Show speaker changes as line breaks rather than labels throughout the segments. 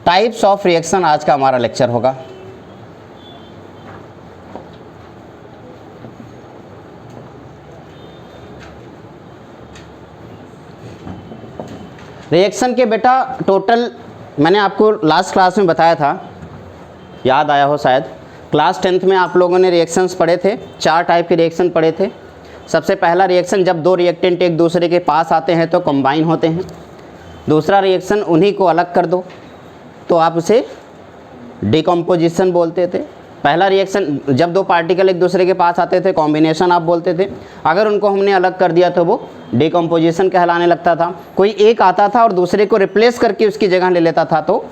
Types of reaction आज का हमारा लेक्चर होगा। रिएक्शन के बेटा टोटल मैंने आपको लास्ट क्लास में बताया था, याद आया हो शायद। क्लास 10th में आप लोगों ने रिएक्शंस पढ़े थे, 4 टाइप के रिएक्शन पढ़े थे। सबसे पहला रिएक्शन, जब 2 रिएक्टेंट एक दूसरे के पास आते हैं तो कंबाइन होते हैं। दूसरा रिएक्शन, उन्हीं को अलग कर दो तो आप उसे डिकम्पोजिशन बोलते थे। पहला रिएक्शन, जब 2 पार्टिकल एक दूसरे के पास आते थे कॉम्बिनेशन आप बोलते थे। अगर उनको हमने अलग कर दिया तो वो डिकम्पोजिशन कहलाने लगता था। कोई एक आता था और दूसरे को रिप्लेस करके उसकी जगह ले लेता था तो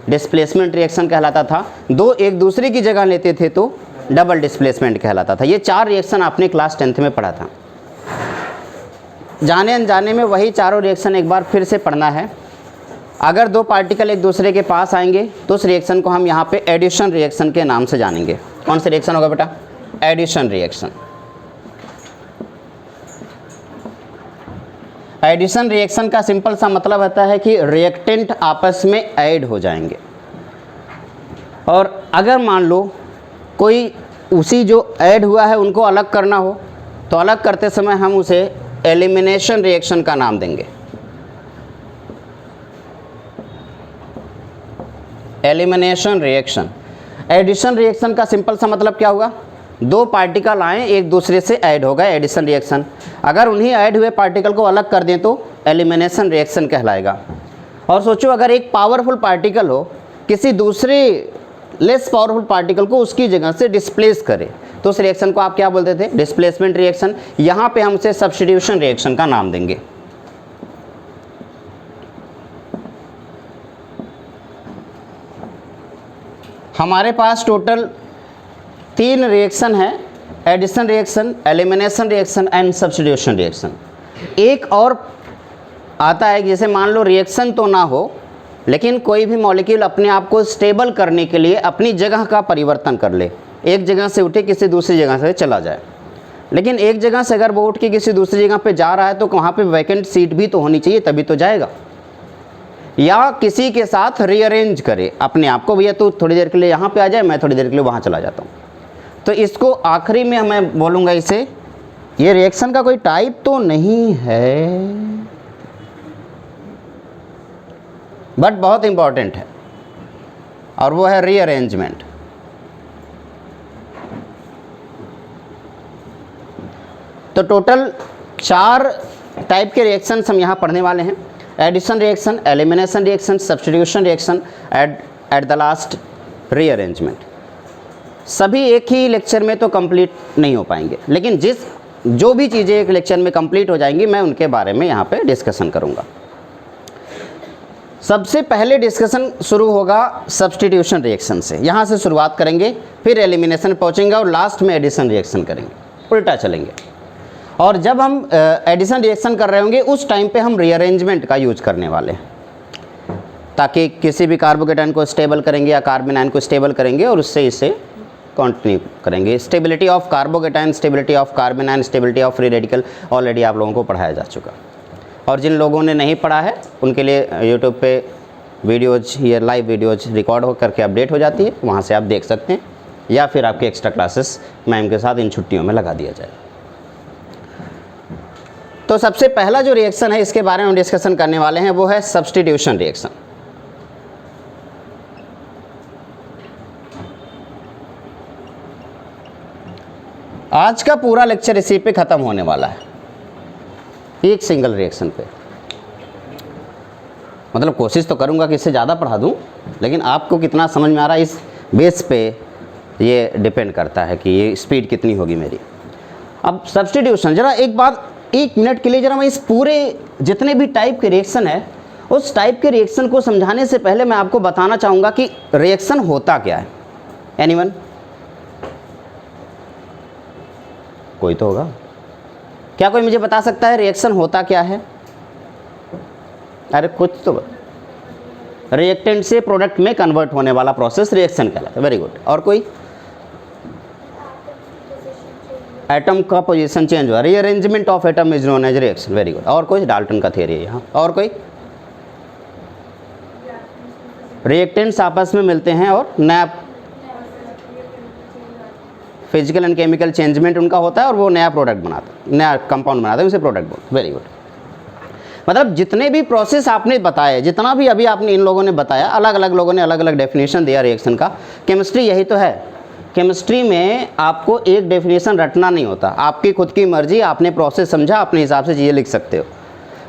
डिस्प्लेसमेंट रिएक्शन कहलाता था। 2 एक दूसरे की जगह लेते थे तो डबल डिस्प्लेसमेंट कहलाता था। ये 4 रिएक्शन आपने क्लास 10th में पढ़ा था। जाने अनजाने में वही चारों रिएक्शन एक बार फिर से पढ़ना है। अगर 2 पार्टिकल एक दूसरे के पास आएंगे तो उस रिएक्शन को हम यहाँ पे एडिशन रिएक्शन के नाम से जानेंगे। कौन सा रिएक्शन होगा बेटा? Addition reaction. एडिशन रिएक्शन का सिंपल सा मतलब होता है कि रिएक्टेंट आपस में ऐड हो जाएंगे। और अगर मान लो कोई उसी जो ऐड हुआ है उनको अलग करना हो तो अलग करते समय हम उसे एलिमिनेशन रिएक्शन का नाम देंगे। Elimination reaction. एडिशन रिएक्शन का सिंपल सा मतलब क्या हुआ? 2 पार्टिकल आए एक दूसरे से ऐड हो गए, एडिशन रिएक्शन। अगर उन्हीं ऐड हुए पार्टिकल को अलग कर दें तो एलिमिनेशन रिएक्शन कहलाएगा। और सोचो, अगर एक पावरफुल पार्टिकल हो किसी दूसरे लेस पावरफुल पार्टिकल को उसकी जगह से डिस्प्लेस करे तो उस रिएक्शन को आप क्या बोलते थे? Displacement reaction. यहाँ पे हम उसे सब्स्टिट्यूशन रिएक्शन का नाम देंगे। हमारे पास टोटल 3 रिएक्शन है, addition reaction, elimination reaction and substitution reaction. एक और आता है, जैसे मान लो रिएक्शन तो ना हो लेकिन कोई भी मॉलिक्यूल अपने आप को स्टेबल करने के लिए अपनी जगह का परिवर्तन कर ले। एक जगह से उठे किसी दूसरी जगह से चला जाए, लेकिन एक जगह से अगर वो उठ के किसी दूसरी जगह पे जा रहा है तो वहाँ पे वैकेंट सीट भी तो होनी चाहिए तभी तो जाएगा। या किसी के साथ रीअरेंज करे अपने आप को, भैया तू थोड़ी देर के लिए यहाँ पे आ जाए, मैं थोड़ी देर के लिए वहाँ चला जाता हूँ। तो इसको आखिरी में मैं बोलूँगा इसे, ये रिएक्शन का कोई टाइप तो नहीं है बट बहुत इंपॉर्टेंट है, और वो है रीअरेंजमेंट। तो टोटल 4 टाइप के रिएक्शंस हम यहाँ पढ़ने वाले हैं। Addition reaction, elimination reaction, substitution reaction, at the last rearrangement. सभी एक ही लेक्चर में तो कंप्लीट नहीं हो पाएंगे, लेकिन जो भी चीज़ें एक लेक्चर में कंप्लीट हो जाएंगी मैं उनके बारे में यहाँ पे डिस्कशन करूँगा। सबसे पहले डिस्कशन शुरू होगा सब्स्टिट्यूशन रिएक्शन से। यहाँ से शुरुआत करेंगे, फिर एलिमिनेशन पहुँचेंगे और लास्ट में एडिशन रिएक्शन करेंगे, उल्टा चलेंगे। और जब हम एडिशन रिएक्शन कर रहे होंगे उस टाइम पे हम रीअरेंजमेंट का यूज करने वाले हैं, ताकि किसी भी कार्बोकेटाइन को स्टेबल करेंगे या कार्बन आयन को स्टेबल करेंगे और उससे इसे कंटिन्यू करेंगे। Stability of carbocation, stability of carbon ion, stability of free radical already आप लोगों को पढ़ाया जा चुका। और जिन लोगों ने नहीं पढ़ा है उनके लिए यूट्यूब पे वीडियोज़ या लाइव वीडियोज़ रिकॉर्ड हो करके अपडेट हो जाती है, वहाँ से आप देख सकते हैं, या फिर आपके एक्स्ट्रा क्लासेस मैम के साथ इन छुट्टियों में लगा दिया जाए। तो सबसे पहला जो रिएक्शन है इसके बारे में डिस्कशन करने वाले हैं वो है सब्स्टिट्यूशन रिएक्शन। आज का पूरा लेक्चर इसी पे ख़त्म होने वाला है, एक सिंगल रिएक्शन पे। मतलब कोशिश तो करूँगा कि इससे ज़्यादा पढ़ा दूँ, लेकिन आपको कितना समझ में आ रहा है इस बेस पे ये डिपेंड करता है कि ये स्पीड कितनी होगी मेरी। अब सब्स्टिट्यूशन, ज़रा एक बात 1 मिनट के लिए ज़रा मैं इस पूरे जितने भी टाइप के रिएक्शन है उस टाइप के रिएक्शन को समझाने से पहले मैं आपको बताना चाहूँगा कि रिएक्शन होता क्या है। एनीवन? कोई तो होगा। क्या कोई मुझे बता सकता है रिएक्शन होता क्या है? अरे कुछ तो। रिएक्टेंट से प्रोडक्ट में कन्वर्ट होने वाला प्रोसेस रिएक्शन कहलाता है। Very good. और कोई? एटम का पोजीशन चेंज हुआ, rearrangement of atom is known as reaction. Very good. और कोई? डाल्टन का थियरी है यहाँ। और कोई? रिएक्टेंट्स आपस में मिलते हैं और नया फिजिकल एंड केमिकल चेंजमेंट उनका होता है और वो नया प्रोडक्ट बनाता है, नया कंपाउंड बनाता है, उसे प्रोडक्ट बोलते हैं। Very good. मतलब जितने भी प्रोसेस आपने बताए, जितना भी अभी आपने इन लोगों ने बताया, अलग अलग लोगों ने अलग अलग डेफिनेशन दिया रिएक्शन का। केमिस्ट्री यही तो है। केमिस्ट्री में आपको एक डेफिनेशन रटना नहीं होता, आपकी खुद की मर्जी, आपने प्रोसेस समझा, अपने हिसाब से चीज़ें लिख सकते हो।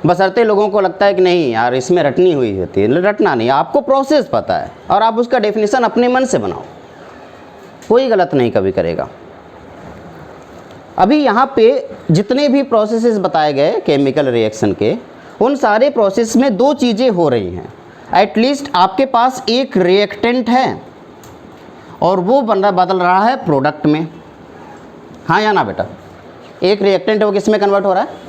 बशर्ते लोगों को लगता है कि नहीं यार इसमें रटनी हुई होती है, रटना नहीं, आपको प्रोसेस पता है और आप उसका डेफिनेशन अपने मन से बनाओ, कोई गलत नहीं कभी करेगा। अभी यहाँ पे जितने भी प्रोसेसेस बताए गए केमिकल रिएक्शन के, उन सारे प्रोसेस में दो चीज़ें हो रही हैं। एटलीस्ट आपके पास एक रिएक्टेंट है और वो बदल रहा है प्रोडक्ट में, हाँ या ना बेटा? एक रिएक्टेंट है, वो किस में कन्वर्ट हो रहा है?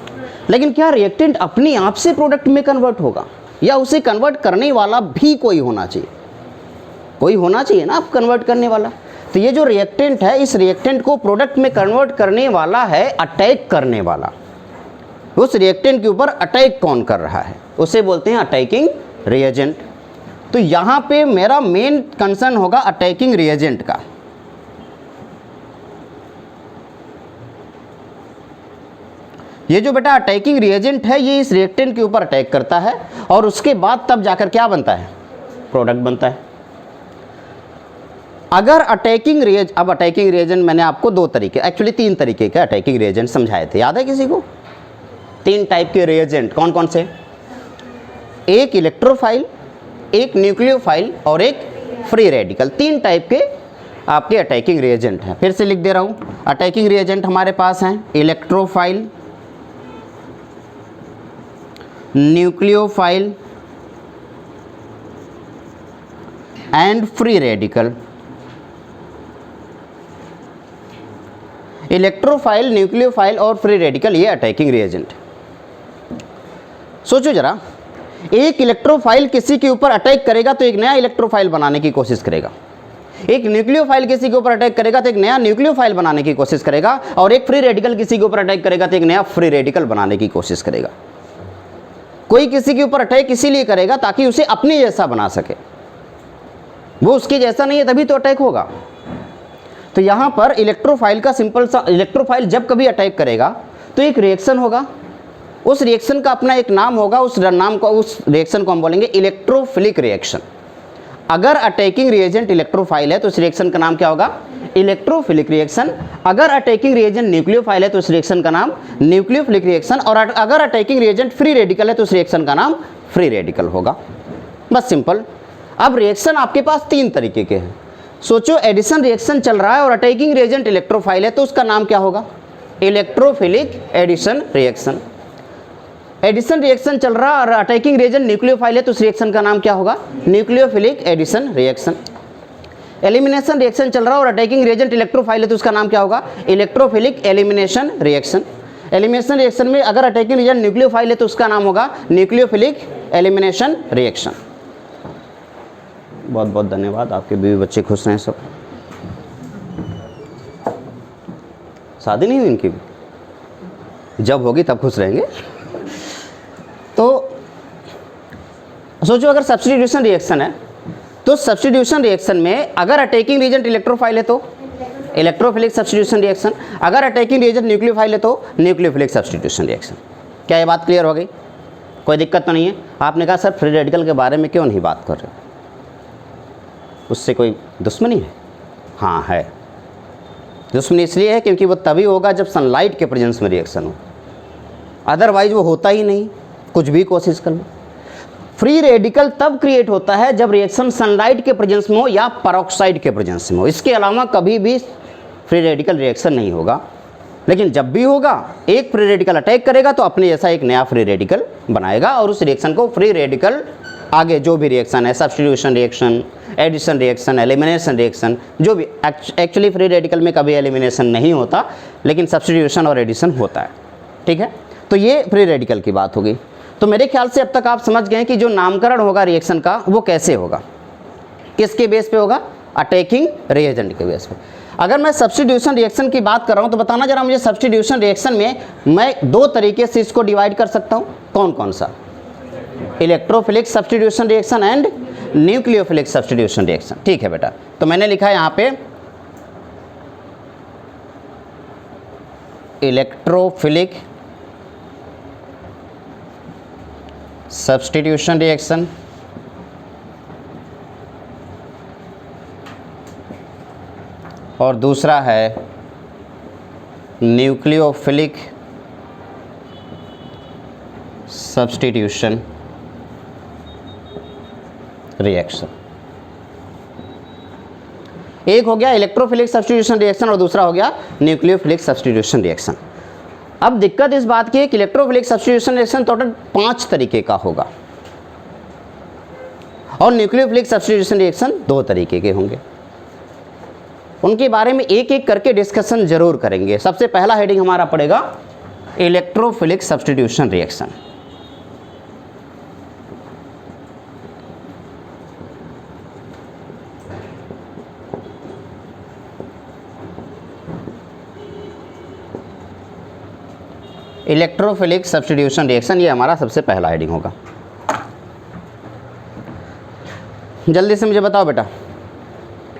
लेकिन क्या रिएक्टेंट अपने आप से प्रोडक्ट में कन्वर्ट होगा, या उसे कन्वर्ट करने वाला भी कोई होना चाहिए? कोई होना चाहिए ना आप कन्वर्ट करने वाला। तो ये जो रिएक्टेंट है, इस रिएक्टेंट को प्रोडक्ट में कन्वर्ट करने वाला है अटैक करने वाला। उस रिएक्टेंट के ऊपर अटैक कौन कर रहा है, उसे बोलते हैं अटैकिंग रिएजेंट। तो यहाँ पे मेरा मेन कंसर्न होगा अटैकिंग रिएजेंट का। ये जो बेटा अटैकिंग रिएजेंट है, ये इस रिएक्टेंट के ऊपर अटैक करता है और उसके बाद तब जाकर क्या बनता है? प्रोडक्ट बनता है। अगर अटैकिंग रिएजेंट मैंने आपको दो तरीके, एक्चुअली तीन तरीके के अटैकिंग रिएजेंट समझाए थे, याद है किसी को? तीन टाइप के रिएजेंट कौन कौन से? एक इलेक्ट्रोफाइल, एक न्यूक्लियोफाइल और एक फ्री रेडिकल। तीन टाइप के आपके अटैकिंग रिएजेंट हैं। फिर से लिख दे रहा हूं, अटैकिंग रिएजेंट हमारे पास हैं electrophile, nucleophile and free radical. Electrophile, nucleophile और फ्री रेडिकल, ये अटैकिंग रिएजेंट। सोचो जरा, एक इलेक्ट्रोफाइल किसी के ऊपर अटैक करेगा तो एक नया इलेक्ट्रोफाइल बनाने की कोशिश करेगा, एक न्यूक्लियोफाइल किसी के ऊपर अटैक करेगा तो एक नया न्यूक्लियोफाइल बनाने की कोशिश करेगा, और एक फ्री रेडिकल किसी के ऊपर अटैक करेगा तो एक नया फ्री रेडिकल बनाने की कोशिश करेगा। कोई किसी के ऊपर अटैक इसीलिए करेगा ताकि उसे अपने जैसा बना सके, वो उसके जैसा नहीं है तभी तो अटैक होगा। तो यहाँ पर इलेक्ट्रोफाइल का सिंपल सा, इलेक्ट्रोफाइल जब कभी अटैक करेगा तो एक रिएक्शन होगा, उस रिएक्शन का अपना एक नाम होगा, उस नाम को, उस रिएक्शन को हम बोलेंगे इलेक्ट्रोफिलिक रिएक्शन। अगर अटैकिंग रिएजेंट इलेक्ट्रोफाइल है तो उस रिएक्शन का नाम क्या होगा? Electrophilic reaction. अगर अटैकिंग रिएजेंट न्यूक्लियोफाइल है तो उस रिएक्शन का नाम न्यूक्लियोफिलिक रिएक्शन, और अगर अटैकिंग रिएजेंट फ्री रेडिकल है तो उस रिएक्शन का नाम फ्री रेडिकल होगा। बस सिंपल। अब रिएक्शन आपके पास तीन तरीके के हैं। सोचो एडिशन रिएक्शन चल रहा है और अटैकिंग रिएजेंट इलेक्ट्रोफाइल है तो उसका नाम क्या होगा? Electrophilic addition reaction. Addition reaction चल रहा है और अटैकिंग रिएजेंट न्यूक्लियोफाइल है तो उस रिएक्शन का नाम क्या होगा? Nucleophilic addition reaction. Elimination reaction चल रहा है और अटैकिंग रिएजेंट इलेक्ट्रोफाइल है तो उसका नाम क्या होगा? Electrophilic elimination reaction. Elimination reaction में अगर अटैकिंग रिएजेंट न्यूक्लियोफाइल है तो उसका नाम होगा न्यूक्लियोफिलिक एलिमिनेशन रिएक्शन। बहुत बहुत धन्यवाद, आपके बीवी बच्चे खुश हैं सब। शादी नहीं हुई इनकी? जब होगी तब खुश रहेंगे। तो सोचो अगर सब्स्टिट्यूशन रिएक्शन है तो सब्स्टिट्यूशन रिएक्शन में अगर अटैकिंग रिएजेंट इलेक्ट्रोफाइल है तो इलेक्ट्रोफिलिक सब्स्टिट्यूशन रिएक्शन, अगर अटैकिंग रिएजेंट न्यूक्लियोफाइल है तो न्यूक्लियोफिलिक सब्स्टिट्यूशन रिएक्शन। क्या ये बात क्लियर हो गई? कोई दिक्कत तो नहीं है? आपने कहा सर फ्री रेडिकल के बारे में क्यों नहीं बात कर रहे, उससे कोई दुश्मनी है? हाँ है। दुश्मनी इसलिए है क्योंकि वो तभी होगा जब सनलाइट के प्रेजेंस में रिएक्शन हो, अदरवाइज वो होता ही नहीं, कुछ भी कोशिश कर लो। फ्री रेडिकल तब क्रिएट होता है जब रिएक्शन सनलाइट के प्रेजेंस में हो या पेरोक्साइड के प्रेजेंस में हो, इसके अलावा कभी भी फ्री रेडिकल रिएक्शन नहीं होगा। लेकिन जब भी होगा, एक फ्री रेडिकल अटैक करेगा तो अपने जैसा एक नया फ्री रेडिकल बनाएगा और उस रिएक्शन को फ्री रेडिकल, आगे जो भी रिएक्शन है, substitution reaction, addition reaction, elimination reaction, जो भी, एक्चुअली फ्री रेडिकल में कभी एलिमिनेशन नहीं होता लेकिन सब्स्टिट्यूशन और एडिशन होता है। ठीक है, तो ये फ्री रेडिकल की बात होगी। तो मेरे ख्याल से अब तक आप समझ गए कि जो नामकरण होगा रिएक्शन का वो कैसे होगा, किसके बेस पे होगा? अटैकिंग रिएजेंट के बेस पे। अगर मैं सब्स्टिट्यूशन रिएक्शन की बात कर रहा हूँ तो बताना जरा मुझे, सब्स्टिट्यूशन रिएक्शन में मैं दो तरीके से इसको डिवाइड कर सकता हूँ, कौन कौन सा? Electrophilic substitution reaction and nucleophilic substitution reaction. ठीक है बेटा, तो मैंने लिखा है यहाँ पे इलेक्ट्रोफिलिक सब्स्टिट्यूशन रिएक्शन, और दूसरा है न्यूक्लियोफिलिक सब्स्टिट्यूशन रिएक्शन। एक हो गया इलेक्ट्रोफिलिक सब्स्टिट्यूशन रिएक्शन और दूसरा हो गया न्यूक्लियोफिलिक सब्स्टिट्यूशन रिएक्शन। अब दिक्कत इस बात की है कि इलेक्ट्रोफिलिक सब्स्टिट्यूशन रिएक्शन टोटल 5 तरीके का होगा और न्यूक्लियोफिलिक सब्स्टिट्यूशन रिएक्शन 2 तरीके के होंगे। उनके बारे में एक एक करके डिस्कशन जरूर करेंगे। सबसे पहला हेडिंग हमारा पड़ेगा electrophilic substitution reaction. Electrophilic substitution reaction, ये हमारा सबसे पहला हेडिंग होगा। जल्दी से मुझे बताओ बेटा,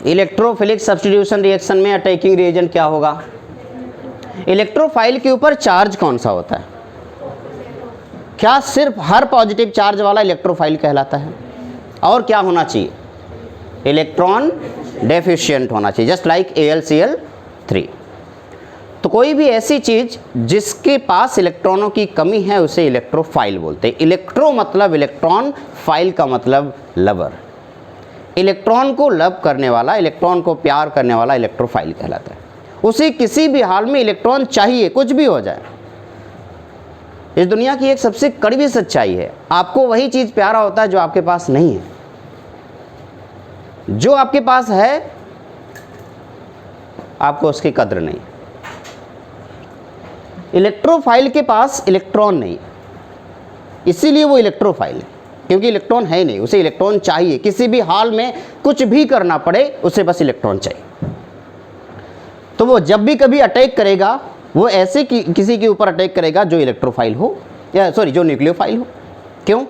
इलेक्ट्रोफिलिक सब्स्टिट्यूशन रिएक्शन में अटैकिंग रिएजेंट क्या होगा? इलेक्ट्रोफाइल के ऊपर चार्ज कौन सा होता है? क्या सिर्फ हर पॉजिटिव चार्ज वाला इलेक्ट्रोफाइल कहलाता है? और क्या होना चाहिए? इलेक्ट्रॉन डेफिशिएंट होना चाहिए, जस्ट लाइक AlCl3। तो कोई भी ऐसी चीज जिसके पास इलेक्ट्रॉनों की कमी है उसे इलेक्ट्रोफाइल बोलते हैं। इलेक्ट्रो मतलब इलेक्ट्रॉन, फाइल का मतलब लवर। इलेक्ट्रॉन को लव करने वाला, इलेक्ट्रॉन को प्यार करने वाला इलेक्ट्रोफाइल कहलाता है। उसे किसी भी हाल में इलेक्ट्रॉन चाहिए, कुछ भी हो जाए। इस दुनिया की एक सबसे कड़वी सच्चाई है, आपको वही चीज प्यारा होता है जो आपके पास नहीं है। जो आपके पास है आपको उसकी कद्र नहीं। इलेक्ट्रोफाइल के पास इलेक्ट्रॉन नहीं, इसीलिए वो इलेक्ट्रोफाइल है, क्योंकि इलेक्ट्रॉन है नहीं, उसे इलेक्ट्रॉन चाहिए। किसी भी हाल में कुछ भी करना पड़े उसे बस इलेक्ट्रॉन चाहिए। तो वो जब भी कभी अटैक करेगा वो ऐसे किसी के ऊपर अटैक करेगा जो इलेक्ट्रोफाइल हो, या सॉरी जो न्यूक्लियोफाइल हो। क्यों?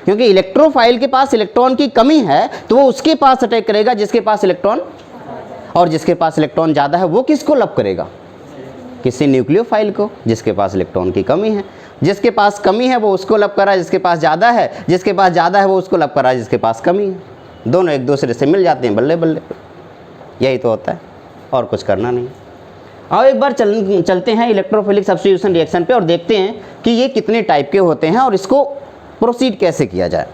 क्योंकि इलेक्ट्रोफाइल के पास इलेक्ट्रॉन की कमी है तो वो उसके पास अटैक करेगा जिसके पास इलेक्ट्रॉन, और जिसके पास इलेक्ट्रॉन ज़्यादा है वो किसको लव करेगा? किसी न्यूक्लियोफाइल को, जिसके पास इलेक्ट्रॉन की कमी है। जिसके पास कमी है वो उसको लव कर रहा है, जिसके पास ज़्यादा है, जिसके पास ज़्यादा है वो उसको लव कर रहा है जिसके पास कमी है। दोनों एक दूसरे से मिल जाते हैं, बल्ले बल्ले। यही तो होता है, और कुछ करना नहीं। आओ एक बार चलते हैं इलेक्ट्रोफिलिक सब्स्टिट्यूशन रिएक्शन पे और देखते हैं कि ये कितने टाइप के होते हैं और इसको प्रोसीड कैसे किया जाए।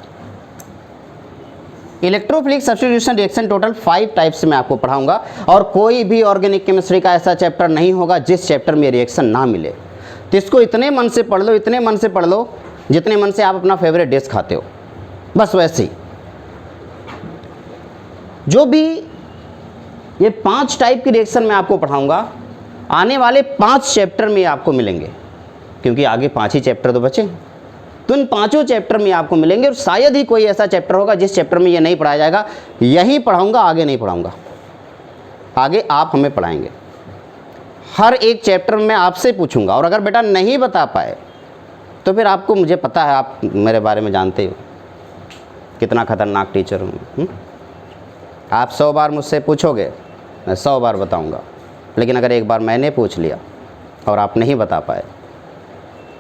Electrophilic substitution reaction total 5 types में आपको पढ़ाऊंगा और कोई भी ऑर्गेनिक केमिस्ट्री का ऐसा चैप्टर नहीं होगा जिस चैप्टर में रिएक्शन ना मिले। तो इसको इतने मन से पढ़ लो, इतने मन से पढ़ लो जितने मन से आप अपना फेवरेट डिश खाते हो, बस वैसे ही। जो भी ये 5 टाइप की रिएक्शन मैं आपको पढ़ाऊंगा आने वाले 5 चैप्टर में आपको मिलेंगे, क्योंकि आगे 5 ही चैप्टर तो बचे। तो इन 5 चैप्टर में आपको मिलेंगे और शायद ही कोई ऐसा चैप्टर होगा जिस चैप्टर में ये नहीं पढ़ाया जाएगा। यही पढ़ाऊंगा, आगे नहीं पढ़ाऊंगा। आगे आप हमें पढ़ाएंगे। हर एक चैप्टर में आपसे पूछूंगा और अगर बेटा नहीं बता पाए तो फिर आपको, मुझे पता है आप मेरे बारे में जानते हो कितना खतरनाक टीचर हूँ। आप 100 बार मुझसे पूछोगे, मैं 100 बार बताऊँगा। लेकिन अगर एक बार मैंने पूछ लिया और आप नहीं बता पाए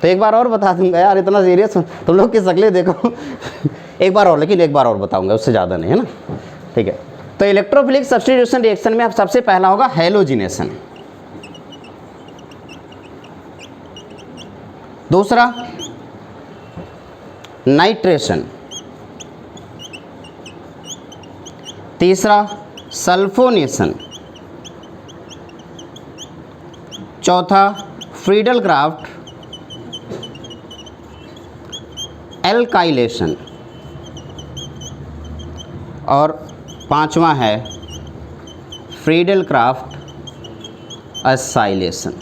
तो एक बार और बता दूंगा। यार इतना सीरियस तुम लोग की शक्लें देखो। एक बार और, लेकिन एक बार और बताऊंगा, उससे ज़्यादा नहीं, है ना? ठीक है। तो इलेक्ट्रोफिलिक सब्स्टिट्यूशन रिएक्शन में अब सबसे पहला होगा हैलोजिनेशन, दूसरा नाइट्रेशन, तीसरा सल्फोनेशन, चौथा फ्रीडल-क्राफ्ट एल्काइलेशन, और 5वां है फ्रीडल-क्राफ्ट एसाइलेशन।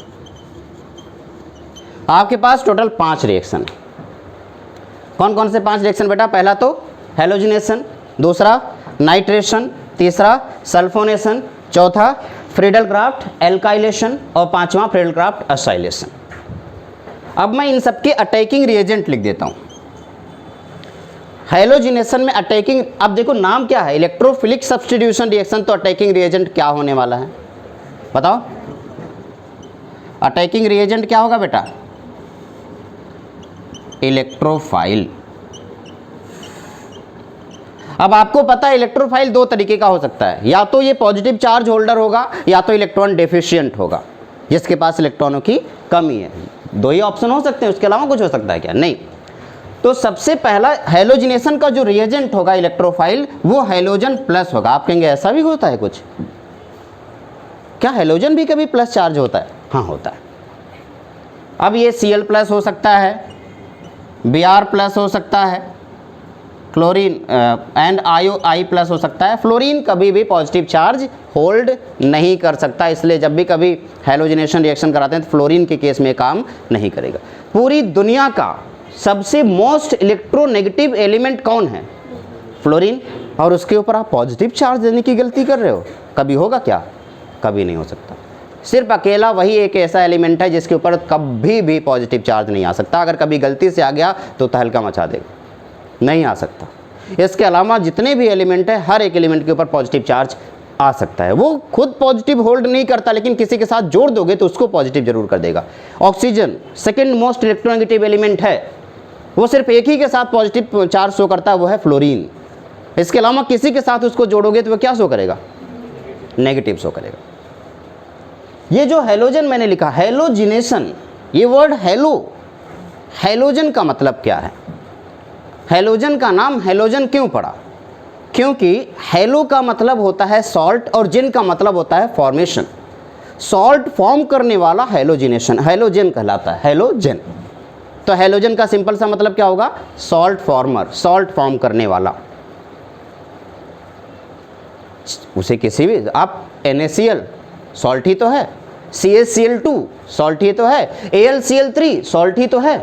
आपके पास टोटल 5 रिएक्शन। कौन कौन से 5 रिएक्शन बेटा? पहला तो हैलोजिनेशन, दूसरा नाइट्रेशन, तीसरा सल्फोनेशन, चौथा फ्रीडल-क्राफ्ट एल्काइलेशन और 5वां फ्रीडल-क्राफ्ट एसाइलेशन। अब मैं इन सबके अटैकिंग रिएजेंट लिख देता हूँ। हेलोजिनेशन में अटैकिंग, अब देखो नाम क्या है, इलेक्ट्रोफिलिक सब्स्टिट्यूशन रिएक्शन, तो अटैकिंग रिएजेंट क्या होने वाला है बताओ? अटैकिंग रिएजेंट क्या होगा बेटा? इलेक्ट्रोफाइल। अब आपको पता है इलेक्ट्रोफाइल दो तरीके का हो सकता है, या तो ये पॉजिटिव चार्ज होल्डर होगा या तो इलेक्ट्रॉन डेफिशिएंट होगा, जिसके पास इलेक्ट्रॉनों की कमी है। दो ही ऑप्शन हो सकते हैं, उसके अलावा कुछ हो सकता है क्या? नहीं। तो सबसे पहला हेलोजिनेशन का जो रिएजेंट होगा इलेक्ट्रोफाइल, वो हेलोजन प्लस होगा। आप कहेंगे ऐसा भी होता है कुछ? क्या हेलोजन भी कभी प्लस चार्ज होता है? हाँ होता है। अब ये Cl प्लस हो सकता है, Br प्लस हो सकता है, क्लोरीन एंड I प्लस हो सकता है। फ्लोरीन कभी भी पॉजिटिव चार्ज होल्ड नहीं कर सकता, इसलिए जब भी कभी हेलोजिनेशन रिएक्शन कराते हैं तो फ्लोरीन के केस में काम नहीं करेगा। पूरी दुनिया का सबसे मोस्ट इलेक्ट्रोनेगेटिव एलिमेंट कौन है? फ्लोरीन। और उसके ऊपर आप पॉजिटिव चार्ज देने की गलती कर रहे हो, कभी होगा क्या? कभी नहीं हो सकता। सिर्फ अकेला वही एक ऐसा एलिमेंट है जिसके ऊपर कभी भी पॉजिटिव चार्ज नहीं आ सकता। अगर कभी गलती से आ गया तो तहलका मचा देगा, नहीं आ सकता। इसके अलावा जितने भी एलिमेंट है, हर एक एलिमेंट के ऊपर पॉजिटिव चार्ज आ सकता है। वो खुद पॉजिटिव होल्ड नहीं करता, लेकिन किसी के साथ जोड़ दोगे तो उसको पॉजिटिव जरूर कर देगा। Oxygen second most electronegative element है, वो सिर्फ एक ही के साथ पॉजिटिव चार्ज शो करता है, वो है फ्लोरीन। इसके अलावा किसी के साथ उसको जोड़ोगे तो वो क्या शो करेगा? नेगेटिव शो करेगा। ये जो हेलोजन मैंने लिखा, हेलोजिनेशन, ये वर्ड हेलो, हेलोजन का मतलब क्या है? हेलोजन का नाम हेलोजन क्यों पड़ा? क्योंकि हेलो का मतलब होता है सॉल्ट और जिन का मतलब होता है फॉर्मेशन। सॉल्ट फॉर्म करने वाला हेलोजिनेशन, हेलोजन कहलाता है, हेलोजन। तो हेलोजन का सिंपल सा मतलब क्या होगा? सॉल्ट फॉर्मर, सॉल्ट फॉर्म करने वाला। उसे किसी भी, आप NaCl सॉल्ट ही तो है, CaCl2 सॉल्ट ही तो है, AlCl3 सॉल्ट ही तो है।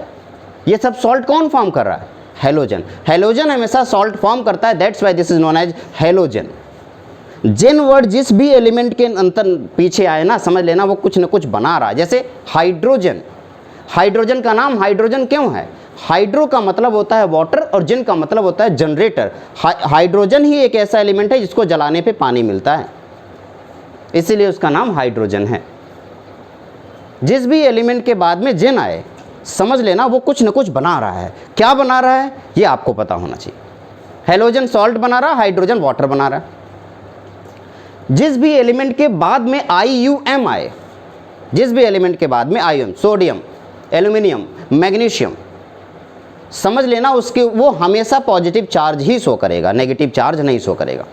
ये सब सॉल्ट कौन फॉर्म कर रहा है? हेलोजन। हेलोजन हमेशा सॉल्ट फॉर्म करता है, that's why this is known as halogen. Gen word जिस भी एलिमेंट के अंतर पीछे आए ना, समझ लेना वो कुछ न कुछ बना रहा है। जैसे हाइड्रोजन, हाइड्रोजन का नाम हाइड्रोजन क्यों है? हाइड्रो का मतलब होता है वाटर और जिन का मतलब होता है जनरेटर। हाइड्रोजन ही एक ऐसा एलिमेंट है जिसको जलाने पे पानी मिलता है, इसीलिए उसका नाम हाइड्रोजन है। जिस भी एलिमेंट के बाद में जिन आए, समझ लेना वो कुछ न कुछ बना रहा है। क्या बना रहा है ये आपको पता होना चाहिए। हेलोजन सॉल्ट बना रहा है, हाइड्रोजन वाटर बना रहा है। जिस भी एलिमेंट के बाद में IUM आए, जिस भी एलिमेंट के बाद में IUM, सोडियम, एल्यूमिनियम, मैग्नीशियम, समझ लेना उसके वो हमेशा पॉजिटिव चार्ज ही शो करेगा, नेगेटिव चार्ज नहीं शो करेगा।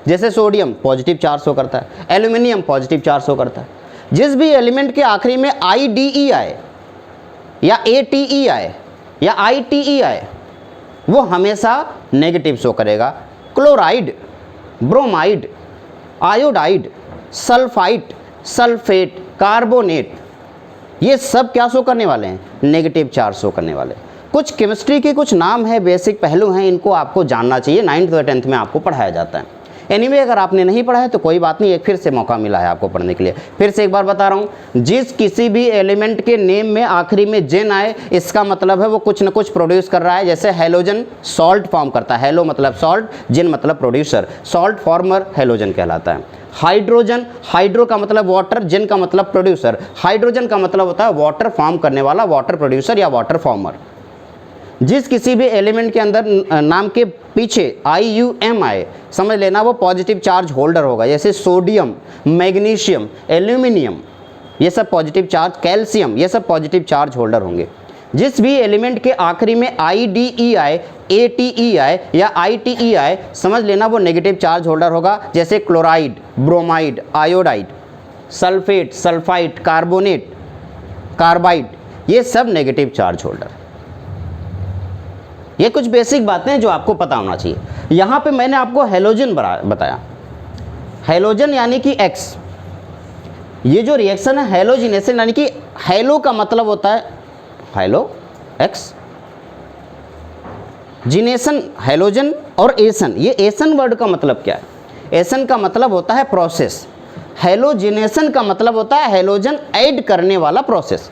जैसे सोडियम पॉजिटिव चार्ज शो करता है, एल्यूमिनियम पॉजिटिव चार्ज शो करता है। जिस भी एलिमेंट के आखिरी में IDE आए या ATE आए या ITE आए, वो हमेशा नेगेटिव शो करेगा। Chloride, bromide, iodide, sulphite, sulphate, carbonate, ये सब क्या शो करने वाले हैं? नेगेटिव चार्ज शो करने वाले। कुछ केमिस्ट्री के कुछ नाम है, बेसिक पहलू हैं, इनको आपको जानना चाहिए। 9th और 10th में आपको पढ़ाया जाता है। एनीवे अगर आपने नहीं पढ़ा है तो कोई बात नहीं, एक फिर से मौका मिला है आपको पढ़ने के लिए। फिर से एक बार बता रहा हूँ, जिस किसी भी एलिमेंट के नेम में आखिरी में जेन आए, इसका मतलब है वो कुछ न कुछ प्रोड्यूस कर रहा है। जैसे हेलोजन सॉल्ट फॉर्म करता है, हेलो मतलब सॉल्ट, जिन मतलब प्रोड्यूसर, सॉल्ट फॉर्मर हेलोजन कहलाता है। हाइड्रोजन, हाइड्रो का मतलब वाटर, जिन का मतलब प्रोड्यूसर, हाइड्रोजन का मतलब होता है वाटर फॉर्म करने वाला, वाटर प्रोड्यूसर या वाटर फॉर्मर। जिस किसी भी एलिमेंट के अंदर नाम के पीछे IUM आए, समझ लेना वो पॉजिटिव चार्ज होल्डर होगा। जैसे सोडियम, मैग्नीशियम, एल्यूमिनियम, ये सब पॉजिटिव चार्ज, कैल्शियम, ये सब पॉजिटिव चार्ज होल्डर होंगे। जिस भी एलिमेंट के आखिरी में IDE आए, ATE आए या ITE आए, समझ लेना वो नेगेटिव चार्ज होल्डर होगा। जैसे chloride, bromide, iodide, sulphate, sulphite, carbonate, carbide, ये सब नेगेटिव चार्ज होल्डर। ये कुछ बेसिक बातें हैं जो आपको पता होना चाहिए। यहाँ पे मैंने आपको हेलोजन बताया, हेलोजन यानी कि X। ये जो रिएक्शन है हेलोजिनेशन, यानी कि हेलो का मतलब होता है हेलो X, जिनेशन हेलोजन, और एसन, ये एसन वर्ड का मतलब क्या है? एसन का मतलब होता है प्रोसेस, हेलोजिनेशन का मतलब होता है हेलोजन ऐड करने वाला प्रोसेस।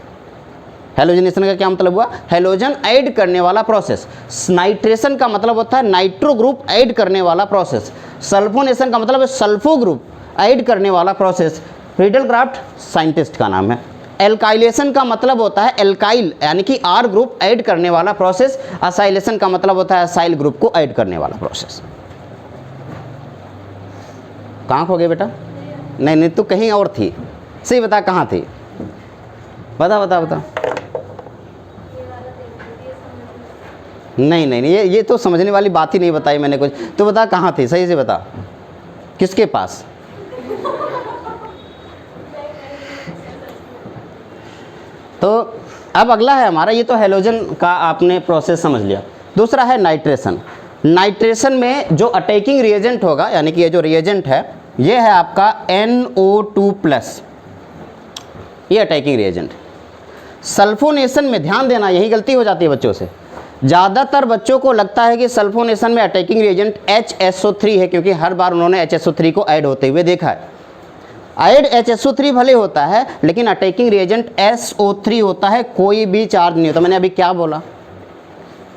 हेलोजनेशन का क्या मतलब हुआ? हेलोजन ऐड करने वाला प्रोसेस। नाइट्रेशन का मतलब होता है नाइट्रो ग्रुप ऐड करने वाला प्रोसेस। सल्फोनेशन का मतलब है सल्फो ग्रुप ऐड करने वाला प्रोसेस। फ्रीडल क्राफ्ट साइंटिस्ट का नाम है। एल्काइलेशन का मतलब होता है एल्काइल यानी कि आर ग्रुप ऐड करने वाला प्रोसेस। असाइलेशन का मतलब होता है असाइल ग्रुप को ऐड करने वाला प्रोसेस। कहाँ खो गए बेटा? नहीं, तू कहीं और थी, सही बता कहाँ थी? बता। नहीं, ये तो समझने वाली बात ही नहीं बताई मैंने कुछ। तो बता कहाँ थी, सही से बता, किसके पास? तो अब अगला है हमारा, ये तो हेलोजन का आपने प्रोसेस समझ लिया। दूसरा है नाइट्रेशन। नाइट्रेशन में जो अटैकिंग रिएजेंट होगा, यानी कि ये जो रिएजेंट है ये है आपका NO2+, ये अटैकिंग रिएजेंट। सल्फोनेशन में ध्यान देना, यही गलती हो जाती है बच्चों से। ज़्यादातर बच्चों को लगता है कि सल्फोनेशन में अटैकिंग रिएजेंट HSO3 है, क्योंकि हर बार उन्होंने HSO3 को ऐड होते हुए देखा है। ऐड HSO3 भले होता है, लेकिन अटैकिंग रिएजेंट SO3 होता है, कोई भी चार्ज नहीं होता। मैंने अभी क्या बोला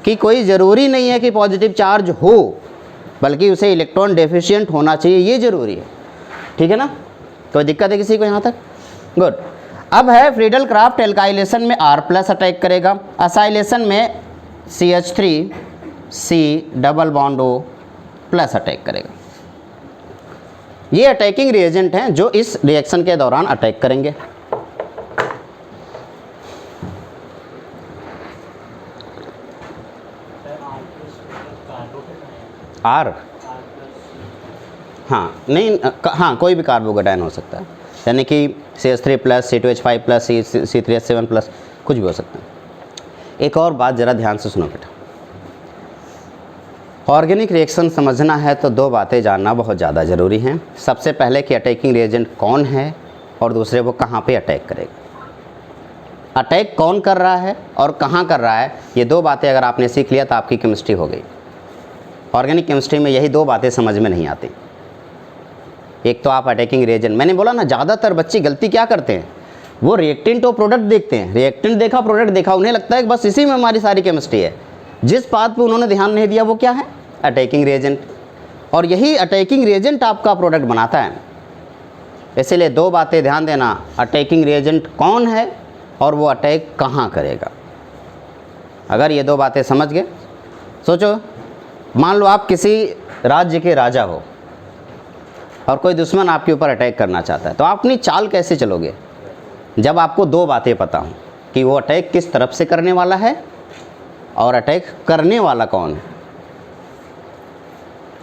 कि कोई ज़रूरी नहीं है कि पॉजिटिव चार्ज हो, बल्कि उसे इलेक्ट्रॉन डेफिशिएंट होना चाहिए, ये ज़रूरी है। ठीक है ना? कोई दिक्कत है किसी को यहाँ तक? गुड। अब है फ्रीडल क्राफ्ट। एल्काइलेशन में R+ अटैक करेगा, असाइलेशन में CH3C double bond O+ attack करेगा। ये अटैकिंग रिएजेंट हैं जो इस रिएक्शन के दौरान अटैक करेंगे। R, हाँ नहीं, हाँ कोई भी कार्बोकेटायन हो सकता है, यानी कि CH3+, C2H5+, C3H7+, कुछ भी हो सकता है। एक और बात ज़रा ध्यान से सुनो बेटा, ऑर्गेनिक रिएक्शन समझना है तो दो बातें जानना बहुत ज़्यादा ज़रूरी हैं। सबसे पहले कि अटैकिंग रिएजेंट कौन है, और दूसरे वो कहाँ पे अटैक करेगा। अटैक कौन कर रहा है और कहाँ कर रहा है, ये दो बातें अगर आपने सीख लिया तो आपकी केमिस्ट्री हो गई। ऑर्गेनिक केमिस्ट्री में यही दो बातें समझ में नहीं आती। एक तो आप अटैकिंग रिएजेंट, मैंने बोला ना ज़्यादातर बच्चे गलती क्या करते हैं, वो रिएक्टेंट और प्रोडक्ट देखते हैं। रिएक्टेंट देखा, प्रोडक्ट देखा, उन्हें लगता है कि बस इसी में हमारी सारी केमिस्ट्री है। जिस बात पे उन्होंने ध्यान नहीं दिया वो क्या है? Attacking reagent. और यही अटैकिंग रिएजेंट आपका प्रोडक्ट बनाता है। इसलिए दो बातें ध्यान देना, अटैकिंग रिएजेंट कौन है और वो अटैक कहाँ करेगा। अगर ये दो बातें समझ गए, सोचो मान लो आप किसी राज्य के राजा हो और कोई दुश्मन आपके ऊपर अटैक करना चाहता है, तो आप अपनी चाल कैसे चलोगे? जब आपको दो बातें पता हों कि वो अटैक किस तरफ से करने वाला है और अटैक करने वाला कौन है।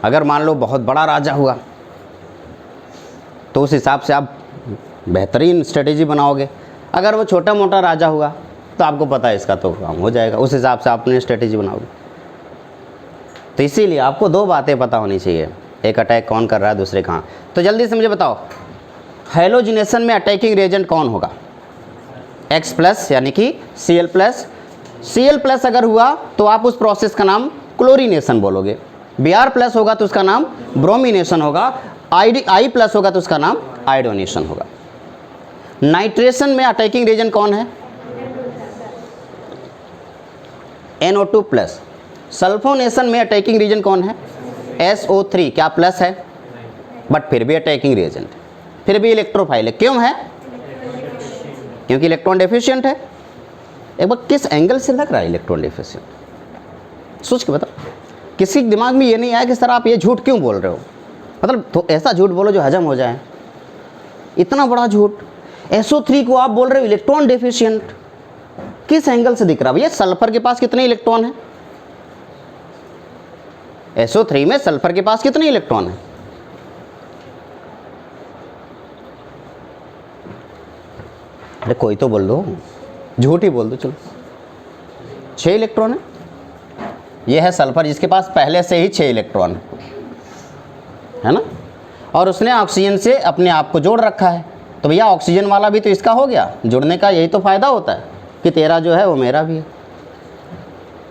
अगर मान लो बहुत बड़ा राजा हुआ तो उस हिसाब से आप बेहतरीन स्ट्रेटेजी बनाओगे। अगर वो छोटा मोटा राजा हुआ तो आपको पता है इसका तो काम हो जाएगा, उस हिसाब से आप अपनी स्ट्रेटेजी बनाओगे। तो इसीलिए आपको दो बातें पता होनी चाहिए, एक अटैक कौन कर रहा है, दूसरे कहाँ। तो जल्दी से मुझे बताओ, हेलोजिनेशन में अटैकिंग रिएजेंट कौन होगा? X+ यानी कि Cl+। Cl+ अगर हुआ तो आप उस प्रोसेस का नाम क्लोरीनेशन बोलोगे। Br+ होगा तो उसका नाम ब्रोमिनेशन होगा। I+ होगा तो उसका नाम आयोडोनेशन होगा। नाइट्रेशन में अटैकिंग रिएजेंट कौन है? NO2+। सल्फोनेशन में अटैकिंग रिएजेंट कौन है? SO3। क्या प्लस है? बट फिर भी अटैकिंग रिएजेंट, फिर भी इलेक्ट्रोफाइल है। क्यों है? क्योंकि इलेक्ट्रॉन डेफिशिएंट है। एक बार किस एंगल से लग रहा है इलेक्ट्रॉन डेफिशिएंट, सोच के बताओ। किसी के दिमाग में ये नहीं आया कि सर आप ये झूठ क्यों बोल रहे हो? मतलब तो ऐसा झूठ बोलो जो हजम हो जाए। इतना बड़ा झूठ, SO3 को आप बोल रहे हो इलेक्ट्रॉन डेफिशिएंट, किस एंगल से दिख रहा है भैया? सल्फर के पास कितने इलेक्ट्रॉन है? SO3 में सल्फर के पास कितने इलेक्ट्रॉन है? अरे कोई तो बोल दो, झूठ ही बोल दो चलो। 6 इलेक्ट्रॉन है। ये है सल्फर जिसके पास पहले से ही 6 इलेक्ट्रॉन है ना, और उसने ऑक्सीजन से अपने आप को जोड़ रखा है। तो भैया ऑक्सीजन वाला भी तो इसका हो गया जुड़ने का। यही तो फ़ायदा होता है कि तेरा जो है वो मेरा भी है।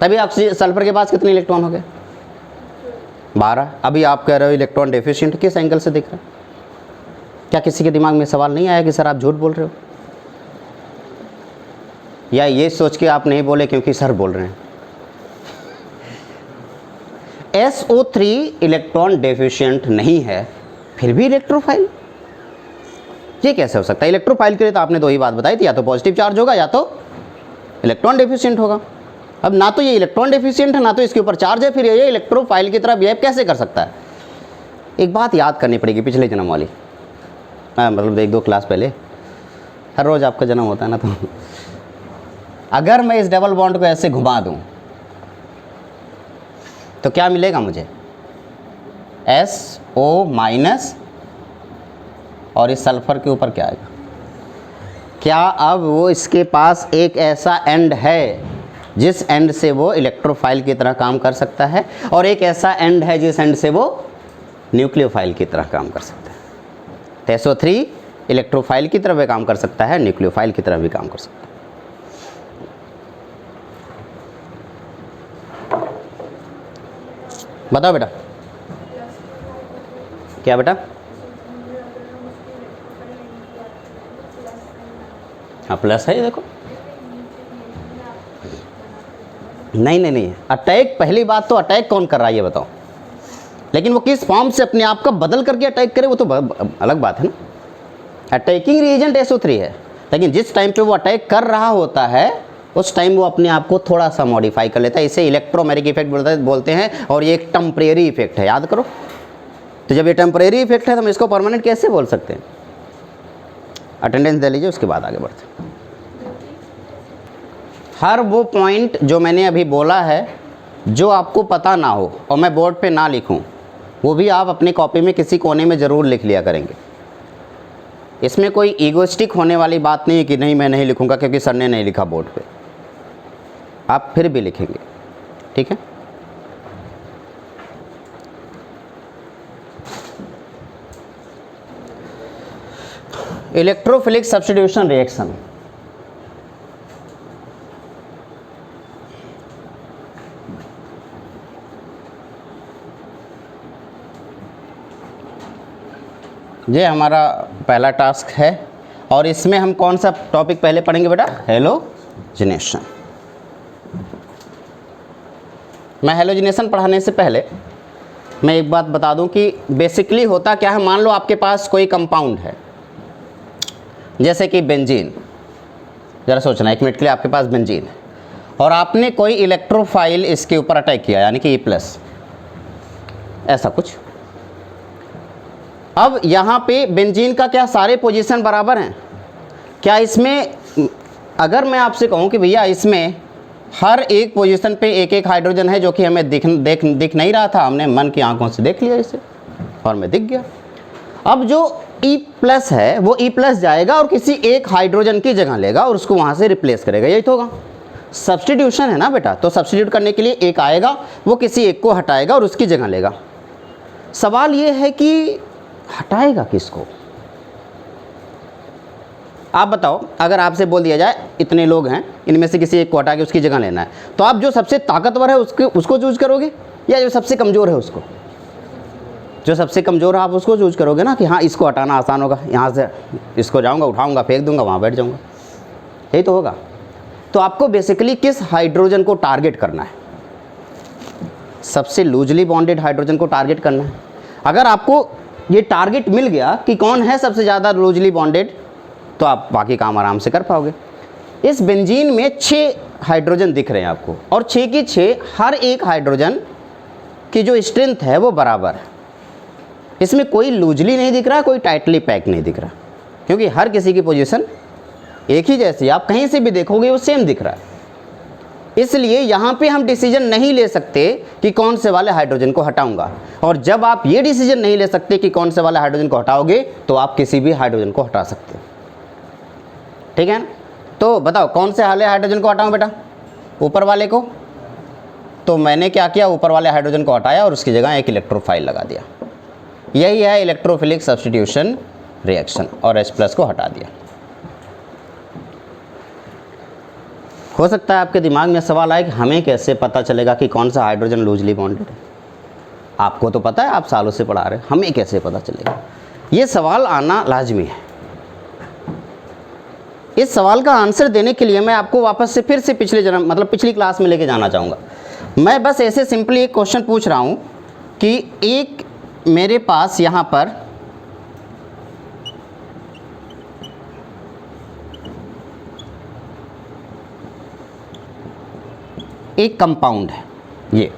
तभी ऑक्सीजन सल्फर के पास कितने इलेक्ट्रॉन हो गए? 12। अभी आप कह रहे हो इलेक्ट्रॉन डेफिशिएंट, किस एंगल से दिख रहा है? क्या किसी के दिमाग में सवाल नहीं आया कि सर आप झूठ बोल रहे हो? या ये सोच के आप नहीं बोले क्योंकि सर बोल रहे हैं। SO3 इलेक्ट्रॉन डेफिशिएंट नहीं है, फिर भी इलेक्ट्रोफाइल, ये कैसे हो सकता है? इलेक्ट्रोफाइल के लिए तो आपने दो ही बात बताई थी, या तो पॉजिटिव चार्ज होगा या तो इलेक्ट्रॉन डेफिशिएंट होगा। अब ना तो ये इलेक्ट्रॉन डेफिशिएंट है, ना तो इसके ऊपर चार्ज है, फिर ये इलेक्ट्रोफाइल की तरह बिहेव कैसे कर सकता है? एक बात याद करनी पड़ेगी पिछले जन्म वाली, मतलब 1-2 क्लास पहले, हर रोज़ आपका जन्म होता है ना, तो अगर मैं इस डबल बॉन्ड को ऐसे घुमा दूं तो क्या मिलेगा मुझे? SO- और इस सल्फर के ऊपर क्या आएगा? क्या अब वो इसके पास एक ऐसा एंड है जिस एंड से वो इलेक्ट्रोफाइल की तरह काम कर सकता है, और एक ऐसा एंड है जिस एंड से वो न्यूक्लियोफाइल की तरह काम कर सकता है? तो SO3 इलेक्ट्रोफाइल की तरह भी काम कर सकता है, न्यूक्लियोफाइल की तरह भी काम कर सकता है। बताओ बेटा, क्या बेटा? हाँ प्लस है, देखो। नहीं, अटैक, पहली बात तो अटैक कौन कर रहा है ये बताओ, लेकिन वो किस फॉर्म से अपने आप का बदल करके अटैक करे वो तो अलग बात है ना। अटैकिंग रिएजेंट SO3 है, लेकिन जिस टाइम पे वो अटैक कर रहा होता है उस टाइम वो अपने आप को थोड़ा सा मॉडिफाई कर लेता है। इसे इलेक्ट्रोमेरिक इफेक्ट बोलते हैं, और ये एक टेम्परेरी इफेक्ट है, याद करो। तो जब ये टेम्परेरी इफेक्ट है तो हम इसको परमानेंट कैसे बोल सकते हैं? अटेंडेंस दे लीजिए, उसके बाद आगे बढ़ते हैं। हर वो पॉइंट जो मैंने अभी बोला है जो आपको पता ना हो और मैं बोर्ड पे ना लिखूं, वो भी आप अपनी कॉपी में किसी कोने में ज़रूर लिख लिया करेंगे। इसमें कोई ईगोइस्टिक होने वाली बात नहीं है कि नहीं मैं नहीं लिखूंगा क्योंकि सर ने नहीं लिखा बोर्ड पे, आप फिर भी लिखेंगे, ठीक है। इलेक्ट्रोफिलिक सब्स्टिट्यूशन रिएक्शन, ये हमारा पहला टास्क है, और इसमें हम कौन सा टॉपिक पहले पढ़ेंगे बेटा? हेलोजिनेशन। मैं हेलोजिनेशन पढ़ाने से पहले मैं एक बात बता दूं कि बेसिकली होता क्या है। मान लो आपके पास कोई कंपाउंड है, जैसे कि बेंजीन, ज़रा सोचना एक मिनट के लिए, आपके पास बेंजीन है और आपने कोई इलेक्ट्रोफाइल इसके ऊपर अटैक किया, यानी कि E+, ऐसा कुछ। अब यहाँ पे बेंजीन का क्या सारे पोजीशन बराबर हैं? क्या इसमें, अगर मैं आपसे कहूँ कि भैया इसमें हर एक पोजीशन पे एक एक हाइड्रोजन है जो कि हमें दिख नहीं रहा था, हमने मन की आंखों से देख लिया इसे और में दिख गया। अब जो E+ है वो E+ जाएगा और किसी एक हाइड्रोजन की जगह लेगा और उसको वहाँ से रिप्लेस करेगा, यही तो होगा। सब्स्टिट्यूशन है ना बेटा, तो सब्स्टिट्यूट करने के लिए एक आएगा, वो किसी एक को हटाएगा और उसकी जगह लेगा। सवाल ये है कि हटाएगा किसको? आप बताओ, अगर आपसे बोल दिया जाए इतने लोग हैं, इनमें से किसी एक को हटा के उसकी जगह लेना है, तो आप जो सबसे ताकतवर है उसको चूज करोगे या जो सबसे कमज़ोर है उसको? जो सबसे कमज़ोर है आप उसको चूज करोगे ना, कि हाँ इसको हटाना आसान होगा, यहाँ से इसको जाऊँगा, उठाऊँगा, फेंक दूँगा, वहाँ बैठ जाऊँगा, यही तो होगा। तो आपको बेसिकली किस हाइड्रोजन को टारगेट करना है? सबसे लूजली बॉन्डेड हाइड्रोजन को टारगेट करना है। अगर आपको ये टारगेट मिल गया कि कौन है सबसे ज़्यादा लूजली बॉन्डेड, तो आप बाकी काम आराम से कर पाओगे। इस बेंजीन में 6 हाइड्रोजन दिख रहे हैं आपको, और 6 की 6 हर एक हाइड्रोजन की जो स्ट्रेंथ है वो बराबर है। इसमें कोई लूजली नहीं दिख रहा, कोई टाइटली पैक नहीं दिख रहा, क्योंकि हर किसी की पोजीशन एक ही जैसी, आप कहीं से भी देखोगे वो सेम दिख रहा है। इसलिए यहाँ पे हम डिसीजन नहीं ले सकते कि कौन से वाले हाइड्रोजन को हटाऊंगा, और जब आप ये डिसीजन नहीं ले सकते कि कौन से वाले हाइड्रोजन को हटाओगे, तो आप किसी भी हाइड्रोजन को हटा सकते हो, ठीक है ना। तो बताओ कौन से वाले हाइड्रोजन को हटाऊं बेटा? ऊपर वाले को। तो मैंने क्या किया, ऊपर वाले हाइड्रोजन को हटाया और उसकी जगह एक इलेक्ट्रोफाइल लगा दिया। यही है इलेक्ट्रोफिलिक सब्स्टिट्यूशन रिएक्शन, और H+ को हटा दिया। हो सकता है आपके दिमाग में सवाल आए कि हमें कैसे पता चलेगा कि कौन सा हाइड्रोजन लूजली बॉन्डेड है? आपको तो पता है, आप सालों से पढ़ा रहे हैं, हमें कैसे पता चलेगा? ये सवाल आना लाजमी है। इस सवाल का आंसर देने के लिए मैं आपको वापस से फिर से पिछले जन्म मतलब पिछली क्लास में लेके जाना चाहूँगा। मैं बस ऐसे सिंपली एक क्वेश्चन पूछ रहा हूँ कि एक मेरे पास यहाँ पर एक कंपाउंड है ये।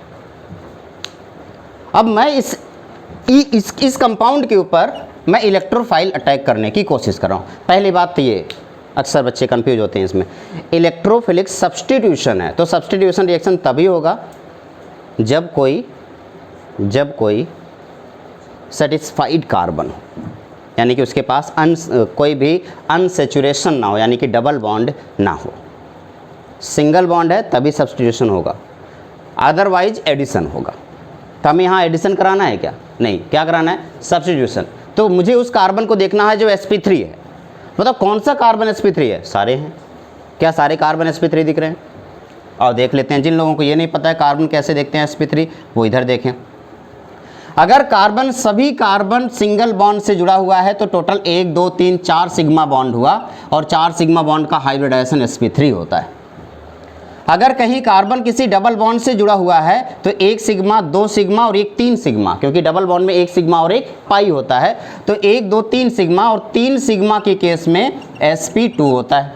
अब मैं इस कंपाउंड के ऊपर मैं इलेक्ट्रोफाइल अटैक करने की कोशिश कर रहा हूँ। पहली बात तो ये, अक्सर बच्चे कंफ्यूज होते हैं इसमें, इलेक्ट्रोफिलिक सब्स्टिट्यूशन है। तो सब्स्टिट्यूशन रिएक्शन तभी होगा जब कोई सेटिस्फाइड कार्बन हो, यानी कि उसके पास कोई भी अनसेचुरेशन ना हो, यानी कि डबल बॉन्ड ना हो। सिंगल बॉन्ड है तभी सब्स्टिट्यूशन होगा, अदरवाइज एडिशन होगा। तो हमें यहाँ एडिशन कराना है क्या? नहीं, क्या कराना है? सब्स्टिट्यूशन। तो मुझे उस कार्बन को देखना है जो sp3 है। मतलब कौन सा कार्बन sp3 है? सारे हैं। क्या सारे कार्बन sp3 दिख रहे हैं? और देख लेते हैं, जिन लोगों को ये नहीं पता है कार्बन कैसे देखते हैं sp3, वो इधर देखें। अगर कार्बन सभी कार्बन सिंगल बॉन्ड से जुड़ा हुआ है तो टोटल 1 2 3 4 सिग्मा बॉन्ड हुआ, और 4 सिग्मा बॉन्ड का हाइब्रिडाइजेशन sp3 होता है। अगर कहीं कार्बन किसी डबल बॉन्ड से जुड़ा हुआ है तो 1 सिग्मा, 2 सिग्मा और 3 सिग्मा, क्योंकि डबल बॉन्ड में 1 सिग्मा और 1 पाई होता है, तो 1 2 3 सिग्मा, और 3 सिग्मा के केस में sp2 होता है।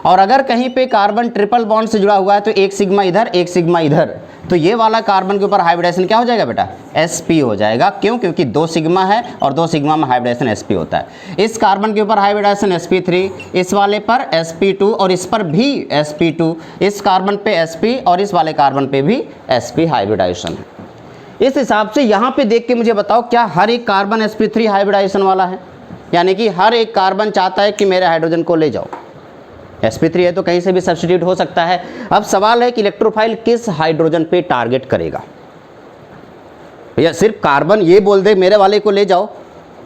और अगर कहीं पे कार्बन ट्रिपल बॉन्ड से जुड़ा हुआ है तो 1 सिग्मा इधर, 1 सिग्मा इधर, तो ये वाला कार्बन के ऊपर हाइब्रिडाइजेशन क्या हो जाएगा बेटा? sp हो जाएगा। क्यों? क्योंकि 2 सिग्मा है और 2 सिग्मा में हाइब्रिडाइजेशन sp होता है। इस कार्बन के ऊपर हाइब्रिडाइजेशन sp3, इस वाले पर sp2 और इस पर भी sp2, इस कार्बन पे sp और इस वाले कार्बन पे भी sp हाइब्रिडाइजेशन है। इस हिसाब से यहाँ पे देख के मुझे बताओ, क्या हर एक कार्बन sp3 हाइब्रिडाइजेशन वाला है? यानी कि हर एक कार्बन चाहता है कि मेरे हाइड्रोजन को ले जाओ। sp3 है तो कहीं से भी सब्स्टिट्यूट हो सकता है। अब सवाल है कि इलेक्ट्रोफाइल किस हाइड्रोजन पे टारगेट करेगा। या सिर्फ कार्बन ये बोल दे मेरे वाले को ले जाओ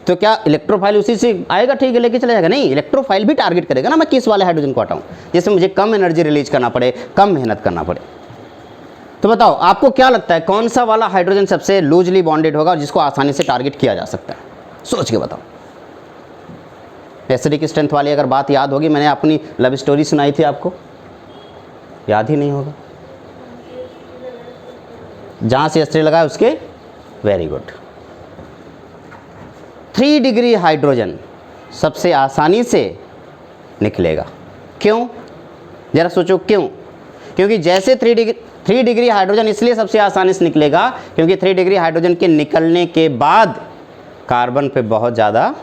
तो क्या इलेक्ट्रोफाइल उसी से आएगा, ठीक है, लेके चला जाएगा? नहीं, इलेक्ट्रोफाइल भी टारगेट करेगा ना, मैं किस वाले हाइड्रोजन को हटाऊं, जिससे मुझे कम एनर्जी रिलीज करना पड़े, कम मेहनत करना पड़े। तो बताओ आपको क्या लगता है कौन सा वाला हाइड्रोजन सबसे लूजली बॉन्डेड होगा और जिसको आसानी से टारगेट किया जा सकता है? सोच के बताओ। एसिडिक स्ट्रेंथ वाली अगर बात याद होगी, मैंने अपनी लव स्टोरी सुनाई थी आपको, याद ही नहीं होगा? जहाँ से एस्ट्रे लगा है उसके, वेरी गुड। 3 डिग्री हाइड्रोजन सबसे आसानी से निकलेगा। क्यों? जरा सोचो क्यों? क्योंकि जैसे 3 डिग्री हाइड्रोजन इसलिए सबसे आसानी से निकलेगा क्योंकि 3 डिग्री हाइड्रोजन के निकलने के बाद कार्बन पे बहुत ज़्यादा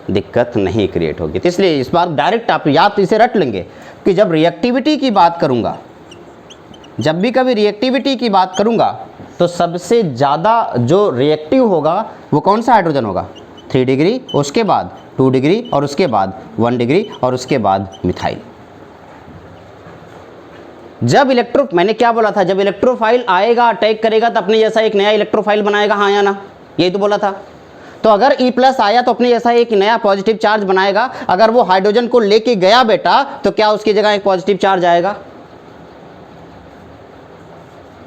दिक्कत नहीं क्रिएट होगी। तो इसलिए इस बार डायरेक्ट आप याद तो इसे रट लेंगे कि जब रिएक्टिविटी की बात करूंगा, जब भी कभी रिएक्टिविटी की बात करूंगा तो सबसे ज़्यादा जो रिएक्टिव होगा वो कौन सा हाइड्रोजन होगा? 3 डिग्री, उसके बाद 2 डिग्री और उसके बाद 1 डिग्री और उसके बाद मिथाइल। जब मैंने क्या बोला था? जब इलेक्ट्रोफाइल आएगा अटैक करेगा तो अपने जैसा एक नया इलेक्ट्रोफाइल बनाएगा, हाँ या ना? यही तो बोला था। तो अगर E+ आया तो अपने जैसा एक नया पॉजिटिव चार्ज बनाएगा। अगर वो हाइड्रोजन को लेके गया बेटा तो क्या उसकी जगह एक पॉजिटिव चार्ज आएगा?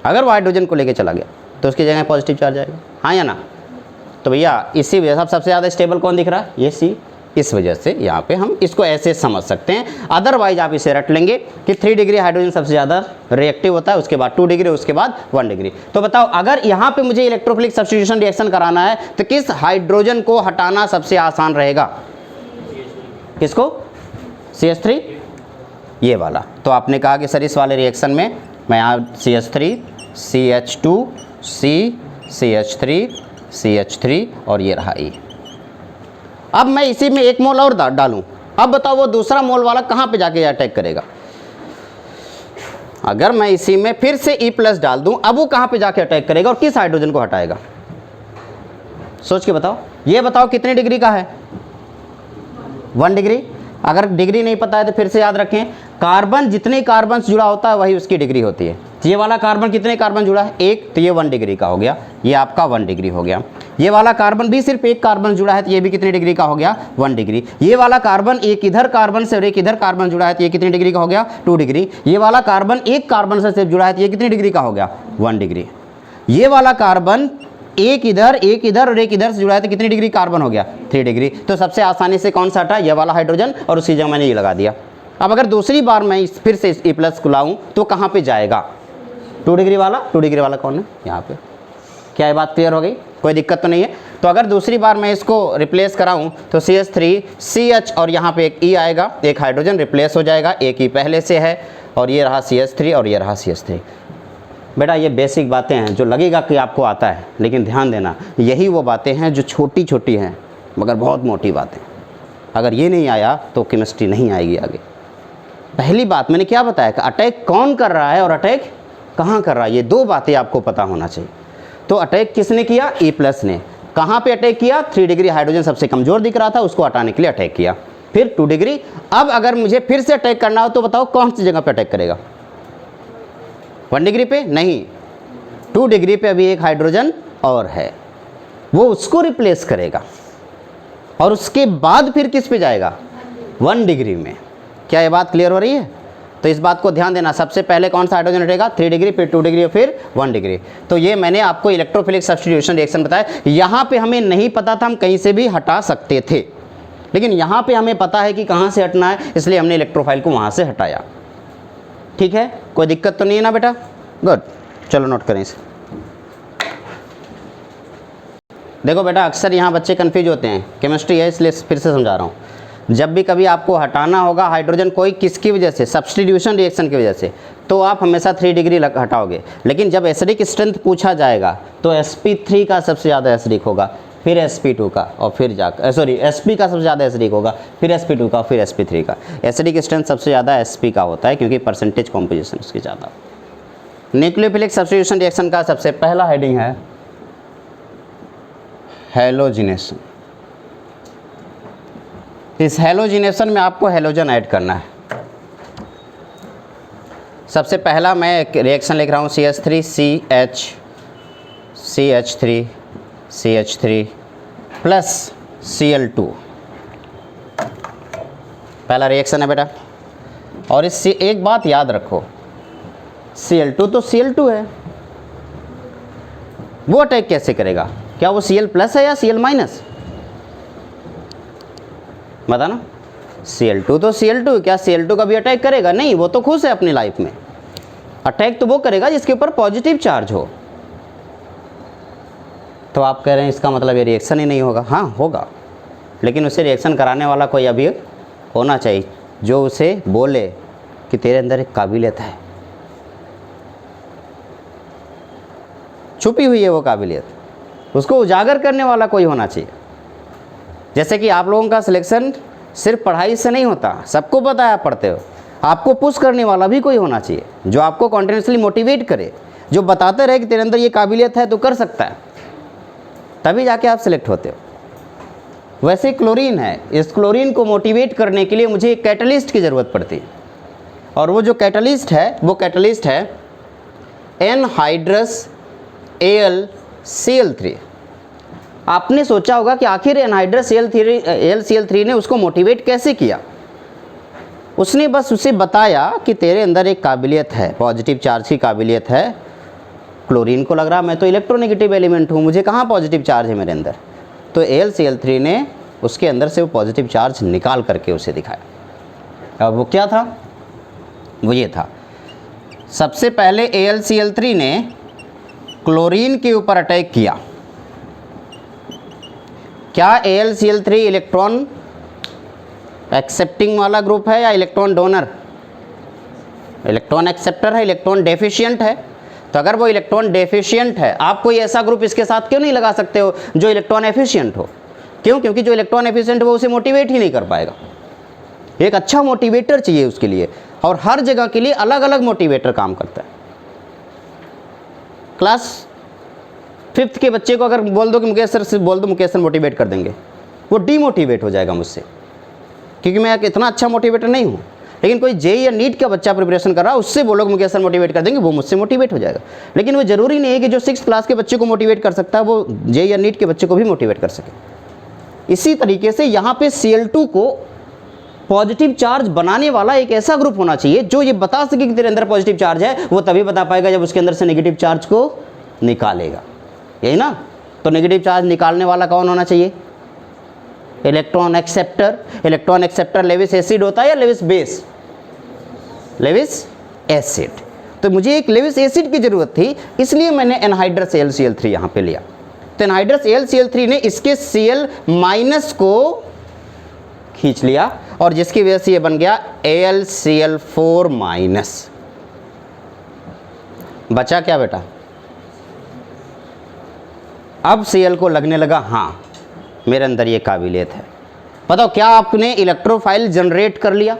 अगर वो हाइड्रोजन को लेके चला गया तो उसकी जगह पॉजिटिव चार्ज आएगा, हाँ या ना? तो भैया इसी वजह से सबसे ज़्यादा स्टेबल कौन दिख रहा है? ये C। इस वजह से यहाँ पे हम इसको ऐसे समझ सकते हैं। अदरवाइज आप इसे रट लेंगे कि 3 डिग्री हाइड्रोजन सबसे ज़्यादा रिएक्टिव होता है, उसके बाद 2 डिग्री, उसके बाद 1 डिग्री। तो बताओ अगर यहाँ पे मुझे इलेक्ट्रोफिलिक सब्स्टिट्यूशन रिएक्शन कराना है तो किस हाइड्रोजन को हटाना सबसे आसान रहेगा? किसको? CH3, ये वाला। तो आपने कहा कि सर इस वाले रिएक्शन में मैं यहाँ CH3, CH2, C, CH3, CH3 और ये रहा E। अब मैं इसी में 1 मोल और डालूं। अब बताओ वो दूसरा मोल वाला कहाँ पे जाके अटैक करेगा? अगर मैं इसी में फिर से E+ डाल दूं, अब वो कहाँ पे जाके अटैक करेगा और किस हाइड्रोजन को हटाएगा? सोच के बताओ। ये बताओ कितने डिग्री का है? 1 डिग्री। अगर डिग्री नहीं पता है तो फिर से याद रखें, कार्बन जितने कार्बन से जुड़ा होता है वही उसकी डिग्री होती है। ये वाला कार्बन कितने कार्बन जुड़ा है? 1, तो ये 1 डिग्री का हो गया, ये आपका 1 डिग्री हो गया। ये वाला कार्बन भी सिर्फ 1 कार्बन जुड़ा है तो ये भी कितने डिग्री का हो गया? 1 डिग्री। ये वाला कार्बन एक इधर कार्बन से और एक इधर कार्बन जुड़ा है तो ये कितने डिग्री का हो गया? 2 डिग्री। ये वाला कार्बन एक कार्बन से सिर्फ जुड़ा है तो ये कितने डिग्री का हो गया? 1 डिग्री। ये वाला कार्बन एक इधर और एक इधर से जुड़ा है तो कितनी डिग्री कार्बन हो गया, 3 डिग्री। तो सबसे आसानी से कौन सा हटा, ये वाला हाइड्रोजन, और उसी जगह मैंने ये लगा दिया। अब अगर दूसरी बार मैं फिर से E प्लस को लाऊं तो कहाँ पे जाएगा, 2 डिग्री वाला। 2 डिग्री वाला कौन है, यहाँ पे। क्या ये बात क्लियर हो गई, कोई दिक्कत तो नहीं है। तो अगर दूसरी बार मैं इसको रिप्लेस कराऊं तो CH3 CH और यहाँ पे एक E आएगा, एक हाइड्रोजन रिप्लेस हो जाएगा, एक E पहले से है, और ये रहा CH3 और ये रहा CH3। बेटा ये बेसिक बातें हैं जो लगेगा कि आपको आता है, लेकिन ध्यान देना यही वो बातें हैं जो छोटी छोटी हैं मगर बहुत मोटी बातें। अगर ये नहीं आया तो केमिस्ट्री नहीं आएगी आगे। पहली बात मैंने क्या बताया कि अटैक कौन कर रहा है और अटैक कहाँ कर रहा है, ये 2 बातें आपको पता होना चाहिए। तो अटैक किसने किया, E प्लस ने। कहाँ पे अटैक किया, 3 डिग्री हाइड्रोजन सबसे कमज़ोर दिख रहा था, उसको हटाने के लिए अटैक किया। फिर 2 डिग्री। अब अगर मुझे फिर से अटैक करना हो तो बताओ कौन सी जगह पे अटैक करेगा, 1 डिग्री पे नहीं, 2 डिग्री पे अभी एक हाइड्रोजन और है, वो उसको रिप्लेस करेगा, और उसके बाद फिर किस पे जाएगा, 1 डिग्री में। क्या ये बात क्लियर हो रही है। तो इस बात को ध्यान देना, सबसे पहले कौन सा हाइड्रोजन हटेगा, 3 डिग्री, फिर 2 डिग्री, फिर 1 डिग्री। तो ये मैंने आपको इलेक्ट्रोफिलिक सब्स्टिट्यूशन रिएक्शन बताया। यहाँ पे हमें नहीं पता था, हम कहीं से भी हटा सकते थे, लेकिन यहाँ पे हमें पता है कि कहाँ से हटना है, इसलिए हमने इलेक्ट्रोफाइल को वहाँ से हटाया। ठीक है, कोई दिक्कत तो नहीं है ना बेटा, गुड। चलो नोट करें इसे। देखो बेटा अक्सर यहाँ बच्चे कंफ्यूज होते हैं, केमिस्ट्री है इसलिए फिर से समझा रहा हूँ। जब भी कभी आपको हटाना होगा हाइड्रोजन कोई किसकी वजह से, सब्स्टिट्यूशन रिएक्शन की वजह से, तो आप हमेशा 3 डिग्री हटाओगे। लेकिन जब एसिडिक स्ट्रेंथ पूछा जाएगा तो sp3 का सबसे ज़्यादा एसिडिक होगा, फिर sp2 का, और फिर जाकर sp का सबसे ज़्यादा एसिडिक होगा, फिर sp2 का, फिर sp3 का। एसिडिक स्ट्रेंथ सबसे ज़्यादा sp का होता है क्योंकि परसेंटेज कॉम्पोजिशन उसकी ज़्यादा। न्यूक्लियोफिलिक सब्स्टिट्यूशन रिएक्शन का सबसे पहला हेडिंग है हैलोजिनेशन। इस हैलोजिनेशन में आपको हैलोजन ऐड करना है। सबसे पहला मैं एक रिएक्शन लिख रहा हूँ, CH3 CH3 प्लस Cl2। पहला रिएक्शन है बेटा। और इससे एक बात याद रखो, Cl2 तो Cl2 है, वो अटैक कैसे करेगा, क्या वो Cl प्लस है या Cl माइनस, बताना। Cl2 तो Cl2, क्या Cl2 का भी अटैक करेगा, नहीं, वो तो खुश है अपनी लाइफ में। अटैक तो वो करेगा जिसके ऊपर पॉजिटिव चार्ज हो। तो आप कह रहे हैं इसका मतलब ये रिएक्शन ही नहीं होगा, हाँ होगा, लेकिन उसे रिएक्शन कराने वाला कोई अभी होना चाहिए जो उसे बोले कि तेरे अंदर एक काबिलियत है, छुपी हुई है वो काबिलियत, उसको उजागर करने वाला कोई होना चाहिए। जैसे कि आप लोगों का सिलेक्शन सिर्फ पढ़ाई से नहीं होता, सबको पता है आप पढ़ते हो, आपको पुश करने वाला भी कोई होना चाहिए जो आपको कॉन्टिन्यूसली मोटिवेट करे, जो बताते रहे कि तेरे अंदर ये काबिलियत है तो कर सकता है, तभी जाके आप सिलेक्ट होते हो। वैसे क्लोरीन है, इस क्लोरीन को मोटिवेट करने के लिए मुझे एक कैटलिस्ट की ज़रूरत पड़ती है, और वो जो कैटलिस्ट है वो कैटलिस्ट है एनहाइड्रस AlCl3। आपने सोचा होगा कि आखिर एनहाइड्रस AlCl3 ने उसको मोटिवेट कैसे किया। उसने बस उसे बताया कि तेरे अंदर एक काबिलियत है, पॉजिटिव चार्ज की काबिलियत है। क्लोरीन को लग रहा मैं तो इलेक्ट्रोनेगेटिव एलिमेंट हूँ, मुझे कहाँ पॉजिटिव चार्ज है मेरे अंदर, तो AlCl3 ने उसके अंदर से वो पॉजिटिव चार्ज निकाल करके उसे दिखाया। अब वो क्या था, वो ये था, सबसे पहले AlCl3 ने क्लोरीन के ऊपर अटैक किया। क्या AlCl3 इलेक्ट्रॉन एक्सेप्टिंग वाला ग्रुप है या इलेक्ट्रॉन डोनर, इलेक्ट्रॉन एक्सेप्टर है, इलेक्ट्रॉन डेफिशिएंट है। तो अगर वो इलेक्ट्रॉन डेफिशिएंट है, आप कोई ऐसा ग्रुप इसके साथ क्यों नहीं लगा सकते हो जो इलेक्ट्रॉन एफिशिएंट हो, क्यों, क्योंकि जो इलेक्ट्रॉन एफिशिएंट वो उसे मोटिवेट ही नहीं कर पाएगा। एक अच्छा मोटिवेटर चाहिए उसके लिए, और हर जगह के लिए अलग अलग मोटिवेटर काम करता है। क्लास 5th के बच्चे को अगर बोल दो कि मुकेश सर से बोल दो, मुकेश सर मोटिवेट कर देंगे, वो डीमोटिवेट हो जाएगा मुझसे, क्योंकि मैं इतना अच्छा मोटिवेटर नहीं हूँ। लेकिन कोई जेई या नीट का बच्चा प्रिपरेशन कर रहा है, उससे बोलो कि मुकेश सर मोटिवेट कर देंगे, वो मुझसे मोटिवेट हो जाएगा। लेकिन वो ज़रूरी नहीं है कि जो 6th क्लास के बच्चे को मोटिवेट कर सकता है वो जेई या नीट के बच्चे को भी मोटिवेट कर सके। इसी तरीके से यहाँ पे Cl2 को पॉजिटिव चार्ज बनाने वाला एक ऐसा ग्रुप होना चाहिए जो ये बता सके कि तेरे अंदर पॉजिटिव चार्ज है। वो तभी बता पाएगा जब उसके अंदर से नेगेटिव चार्ज को निकालेगा, यही ना। तो नेगेटिव चार्ज निकालने वाला कौन होना चाहिए? Electron acceptor. Electron acceptor Lewis acid होता है या लेविस बेस? Lewis acid. तो मुझे एक लेविस एसिड की ज़रूरत थी, इसलिए मैंने एनहाइड्रस AlCl3 यहाँ पे लिया। तो एनहाइड्रस AlCl3 ने इसके Cl माइनस को खींच लिया और जिसकी वजह से ये बन गया AlCl4 माइनस। बचा क्या बेटा? अब Cl को लगने लगा हाँ मेरे अंदर ये काबिलियत है। बताओ क्या आपने इलेक्ट्रोफाइल जनरेट कर लिया?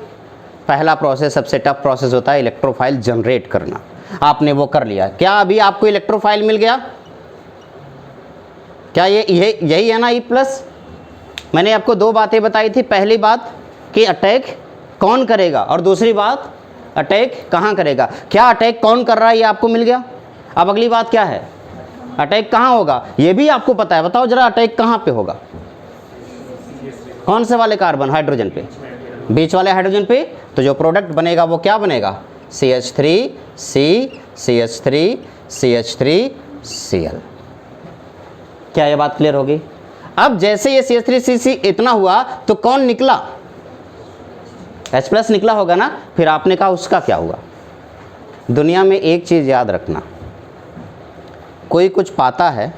पहला प्रोसेस सबसे टफ प्रोसेस होता है इलेक्ट्रोफाइल जनरेट करना। आपने वो कर लिया। क्या अभी आपको इलेक्ट्रोफाइल मिल गया? क्या ये यही है ना E+? मैंने आपको दो बातें बताई थी। पहली बात कि अटैक कौन करेगा और दूसरी बात अटैक कहाँ करेगा। क्या अटैक कौन कर रहा है ये आपको मिल गया। अब अगली बात क्या है? अटैक कहाँ होगा ये भी आपको पता है। बताओ जरा अटैक कहाँ पे होगा? कौन से वाले कार्बन? हाइड्रोजन पे, बीच वाले हाइड्रोजन पे। तो जो प्रोडक्ट बनेगा वो क्या बनेगा? CH3C CH3 CH3 Cl। क्या ये बात क्लियर होगी? अब जैसे ये CH3CC इतना हुआ तो कौन निकला? H+ निकला होगा ना। फिर आपने कहा उसका क्या हुआ? दुनिया में एक चीज़ याद रखना, कोई कुछ पाता है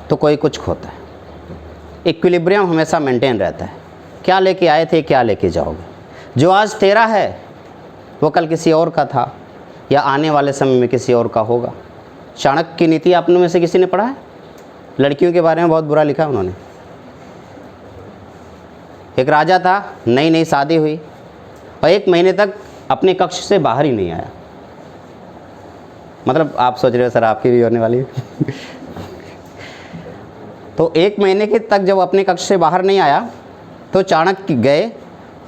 तो कोई कुछ खोता है। इक्विलिब्रियम हमेशा मेंटेन रहता है। क्या लेके आए थे क्या लेके जाओगे। जो आज तेरा है वो कल किसी और का था या आने वाले समय में किसी और का होगा। चाणक्य की नीति आप में से किसी ने पढ़ा है? लड़कियों के बारे में बहुत बुरा लिखा उन्होंने। एक राजा था, नई नई शादी हुई और 1 महीने तक अपने कक्ष से बाहर ही नहीं आया। मतलब आप सोच रहे हो सर आपकी भी होने वाली है। तो 1 महीने के तक जब अपने कक्ष से बाहर नहीं आया तो चाणक्य गए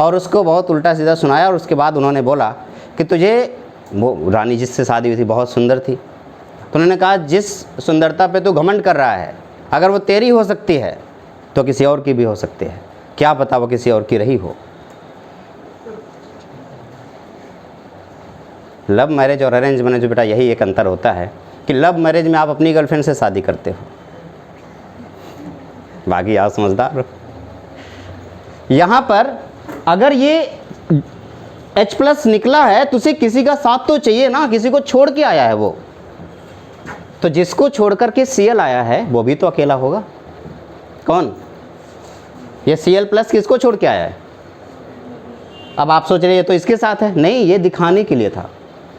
और उसको बहुत उल्टा सीधा सुनाया और उसके बाद उन्होंने बोला कि तुझे, वो रानी जिससे शादी हुई थी बहुत सुंदर थी, तो उन्होंने कहा जिस सुंदरता पे तू घमंड कर रहा है अगर वो तेरी हो सकती है तो किसी और की भी हो सकती है। क्या पता वो किसी और की रही हो। लव मैरिज और अरेंज मैरिज बेटा यही एक अंतर होता है कि लव मैरिज में आप अपनी गर्लफ्रेंड से शादी करते हो, बाकी आप समझदार हो। यहाँ पर अगर ये H+ निकला है तो उसे किसी का साथ तो चाहिए ना, किसी को छोड़ के आया है वो। तो जिसको छोड़ कर के Cl आया है वो भी तो अकेला होगा। कौन? ये Cl+ किसको छोड़ के आया है? अब आप सोच रहे हैं तो इसके साथ है। नहीं, ये दिखाने के लिए था,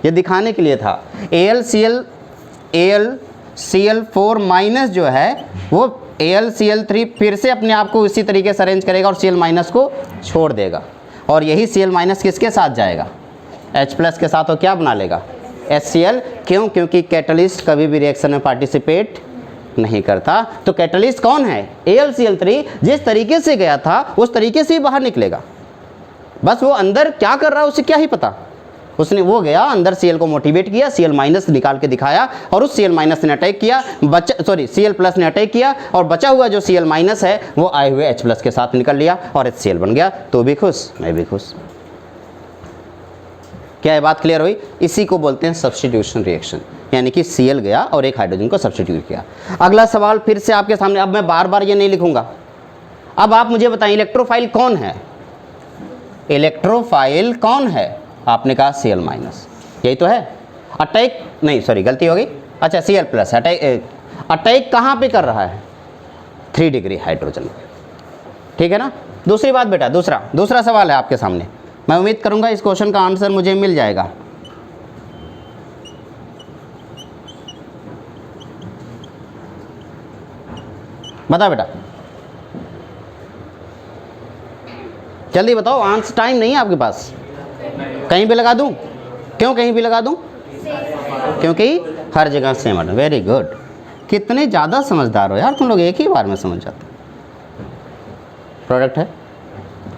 ये दिखाने के लिए था। AlCl4 माइनस जो है वो AlCl3 फिर से अपने आप को इसी तरीके से अरेंज करेगा और Cl माइनस को छोड़ देगा और यही Cl माइनस किसके साथ जाएगा? H+ के साथ। और क्या बना लेगा? HCl। क्यों? क्योंकि कैटलिस्ट कभी भी रिएक्शन में पार्टिसिपेट नहीं करता। तो कैटलिस्ट कौन है? AlCl3। जिस तरीके से गया था उस तरीके से ही बाहर निकलेगा। बस वो अंदर क्या कर रहा है उसे क्या ही पता। उसने वो गया अंदर Cl को मोटिवेट किया, Cl माइनस निकाल के दिखाया और उस Cl माइनस ने अटैक किया, Cl+ ने अटैक किया और बचा हुआ जो Cl माइनस है वो आए हुए H+ के साथ निकल लिया और HCl बन गया। तो भी खुश, मैं भी खुश। क्या ये बात क्लियर हुई? इसी को बोलते हैं सब्स्टिट्यूशन रिएक्शन, यानी कि Cl गया और एक हाइड्रोजन को सब्स्टिट्यूट किया। अगला सवाल फिर से आपके सामने। अब मैं बार बार ये नहीं लिखूंगा। अब आप मुझे बताएं इलेक्ट्रोफाइल कौन है? इलेक्ट्रोफाइल कौन है? आपने कहा Cl माइनस, यही तो है। अटैक नहीं, सॉरी गलती हो गई। अच्छा Cl+। अटैक कहाँ पे कर रहा है? 3 डिग्री हाइड्रोजन। ठीक है ना। दूसरी बात बेटा, दूसरा सवाल है आपके सामने। मैं उम्मीद करूंगा इस क्वेश्चन का आंसर मुझे मिल जाएगा। बता बेटा, जल्दी बताओ। आंसर टाइम नहीं है आपके पास। कहीं भी लगा दूं? क्यों कहीं भी लगा दूं? क्योंकि हर जगह सेम है। Very good. कितने ज़्यादा समझदार हो यार तुम लोग, एक ही बार में समझ जाते। प्रोडक्ट है,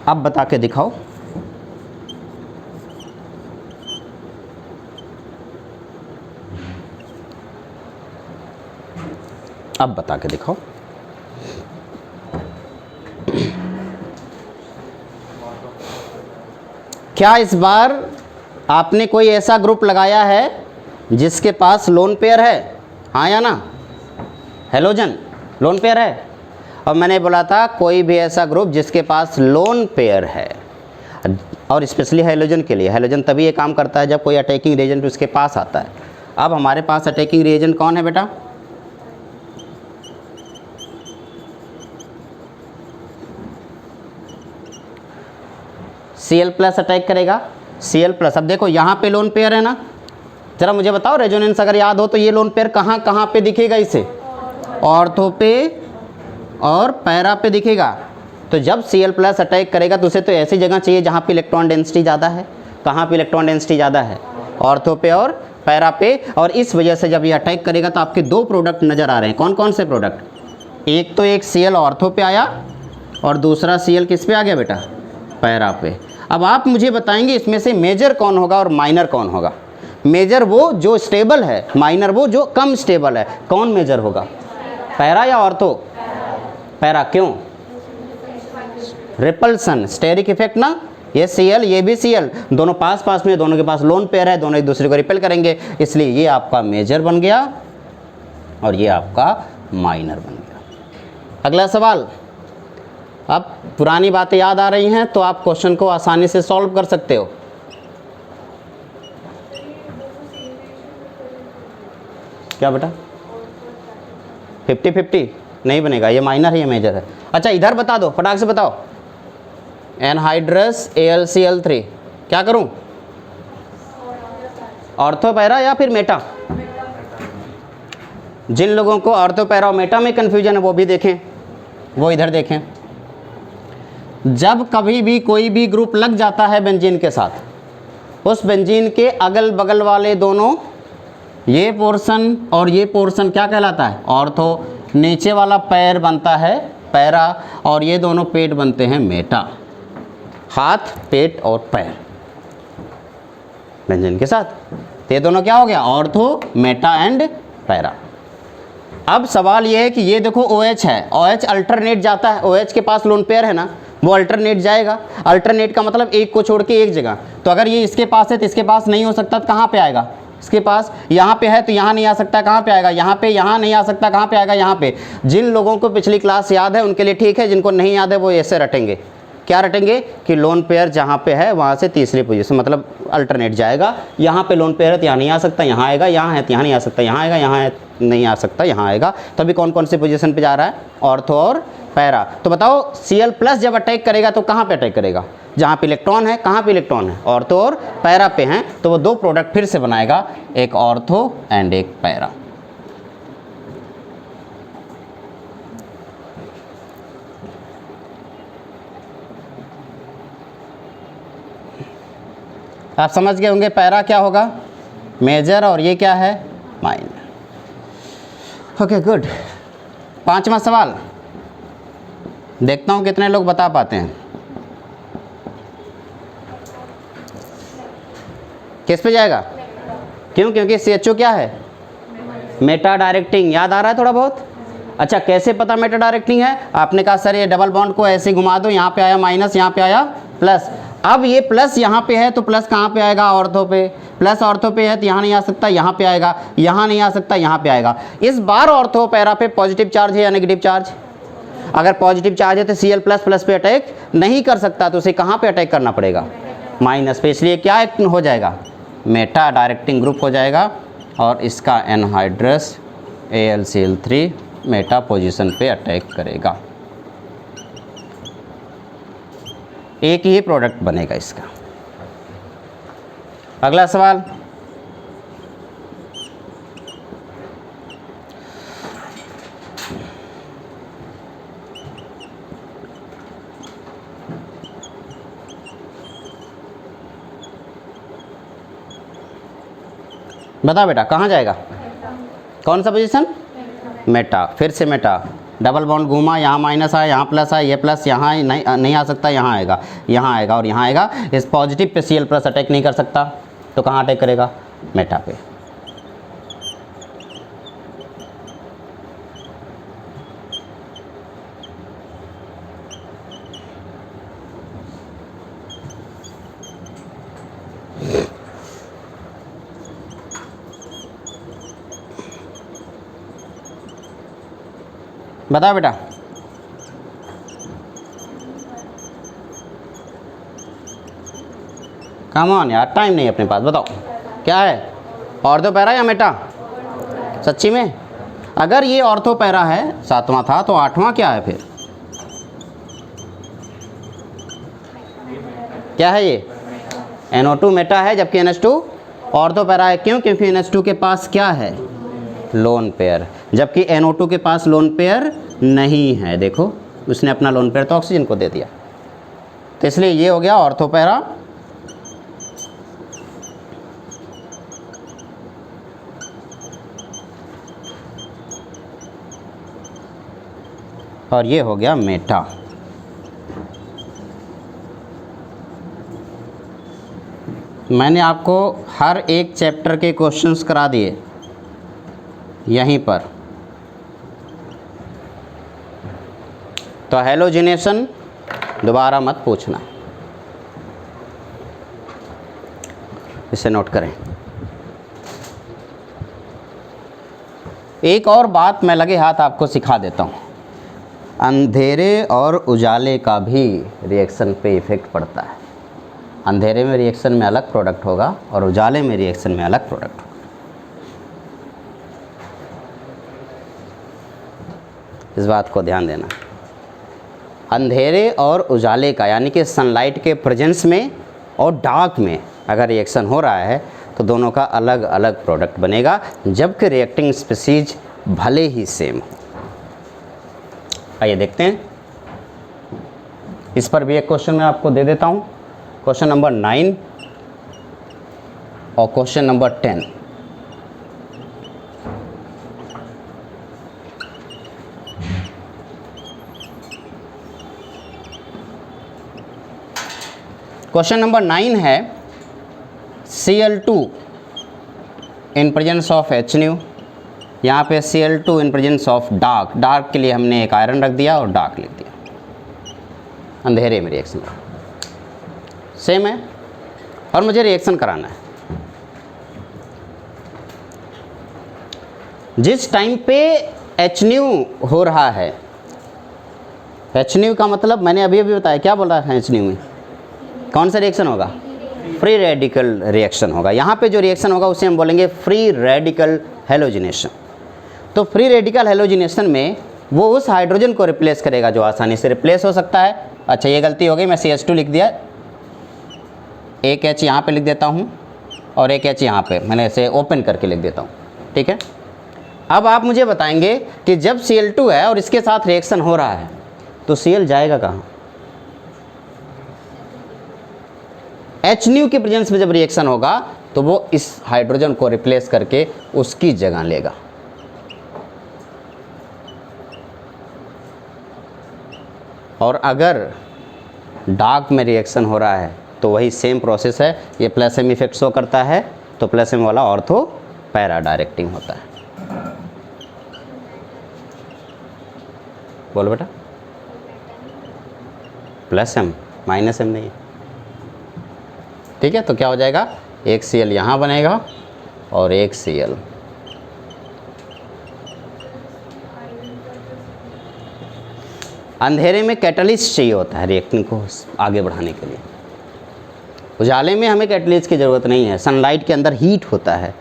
अब बता के दिखाओ। अब बता के दिखाओ। क्या इस बार आपने कोई ऐसा ग्रुप लगाया है जिसके पास लोन पेयर है? हाँ या ना? हेलोजन लोन पेयर है। और मैंने बोला था कोई भी ऐसा ग्रुप जिसके पास लोन पेयर है, और स्पेशली हाइड्रोजन के लिए, हाइड्रोजन तभी ये काम करता है जब कोई अटैकिंग रिएजेंट उसके पास आता है। अब हमारे पास अटैकिंग रिएजेंट कौन है बेटा? Cl+ अटैक करेगा, Cl+। अब देखो यहाँ पे लोन पेयर है ना, जरा मुझे बताओ रेजोनेंस अगर याद हो तो ये लोन पेयर कहाँ कहाँ पे दिखेगा? इसे ऑर्थो पे और पैरा पे दिखेगा। तो जब Cl+ अटैक करेगा तो उसे तो ऐसी जगह चाहिए जहाँ पे इलेक्ट्रॉन डेंसिटी ज़्यादा है। कहाँ पे इलेक्ट्रॉन डेंसिटी ज़्यादा है? ऑर्थो पे और पैरा पे। और इस वजह से जब ये अटैक करेगा तो आपके दो प्रोडक्ट नज़र आ रहे हैं। कौन कौन से प्रोडक्ट? एक तो एक Cl ऑर्थो पे आया और दूसरा Cl किस पे आ गया बेटा? पैरा पे। अब आप मुझे बताएंगे इसमें से मेजर कौन होगा और माइनर कौन होगा? मेजर वो जो स्टेबल है, माइनर वो जो कम स्टेबल है। कौन मेजर होगा, पैरा या ऑर्थो? पैरा। क्यों? रिपल्सन, स्टेरिक इफेक्ट ना, ये Cl ये भी Cl, दोनों पास पास में, दोनों के पास लोन पेयर है, दोनों एक दूसरे को रिपेल करेंगे, इसलिए ये आपका मेजर बन गया और ये आपका माइनर बन गया। अगला सवाल। अब पुरानी बातें याद आ रही हैं तो आप क्वेश्चन को आसानी से सॉल्व कर सकते हो। क्या बेटा? 50-50 नहीं बनेगा, ये माइनर है ये मेजर है। अच्छा इधर बता दो, फटाक से बताओ। एनहाइड्रस AlCl3 क्या करूं? ऑर्थो पैरा या फिर मेटा? जिन लोगों को ऑर्थो पैरा और मेटा में कन्फ्यूजन है वो भी देखें, वो इधर देखें। जब कभी भी कोई भी ग्रुप लग जाता है बेंजीन के साथ, उस बेंजीन के अगल बगल वाले दोनों, ये पोर्शन और ये पोर्शन क्या कहलाता है? ऑर्थो। नीचे वाला पैर बनता है पैरा और ये दोनों पेट बनते हैं मेटा। हाथ, पेट और पैर बेंजीन के साथ, ये दोनों क्या हो गया? Ortho, Meta and para. अब सवाल ये है कि ये देखो OH है, OH अल्टरनेट जाता है, OH के पास लोन पेयर है ना, वो अल्टरनेट जाएगा। अल्टरनेट का मतलब एक को छोड़ के एक जगह। तो अगर ये इसके पास है तो इसके पास नहीं हो सकता, तो कहाँ पे आएगा? इसके पास। यहाँ पे है तो यहाँ नहीं आ सकता, कहाँ पे आएगा? यहाँ पे। यहाँ नहीं आ सकता, कहाँ पे आएगा? यहाँ पे। जिन लोगों को पिछली क्लास याद है उनके लिए ठीक है, जिनको नहीं याद है वो ऐसे रटेंगे। क्या रटेंगे? कि लोन पेयर जहाँ पे है वहाँ से तीसरी पोजीशन, मतलब अल्टरनेट जाएगा। यहाँ पे लोन पेयर है तो यहाँ नहीं आ सकता, यहाँ आएगा। यहाँ है तो यहाँ नहीं आ सकता, यहाँ आएगा। यहाँ है नहीं आ सकता, यहाँ आएगा। तो अभी कौन कौन सी पोजीशन पे जा रहा है? ऑर्थो और पैरा। तो बताओ Cl+ जब अटैक करेगा तो कहाँ पे अटैक करेगा? जहाँ पे इलेक्ट्रॉन है। कहाँ पे इलेक्ट्रॉन है? ऑर्थो और पैरा पे हैं, तो वो दो प्रोडक्ट फिर से बनाएगा, एक ऑर्थो एंड एक पैरा। आप समझ गए होंगे पैरा क्या होगा? मेजर, और ये क्या है? माइनर। Okay good. पांचवा सवाल देखता हूँ कितने लोग बता पाते हैं। किस पे जाएगा? क्यों? क्योंकि CHO क्या है? Meta directing. याद आ रहा है थोड़ा बहुत? अच्छा कैसे पता मेटा डायरेक्टिंग है? आपने कहा सर ये डबल बॉन्ड को ऐसे घुमा दो, यहाँ पे आया माइनस, यहाँ पे आया प्लस। अब ये प्लस यहाँ पे है तो प्लस कहाँ पे आएगा? ऑर्थो पे। प्लस ऑर्थो पे है तो यहाँ नहीं आ सकता, यहाँ पे आएगा। यहाँ नहीं आ सकता, यहाँ पे आएगा। इस बार ऑर्थो पैरा पे पॉजिटिव चार्ज है या नेगेटिव चार्ज? अगर पॉजिटिव चार्ज है तो Cl++ पे अटैक नहीं कर सकता, तो उसे कहाँ पे अटैक करना पड़ेगा? माइनस पे। इसलिए क्या हो जाएगा? मेटा डायरेक्टिंग ग्रुप हो जाएगा और इसका एनहाइड्रस AlCl3 मेटा पोजीशन पे अटैक करेगा। एक ही प्रोडक्ट बनेगा इसका। अगला सवाल। बता बेटा कहाँ जाएगा? कौन सा पोजीशन? मेटा। फिर से मेटा, डबल बॉन्ड घूमा, यहाँ माइनस आया, यहाँ प्लस आया, ये प्लस यहाँ नहीं आ सकता, यहाँ आएगा, यहाँ आएगा और यहाँ आएगा। इस पॉजिटिव पे Cl+ अटैक नहीं कर सकता, तो कहाँ अटैक करेगा? मेटा पे। बताओ बेटा। कम ऑन यार, टाइम नहीं अपने पास, बताओ क्या है, ऑर्थो पैरा या मेटा? सच्ची में अगर ये ऑर्थो पैरा है, 7वां था, तो 8वां क्या है फिर? क्या है ये? NO2 मेटा है, जबकि NH2 ऑर्थो पैरा है। क्यों? क्योंकि NH2 के पास क्या है? लोन पेयर, जबकि NO2 के पास लोन पेयर नहीं है। देखो उसने अपना लोन पेयर तो ऑक्सीजन को दे दिया, तो इसलिए ये हो गया ऑर्थो पैरा। और ये हो गया मेटा। मैंने आपको हर एक चैप्टर के क्वेश्चंस करा दिए यहीं पर। तो हैलोजिनेशन दोबारा मत पूछना, इसे नोट करें। एक और बात मैं लगे हाथ आपको सिखा देता हूँ, अंधेरे और उजाले का भी रिएक्शन पे इफ़ेक्ट पड़ता है। अंधेरे में रिएक्शन में अलग प्रोडक्ट होगा और उजाले में रिएक्शन में अलग प्रोडक्ट होगा। इस बात को ध्यान देना। अंधेरे और उजाले का यानी कि सनलाइट के प्रेजेंस में और डार्क में अगर रिएक्शन हो रहा है तो दोनों का अलग अलग प्रोडक्ट बनेगा, जबकि रिएक्टिंग स्पीसीज भले ही सेम हो। आइए देखते हैं, इस पर भी एक क्वेश्चन मैं आपको दे देता हूँ, क्वेश्चन नंबर 9 और क्वेश्चन नंबर 10। क्वेश्चन नंबर 9 है Cl2 in presence of HNu। यहाँ पे Cl2 in presence of dark, dark के लिए हमने एक आयरन रख दिया और डार्क लिख दिया। अंधेरे में रिएक्शन सेम है और मुझे रिएक्शन कराना है। जिस टाइम पे HNu हो रहा है, HNu का मतलब मैंने अभी अभी बताया, क्या बोल रहा है HNu में कौन सा रिएक्शन होगा? फ्री रेडिकल रिएक्शन होगा। यहाँ पे जो रिएक्शन होगा उसे हम बोलेंगे फ्री रेडिकल हैलोजिनेशन। तो फ्री रेडिकल हैलोजिनेशन में वो उस हाइड्रोजन को रिप्लेस करेगा जो आसानी से रिप्लेस हो सकता है। अच्छा ये गलती हो गई, मैं CH2 लिख दिया, एक H यहाँ पे लिख देता हूँ और एक H यहाँ पे, मैंने इसे ओपन करके लिख देता हूँ, ठीक है। अब आप मुझे बताएंगे कि जब Cl2 है और इसके साथ रिएक्शन हो रहा है तो Cl जाएगा कहाँ? HNu के प्रेजेंस में जब रिएक्शन होगा तो वो इस हाइड्रोजन को रिप्लेस करके उसकी जगह लेगा। और अगर डार्क में रिएक्शन हो रहा है तो वही सेम प्रोसेस है, ये प्लस एम इफेक्ट शो करता है, तो प्लस एम वाला ऑर्थो पैरा डायरेक्टिंग होता है। बोलो बेटा, प्लस एम माइनस एम नहीं है, ठीक है। तो क्या हो जाएगा, एक Cl यहाँ बनेगा और एक Cl। अंधेरे में कैटलिस्ट चाहिए होता है रिएक्टिंग को आगे बढ़ाने के लिए, उजाले में हमें कैटलिस्ट की ज़रूरत नहीं है, सनलाइट के अंदर हीट होता है।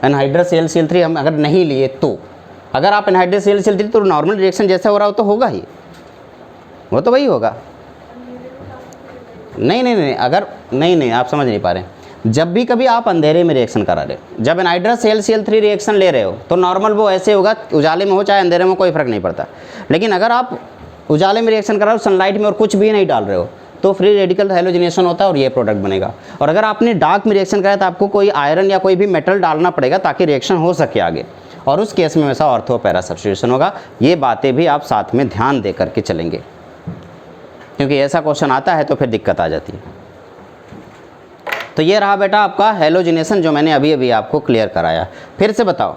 एनहाइड्रस Cl हम अगर नहीं लिए तो, अगर आप एनहाइड्रस Cl तो नॉर्मल रिएक्शन जैसा हो रहा हो तो होगा ही, वो तो वही होगा। नहीं अगर नहीं आप समझ नहीं पा रहे हैं। जब भी कभी आप अंधेरे में रिएक्शन करा रहे हो, जब एनहाइड्रस Cl रिएक्शन ले रहे हो तो नॉर्मल वो ऐसे होगा, उजाले में हो चाहे अंधेरे में, कोई फ़र्क नहीं पड़ता। लेकिन अगर आप उजाले में रिएक्शन करा रहे हो सनलाइट में और कुछ भी नहीं डाल रहे हो तो फ्री रेडिकल हैलोजिनेशन होता है और ये प्रोडक्ट बनेगा। और अगर आपने डार्क में रिएक्शन कराया तो आपको कोई आयरन या कोई भी मेटल डालना पड़ेगा ताकि रिएक्शन हो सके आगे, और उस केस में वैसा ऑर्थो पैरा सब्स्टिट्यूशन होगा। ये बातें भी आप साथ में ध्यान दे करके चलेंगे, क्योंकि ऐसा क्वेश्चन आता है तो फिर दिक्कत आ जाती है। तो ये रहा बेटा आपका हैलोजिनेशन जो मैंने अभी अभी आपको क्लियर कराया। फिर से बताओ,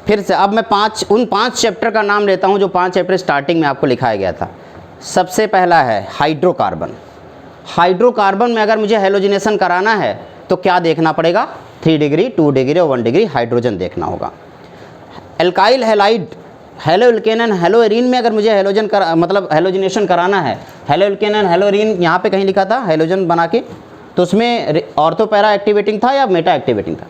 फिर से अब मैं उन पांच चैप्टर का नाम लेता हूँ जो 5 चैप्टर स्टार्टिंग में आपको लिखाया गया था। सबसे पहला है हाइड्रोकार्बन। हाइड्रोकार्बन में अगर मुझे हैलोजिनेशन कराना है तो क्या देखना पड़ेगा? 3 डिग्री, 2 डिग्री और 1 डिग्री हाइड्रोजन देखना होगा। Alkyl halide, halo alkane and hello arene में अगर मुझे हेलोजन मतलब हेलोजिनेशन कराना है, halo alkane and hello arene यहाँ पे कहीं लिखा था हेलोजन बना के, तो उसमें ऑर्थो पैरा एक्टिवेटिंग था या मेटा एक्टिवेटिंग था?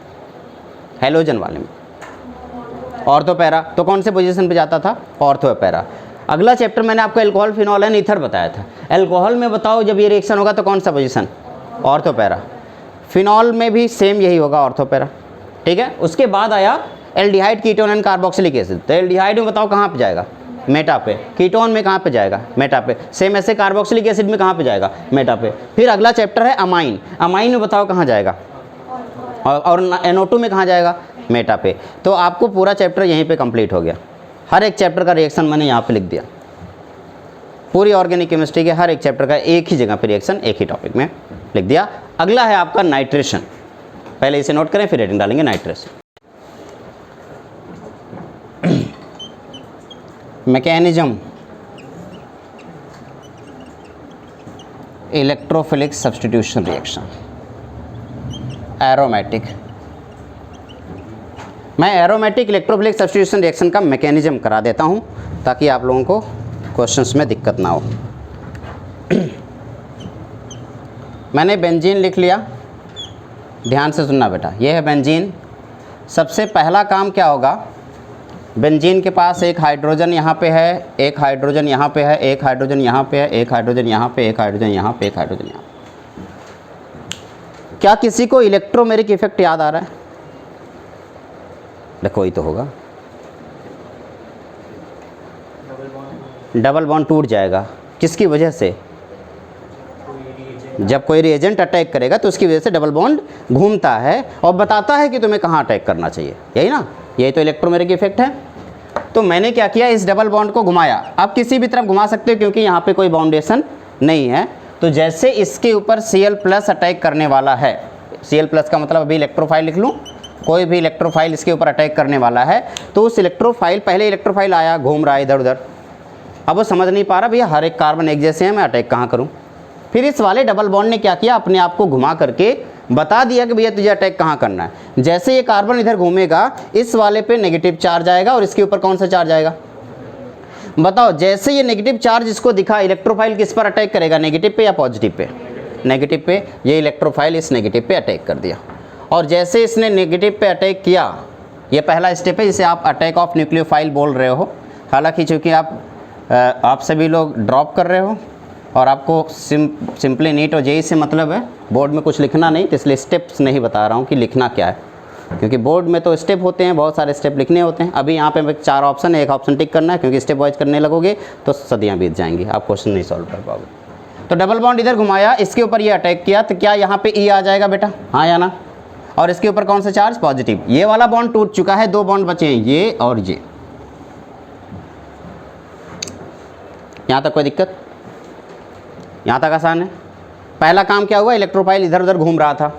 हेलोजन वाले में ऑर्थो पैरा, तो कौन से पोजीशन पे जाता था? Ortho para. अगला चैप्टर मैंने आपको एल्कोहल, फिनॉल एंड ईथर बताया था। एल्कोहल में बताओ जब ये रिएक्शन होगा तो कौन सा पोजीशन? Ortho para. फिनॉल में भी सेम यही होगा, ऑर्थो पैरा। ठीक है, उसके बाद आया aldehyde, ketone and carboxylic acid. तो एल्डिहाइड में बताओ कहाँ पे जाएगा? मेटा पे। कीटोन में कहाँ पे जाएगा? मेटा पे। सेम ऐसे कार्बोक्सिलिक एसिड में कहाँ पे जाएगा? मेटा पे। फिर अगला चैप्टर है अमाइन। अमाइन में बताओ कहाँ जाएगा? और NO2 में कहाँ जाएगा? मेटा पे। तो आपको पूरा चैप्टर यहीं पे कंप्लीट हो गया। हर एक चैप्टर का रिएक्शन मैंने यहाँ पे लिख दिया। पूरी ऑर्गेनिक केमिस्ट्री के हर एक चैप्टर का एक ही जगह पे रिएक्शन एक ही टॉपिक में लिख दिया। अगला है आपका नाइट्रेशन। पहले इसे नोट करें फिर रेटिंग डालेंगे। Nitration mechanism, electrophilic substitution reaction, aromatic. मैं एरोमेटिक इलेक्ट्रोफिलिक सब्स्टिट्यूशन रिएक्शन का मैकेनिज्म करा देता हूं ताकि आप लोगों को क्वेश्चंस में दिक्कत ना हो। मैंने बेंजीन लिख लिया, ध्यान से सुनना बेटा। यह है बेंजीन। सबसे पहला काम क्या होगा? बेंजीन के पास एक हाइड्रोजन यहाँ पे है, एक हाइड्रोजन यहाँ पे है, एक हाइड्रोजन यहाँ पे है, एक हाइड्रोजन यहाँ पे, एक हाइड्रोजन यहाँ पे, एक हाइड्रोजन यहाँ पे। क्या किसी को इलेक्ट्रोमेरिक इफेक्ट याद आ रहा है? देखो ही तो होगा। डबल बॉन्ड टूट जाएगा। किसकी वजह से? जब कोई रिएजेंट अटैक करेगा तो उसकी वजह से डबल बॉन्ड घूमता है और बताता है कि तुम्हें कहाँ अटैक करना चाहिए। यही ना, यही तो इलेक्ट्रोमेरिक इफेक्ट है। तो मैंने क्या किया, इस डबल बॉन्ड को घुमाया। आप किसी भी तरफ घुमा सकते हो क्योंकि यहाँ पे कोई बाउंडेशन नहीं है। तो जैसे इसके ऊपर Cl+ अटैक करने वाला है, Cl+ का मतलब अभी इलेक्ट्रोफाइल लिख लूँ, कोई भी इलेक्ट्रोफाइल इसके ऊपर अटैक करने वाला है, तो उस इलेक्ट्रोफाइल, पहले इलेक्ट्रोफाइल आया, घूम रहा है इधर उधर, अब वो समझ नहीं पा रहा भैया हर एक कार्बन एक जैसे हैं, मैं अटैक कहाँ करूँ। फिर इस वाले डबल बॉन्ड ने क्या किया, अपने आप को घुमा करके बता दिया कि भैया तुझे अटैक कहाँ करना है। जैसे ये कार्बन इधर घूमेगा, इस वाले पे नेगेटिव चार्ज आएगा और इसके ऊपर कौन सा चार्ज आएगा? बताओ। जैसे ये नेगेटिव चार्ज इसको दिखा, इलेक्ट्रोफाइल किस पर अटैक करेगा? नेगेटिव पे या पॉजिटिव पे? नेगेटिव पे। ये इलेक्ट्रोफाइल इस नेगेटिव पे अटैक कर दिया। और जैसे इसने नेगेटिव पे अटैक किया, ये पहला स्टेप है जिसे आप अटैक ऑफ न्यूक्लियोफाइल बोल रहे हो। हालांकि चूँकि आप सभी लोग ड्रॉप कर रहे हो और आपको सिंपली नीट और जेई से मतलब है, बोर्ड में कुछ लिखना नहीं, तो इसलिए स्टेप्स नहीं बता रहा हूँ कि लिखना क्या है, क्योंकि बोर्ड में तो स्टेप होते हैं, बहुत सारे स्टेप लिखने होते हैं। अभी यहाँ पे 4 ऑप्शन है, एक ऑप्शन टिक करना है, क्योंकि स्टेप वाइज करने लगोगे तो सदियाँ बीत जाएंगी, आप क्वेश्चन नहीं सॉल्व कर पाओगे। तो डबल बॉन्ड इधर घुमाया, इसके ऊपर ये अटैक किया, तो क्या यहाँ पे ई आ जाएगा बेटा? हाँ या ना? और इसके ऊपर कौन सा चार्ज? पॉजिटिव। ये वाला बॉन्ड टूट चुका है, 2 बॉन्ड बचे हैं, ये और ये। यहाँ तक कोई दिक्कत? यहाँ तक आसान है। पहला काम क्या हुआ, इलेक्ट्रोफाइल इधर उधर घूम रहा था,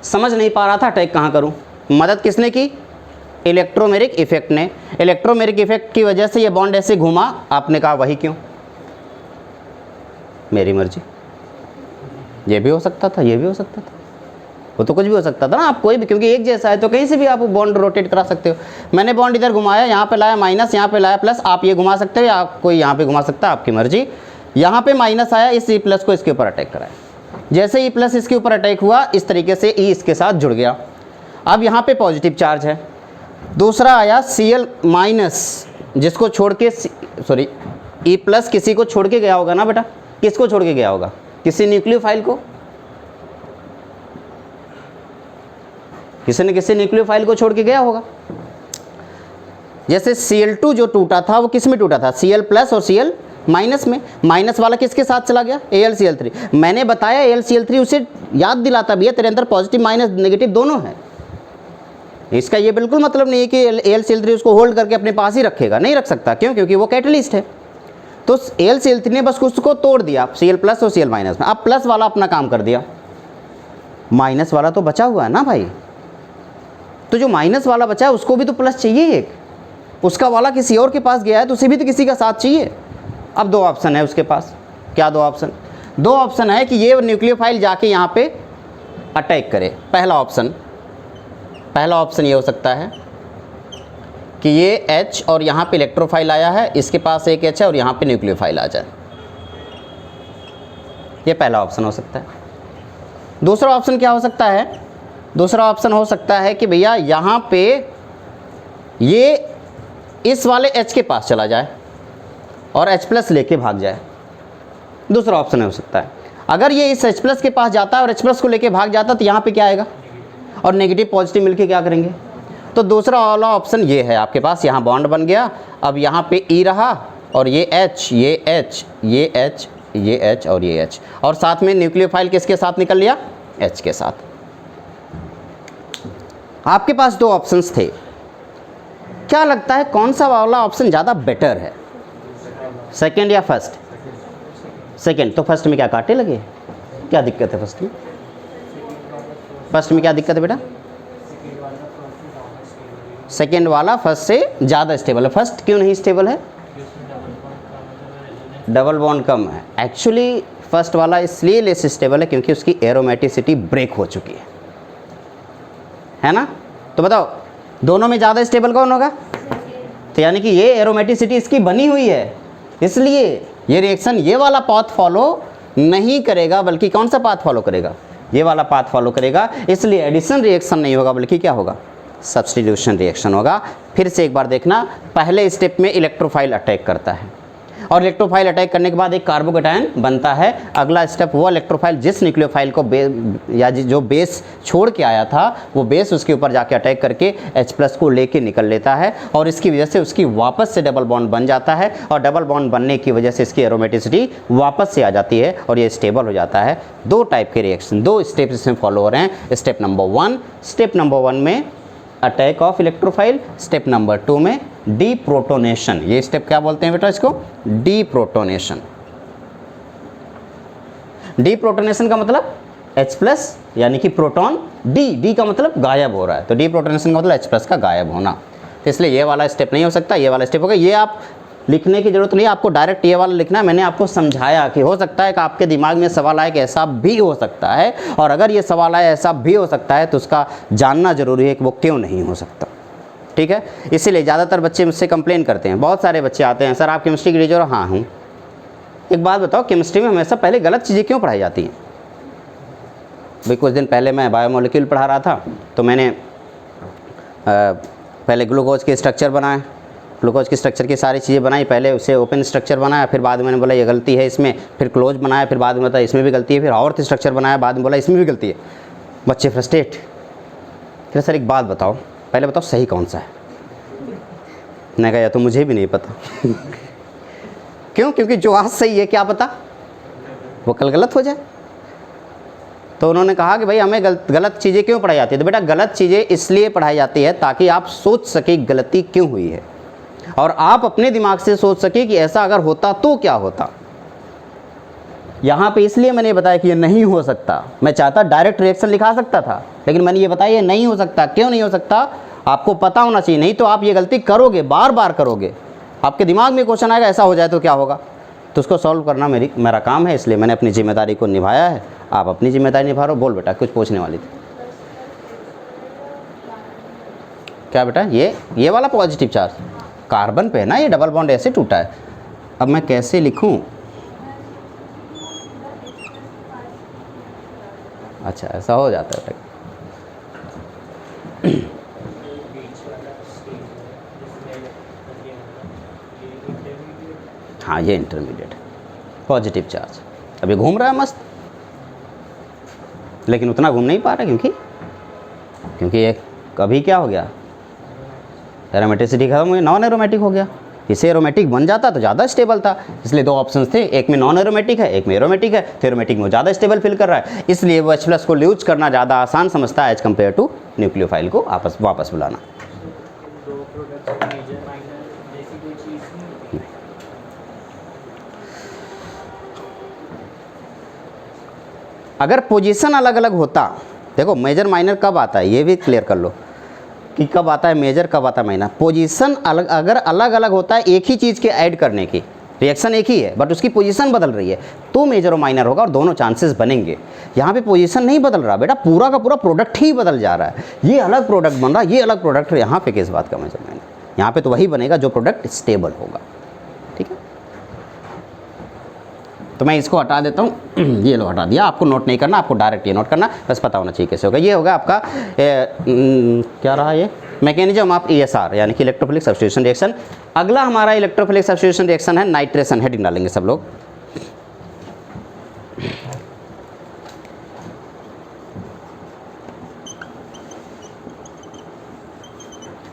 समझ नहीं पा रहा था अटैक कहाँ करूँ। मदद किसने की? इलेक्ट्रोमेरिक इफेक्ट ने। इलेक्ट्रोमेरिक इफेक्ट की वजह से ये बॉन्ड ऐसे घूमा। आपने कहा वही क्यों? मेरी मर्जी। ये भी हो सकता था, ये भी हो सकता था, वो तो कुछ भी हो सकता था ना। आप कोई भी, क्योंकि एक जैसा है तो कहीं से भी आप बॉन्ड रोटेट करा सकते हो। मैंने बॉन्ड इधर घुमाया, यहाँ पे लाया माइनस, यहाँ पे लाया प्लस। आप ये घुमा सकते हो या आप कोई यहाँ पे घुमा सकता है, आपकी मर्जी। यहाँ पे माइनस आया, इस E+ को इसके ऊपर अटैक कराया। जैसे E+ इसके ऊपर अटैक हुआ, इस तरीके से E इसके साथ जुड़ गया। अब यहाँ पे पॉजिटिव चार्ज है। दूसरा आया Cl-, जिसको छोड़ के सॉरी E+ किसी को छोड़ के गया होगा ना बेटा? किसको छोड़ के गया होगा? किसी न्यूक्लियोफाइल को, किसी न किसी न्यूक्लियोफाइल को छोड़ के गया होगा। जैसे Cl2 जो टूटा था वो किस में टूटा था? Cl+ और Cl- में। माइनस वाला किसके साथ चला गया? AlCl3। मैंने बताया AlCl3 उसे याद दिलाता भी है, तेरे अंदर पॉजिटिव माइनस नेगेटिव दोनों है। इसका ये बिल्कुल मतलब नहीं है कि AlCl3 उसको होल्ड करके अपने पास ही रखेगा, नहीं रख सकता। क्यों? क्योंकि वो कैटलिस्ट है। तो AlCl3 ने बस उसको तोड़ दिया, Cl+ और Cl- में। अब प्लस वाला अपना काम कर दिया, माइनस वाला तो बचा हुआ है ना भाई। तो जो माइनस वाला बचा है उसको भी तो प्लस चाहिए एक, उसका वाला किसी और के पास गया है तो उसे भी तो किसी का साथ चाहिए। अब 2 ऑप्शन है उसके पास। क्या 2 ऑप्शन? 2 ऑप्शन है कि ये न्यूक्लियोफाइल जाके यहाँ पे अटैक करे। पहला ऑप्शन ये हो सकता है कि ये H और यहाँ पे इलेक्ट्रोफाइल आया है, इसके पास एक H है और यहाँ पे न्यूक्लियोफाइल आ जाए। ये पहला ऑप्शन हो सकता है। दूसरा ऑप्शन क्या हो सकता है? दूसरा ऑप्शन हो सकता है कि भैया यहाँ पे ये इस वाले H के पास चला जाए और H+ लेके भाग जाए। दूसरा ऑप्शन हो सकता है। अगर ये इस H+ के पास जाता है और H+ को लेके भाग जाता तो यहाँ पे क्या आएगा, और नेगेटिव पॉजिटिव मिलके क्या करेंगे? तो दूसरा वाला ऑप्शन ये है आपके पास। यहाँ बॉन्ड बन गया, अब यहाँ पे E रहा और ये H, ये H, ये H, ये H और ये H, और साथ में न्यूक्लियोफाइल किसके साथ निकल लिया? H के साथ। आपके पास दो ऑप्शंस थे, क्या लगता है कौन सा वाला ऑप्शन ज़्यादा बेटर है, सेकंड या फर्स्ट? सेकंड। तो फर्स्ट में क्या कांटे लगे? क्या दिक्कत है फर्स्ट में? फर्स्ट में क्या दिक्कत है बेटा? सेकंड वाला फर्स्ट से ज़्यादा स्टेबल है। फर्स्ट क्यों नहीं स्टेबल है? डबल बॉन्ड कम है। एक्चुअली फर्स्ट वाला इसलिए लेस स्टेबल है क्योंकि उसकी एरोमेटिसिटी ब्रेक हो चुकी है ना? तो बताओ दोनों में ज़्यादा स्टेबल कौन होगा? तो यानी कि ये एरोमेटिसिटी इसकी बनी हुई है, इसलिए ये रिएक्शन ये वाला पाथ फॉलो नहीं करेगा, बल्कि कौन सा पाथ फॉलो करेगा? ये वाला पाथ फॉलो करेगा। इसलिए एडिशन रिएक्शन नहीं होगा, बल्कि क्या होगा? सब्स्टिट्यूशन रिएक्शन होगा। फिर से एक बार देखना, पहले स्टेप में इलेक्ट्रोफाइल अटैक करता है और इलेक्ट्रोफाइल अटैक करने के बाद एक कार्बोकेटायन बनता है। अगला स्टेप वो इलेक्ट्रोफाइल जिस न्यूक्लियोफाइल को जो बेस छोड़ के आया था वो बेस उसके ऊपर जाके अटैक करके H+ को लेके निकल लेता है और इसकी वजह से उसकी वापस से डबल बॉन्ड बन जाता है और डबल बॉन्ड बनने की वजह से इसकी एरोमेटिसिटी वापस से आ जाती है और ये स्टेबल हो जाता है। दो टाइप के रिएक्शन, दो स्टेप्स इसमें फॉलो हो रहे हैं। स्टेप नंबर 1 में attack of electrophile, step number 2 में डीप्रोटोनेशन। ये स्टेप क्या बोलते हैं बेटा? इसको डीप्रोटोनेशन। डीप्रोटोनेशन का मतलब H+ यानी कि प्रोटॉन, डी का मतलब गायब हो रहा है, तो डीप्रोटोनेशन का मतलब H+ का गायब होना। तो इसलिए ये वाला स्टेप नहीं हो सकता, ये वाला स्टेप होगा। ये आप लिखने की जरूरत नहीं है, आपको डायरेक्ट ये वाला लिखना है। मैंने आपको समझाया कि हो सकता है कि आपके दिमाग में सवाल आए कि ऐसा भी हो सकता है, और अगर ये सवाल आए ऐसा भी हो सकता है तो उसका जानना जरूरी है कि वो क्यों नहीं हो सकता। ठीक है, इसीलिए ज़्यादातर बच्चे मुझसे कंप्लेन करते हैं। बहुत सारे बच्चे आते हैं, सर आप केमिस्ट्री के टीचर हो? हाँ हूँ। एक बात बताओ, केमिस्ट्री में हमेशा पहले गलत चीज़ें क्यों पढ़ाई जाती हैं? भाई कुछ दिन पहले मैं बायोमोलिक्यूल पढ़ा रहा था, तो मैंने पहले ग्लूकोज के स्ट्रक्चर बनाए, ग्लूकोज के स्ट्रक्चर की सारी चीज़ें बनाई। पहले उसे ओपन स्ट्रक्चर बनाया, फिर बाद में मैंने बोला ये गलती है इसमें, फिर क्लोज बनाया, फिर बाद में बताया इसमें भी गलती है, फिर और स्ट्रक्चर बनाया, बाद में बोला इसमें भी गलती है। बच्चे फ्रस्ट्रेट। फिर सर एक बात बताओ, पहले बताओ सही कौन सा है? मैंने कहा या तो मुझे भी नहीं पता क्यों? क्योंकि जो आज सही है क्या पता वो कल गलत हो जाए। तो उन्होंने कहा कि भाई हमें गलत चीज़ें क्यों पढ़ाई जाती है? तो बेटा गलत चीज़ें इसलिए पढ़ाई जाती है ताकि आप सोच सके गलती क्यों हुई है, और आप अपने दिमाग से सोच सके कि ऐसा अगर होता तो क्या होता। यहाँ पे इसलिए मैंने बताया कि ये नहीं हो सकता। मैं चाहता डायरेक्ट रिएक्शन लिखा सकता था, लेकिन मैंने ये बताया ये नहीं हो सकता। क्यों नहीं हो सकता? आपको पता होना चाहिए, नहीं तो आप ये गलती करोगे, बार बार करोगे, आपके दिमाग में क्वेश्चन आएगा ऐसा हो जाए तो क्या होगा। तो उसको सॉल्व करना मेरा काम है, इसलिए मैंने अपनी जिम्मेदारी को निभाया है। आप अपनी जिम्मेदारी निभा रहे हो। बोल बेटा, कुछ पूछने वाली थी क्या बेटा? ये वाला पॉजिटिव चार्ज कार्बन पे है ना, ये डबल बॉन्ड ऐसे टूटा है। अब मैं कैसे लिखूं? अच्छा ऐसा हो जाता है। हाँ ये इंटरमीडिएट पॉजिटिव चार्ज। अब ये घूम रहा है मस्त, लेकिन उतना घूम नहीं पा रहा क्योंकि ये कभी क्या हो गया, एरोमेटिसिटी खत्म हुई, नॉन एरोमेटिक हो गया। इसे एरोमेटिक बन जाता तो ज़्यादा स्टेबल था। इसलिए दो ऑप्शंस थे, एक में नॉन एरोमेटिक है, एक में एरोमेटिक है। तो एरोमेटिक में ज़्यादा स्टेबल फील कर रहा है, इसलिए वो H+ को यूज करना ज़्यादा आसान समझता है एज कम्पेयर टू न्यूक्लियोफाइल को वापस बुलाना। अगर पोजीशन अलग अलग होता, देखो मेजर माइनर कब आता है ये भी क्लियर कर लो कि कब आता है मेजर, कब आता है माइनर। पोजीशन अगर अलग अलग होता है एक ही चीज़ के ऐड करने की, रिएक्शन एक ही है बट उसकी पोजीशन बदल रही है, तो मेजर और माइनर होगा और दोनों चांसेस बनेंगे। यहाँ पे पोजीशन नहीं बदल रहा बेटा, पूरा का पूरा प्रोडक्ट ही बदल जा रहा है। ये अलग प्रोडक्ट बन रहा है, ये अलग प्रोडक्ट, यहाँ पे किस बात का मेजर माइनर? यहाँ पे तो वही बनेगा जो प्रोडक्ट स्टेबल होगा। ठीक है, तो मैं इसको हटा देता हूँ। ये लो हटा दिया, आपको नोट नहीं करना, आपको डायरेक्ट ये नोट करना, बस पता होना चाहिए कैसे होगा। ये होगा आपका क्या रहा ये, मैकेनिज्म ऑफ ESR यानी कि इलेक्ट्रोफिलिक सब्स्टिट्यूशन रिएक्शन। अगला हमारा इलेक्ट्रोफिलिक सब्स्टिट्यूशन रिएक्शन है नाइट्रेशन। हेडिंग डालेंगे सब लोग।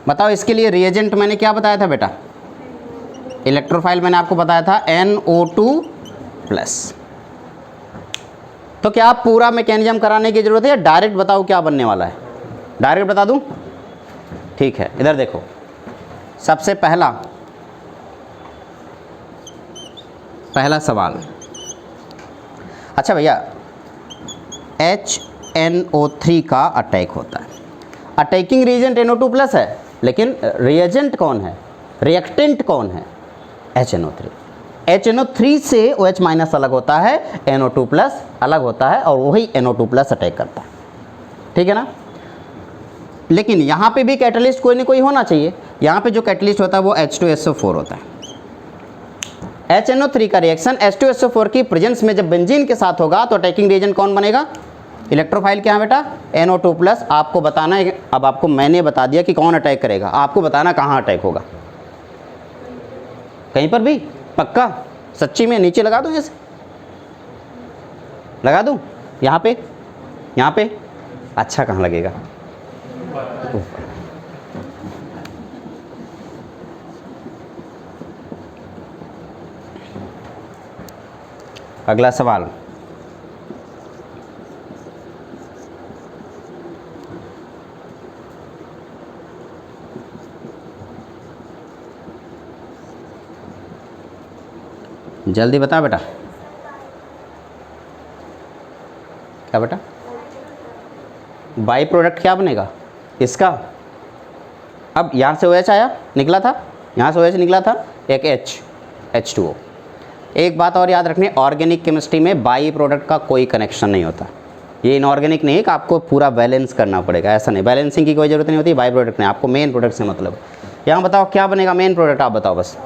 बताओ इसके लिए रिएजेंट मैंने क्या बताया था बेटा, इलेक्ट्रोफाइल मैंने आपको बताया था NO2+। तो क्या आप पूरा मैकेनिज्म कराने की जरूरत है या डायरेक्ट बताओ क्या बनने वाला है? डायरेक्ट बता दूं? ठीक है, इधर देखो, सबसे पहला सवाल। अच्छा भैया, HNO3 का अटैक होता है, अटैकिंग रिएजेंट NO2+ है, लेकिन रिएजेंट कौन है, रिएक्टेंट कौन है? HNO3। HNO3 से OH- अलग होता है, NO2+ अलग होता है, और वही NO2+ अटैक करता है। ठीक है ना? लेकिन यहाँ पे भी कैटलिस्ट कोई ना कोई होना चाहिए। यहाँ पे जो कैटलिस्ट होता है वो H2SO4 होता है। HNO3 का रिएक्शन H2SO4 की प्रेजेंस में जब बेंजीन के साथ होगा तो अटैकिंग रिएजेंट कौन बनेगा? इलेक्ट्रोफाइल क्या है बेटा? NO2+। आपको बताना है, अब आपको मैंने बता दिया कि कौन अटैक करेगा, आपको बताना कहाँ अटैक होगा। कहीं पर भी? पक्का? सच्ची में? नीचे लगा दूँ, ऐसे लगा दूँ? यहाँ पे? यहाँ पे? अच्छा, कहाँ लगेगा? अगला सवाल, जल्दी बता बेटा। क्या बेटा? बाई प्रोडक्ट क्या बनेगा इसका? अब यहाँ से OH आया, निकला था, यहाँ से OH निकला था, एक H2O। एक बात और याद रखनी, ऑर्गेनिक केमिस्ट्री में बाई प्रोडक्ट का कोई कनेक्शन नहीं होता। ये इनऑर्गेनिक नहीं है कि आपको पूरा बैलेंस करना पड़ेगा, ऐसा नहीं, बैलेंसिंग की कोई ज़रूरत नहीं होती। बाई प्रोडक्ट नहीं, आपको मेन प्रोडक्ट से मतलब। यहाँ बताओ क्या बनेगा मेन प्रोडक्ट, आप बताओ बस।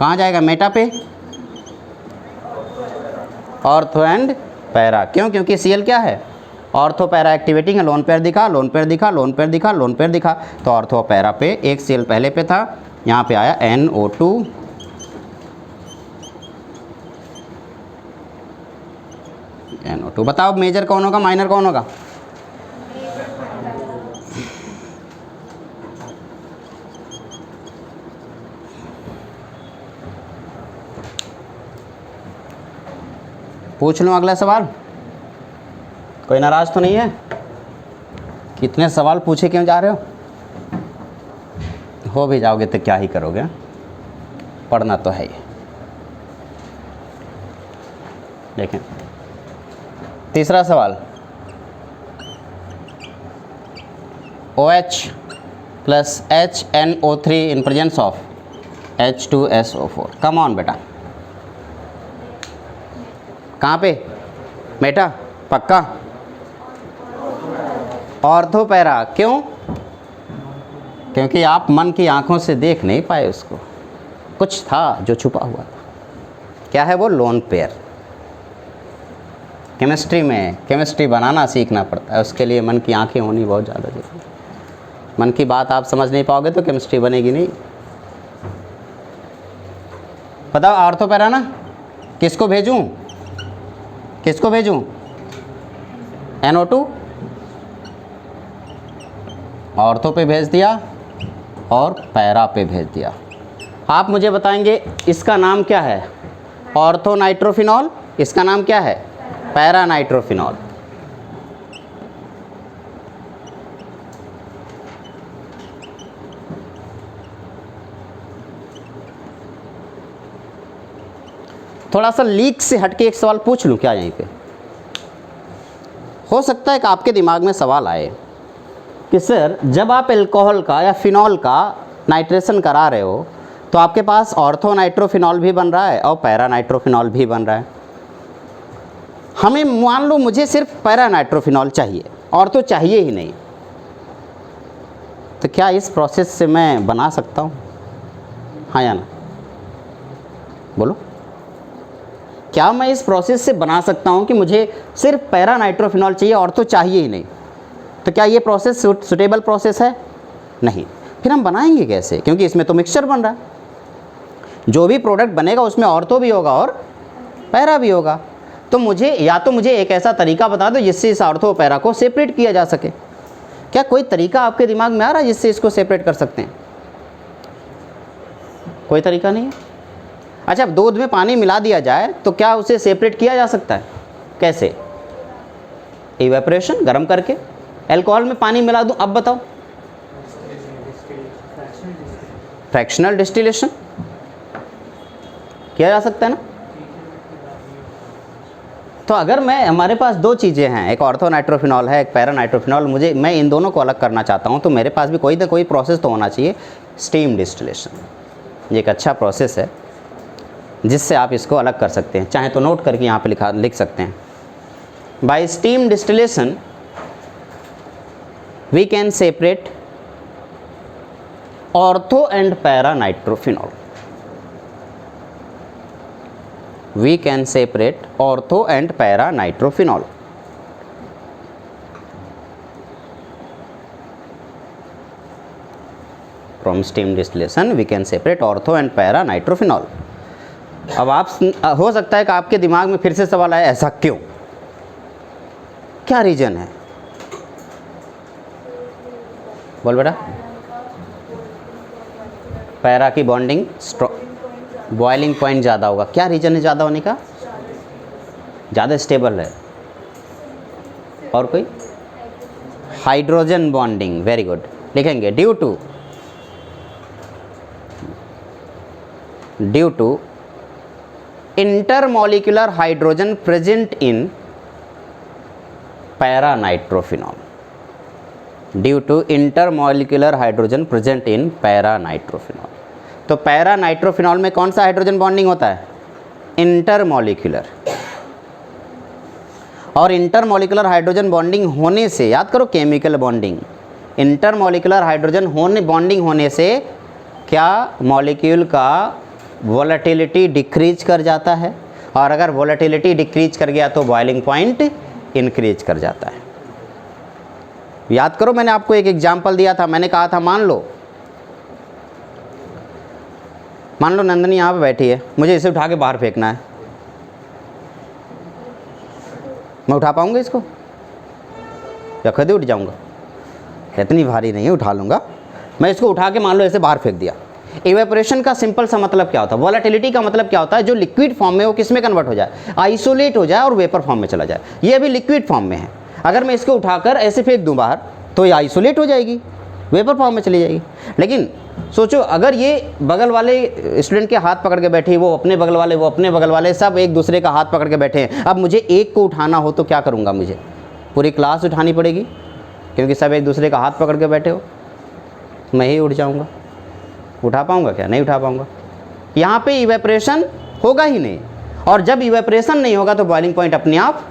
कहाँ जाएगा? मेटा पे, ऑर्थो एंड पैरा। क्यों? क्योंकि Cl क्या है? ऑर्थो पैरा एक्टिवेटिंग है। लोन पेयर दिखा, लोन पेयर दिखा, लोन पेयर दिखा, लोन पेयर दिखा, तो ऑर्थो पैरा पे एक Cl पहले पे था, यहाँ पे आया NO2, NO2। बताओ मेजर कौन होगा, माइनर कौन होगा? पूछ लो अगला सवाल। कोई नाराज तो नहीं है? कितने सवाल पूछे क्यों जा रहे हो भी जाओगे तो क्या ही करोगे, पढ़ना तो है ही। देखें तीसरा सवाल, OH + HNO3 in presence of H2SO4। Come on बेटा, कहाँ पे? बेटा पक्का? Ortho para. क्यों? क्योंकि आप मन की आंखों से देख नहीं पाए उसको, कुछ था जो छुपा हुआ था। क्या है वो? Lone pair. केमिस्ट्री में केमिस्ट्री बनाना सीखना पड़ता है, उसके लिए मन की आंखें होनी बहुत ज़्यादा जरूरी है। मन की बात आप समझ नहीं पाओगे तो केमिस्ट्री बनेगी नहीं। बताओ ऑर्थो पैरा ना, किसको भेजूं? किसको भेजूं? NO2 ऑर्थो पे भेज दिया और पैरा पे भेज दिया। आप मुझे बताएंगे इसका नाम क्या है? Ortho nitrophenol. इसका नाम क्या है? Para nitrophenol. थोड़ा सा लीक से हटके एक सवाल पूछ लूं क्या? यहीं पे हो सकता है कि आपके दिमाग में सवाल आए कि सर जब आप अल्कोहल का या फिनॉल का नाइट्रेशन करा रहे हो तो आपके पास ऑर्थो नाइट्रोफिनॉल भी बन रहा है और पैरा नाइट्रोफिनॉल भी बन रहा है। हमें मान लो मुझे सिर्फ पैरा नाइट्रोफिनॉल चाहिए, ऑर्थो चाहिए ही नहीं, तो क्या इस प्रोसेस से मैं बना सकता हूँ, हाँ या ना? बोलो, क्या मैं इस प्रोसेस से बना सकता हूँ कि मुझे सिर्फ पैरा नाइट्रोफिनॉल चाहिए और तो चाहिए ही नहीं? तो क्या ये प्रोसेस सुटेबल प्रोसेस है? नहीं। फिर हम बनाएंगे कैसे, क्योंकि इसमें तो मिक्सचर बन रहा है। जो भी प्रोडक्ट बनेगा उसमें ऑर्थो भी होगा और पैरा भी होगा। तो मुझे एक ऐसा तरीका बता दो जिससे इस ऑर्थो पैरा को सेपरेट किया जा सके। क्या कोई तरीका आपके दिमाग में आ रहा है जिससे इसको सेपरेट कर सकते हैं? कोई तरीका नहीं है। अच्छा, अब दूध में पानी मिला दिया जाए तो क्या उसे सेपरेट किया जा सकता है? कैसे? इवेपोरेशन, गर्म करके। अल्कोहल में पानी मिला दूं, अब बताओ? फ्रैक्शनल डिस्टिलेशन किया जा सकता है ना? तो अगर हमारे पास दो चीज़ें हैं, एक ऑर्थो नाइट्रोफिनॉल है, एक पैरा नाइट्रोफिनॉल, मैं इन दोनों को अलग करना चाहता हूं, तो मेरे पास भी कोई ना कोई प्रोसेस तो होना चाहिए। स्टीम डिस्टिलेशन ये एक अच्छा प्रोसेस है जिससे आप इसको अलग कर सकते हैं। चाहे तो नोट करके यहाँ पे लिख सकते हैं। By steam distillation we can separate ortho and para nitrophenol. We can separate ortho and para nitrophenol. From steam distillation we can separate ortho and para nitrophenol. अब हो सकता है कि आपके दिमाग में फिर से सवाल आया, ऐसा क्यों, क्या रीजन है? बोल बेटा। पैरा की बॉन्डिंग बॉइलिंग पॉइंट ज़्यादा होगा। क्या रीज़न है ज़्यादा होने का? ज़्यादा स्टेबल है। और कोई? हाइड्रोजन बॉन्डिंग, वेरी गुड, लिखेंगे due to intermolecular hydrogen present in para nitrophenol. Due to intermolecular hydrogen present in para nitrophenol. तो पैरा नाइट्रोफिनॉल में कौन सा हाइड्रोजन बॉन्डिंग होता है? इंटरमॉलिक्यूलर। और इंटरमॉलिक्यूलर हाइड्रोजन बॉन्डिंग होने से, याद करो, chemical bonding, intermolecular hydrogen bonding होने से क्या मॉलिक्यूल का वोलेटिलिटी डिक्रीज कर जाता है, और अगर वोलेटिलिटी डिक्रीज कर गया तो बॉइलिंग पॉइंट इंक्रीज कर जाता है। याद करो, मैंने आपको एक एग्जाम्पल दिया था। मैंने कहा था मान लो नंदनी यहाँ पे बैठी है, मुझे इसे उठा के बाहर फेंकना है। मैं उठा पाऊंगा इसको या खुद ही उठ जाऊंगा? इतनी भारी नहीं है, उठा लूँगा। मैं इसको उठा के मान लो ऐसे बाहर फेंक दिया। इवेपोरेशन का सिंपल सा मतलब क्या होता है? वोलेटिलिटी का मतलब क्या होता है? जो लिक्विड फॉर्म में वो किस में कन्वर्ट हो जाए? आइसोलेट हो जाए और वेपर फॉर्म में चला जाए। ये अभी लिक्विड फॉर्म में है। अगर मैं इसको उठाकर ऐसे फेंक दूँ बाहर तो ये आइसोलेट हो जाएगी, वेपर फॉर्म में चली जाएगी। लेकिन सोचो, अगर ये बगल वाले स्टूडेंट के हाथ पकड़ के बैठे, वो अपने बगल वाले सब एक दूसरे का हाथ पकड़ के बैठे हैं, अब मुझे एक को उठाना हो तो क्या करूँगा? मुझे पूरी क्लास उठानी पड़ेगी, क्योंकि सब एक दूसरे का हाथ पकड़ के बैठे हो। मैं ही उठ जाऊँगा। उठा पाऊँगा क्या? नहीं उठा पाऊँगा। यहाँ पे इवेपोरेशन होगा ही नहीं, और जब इवेपोरेशन नहीं होगा तो बॉइलिंग पॉइंट अपने आप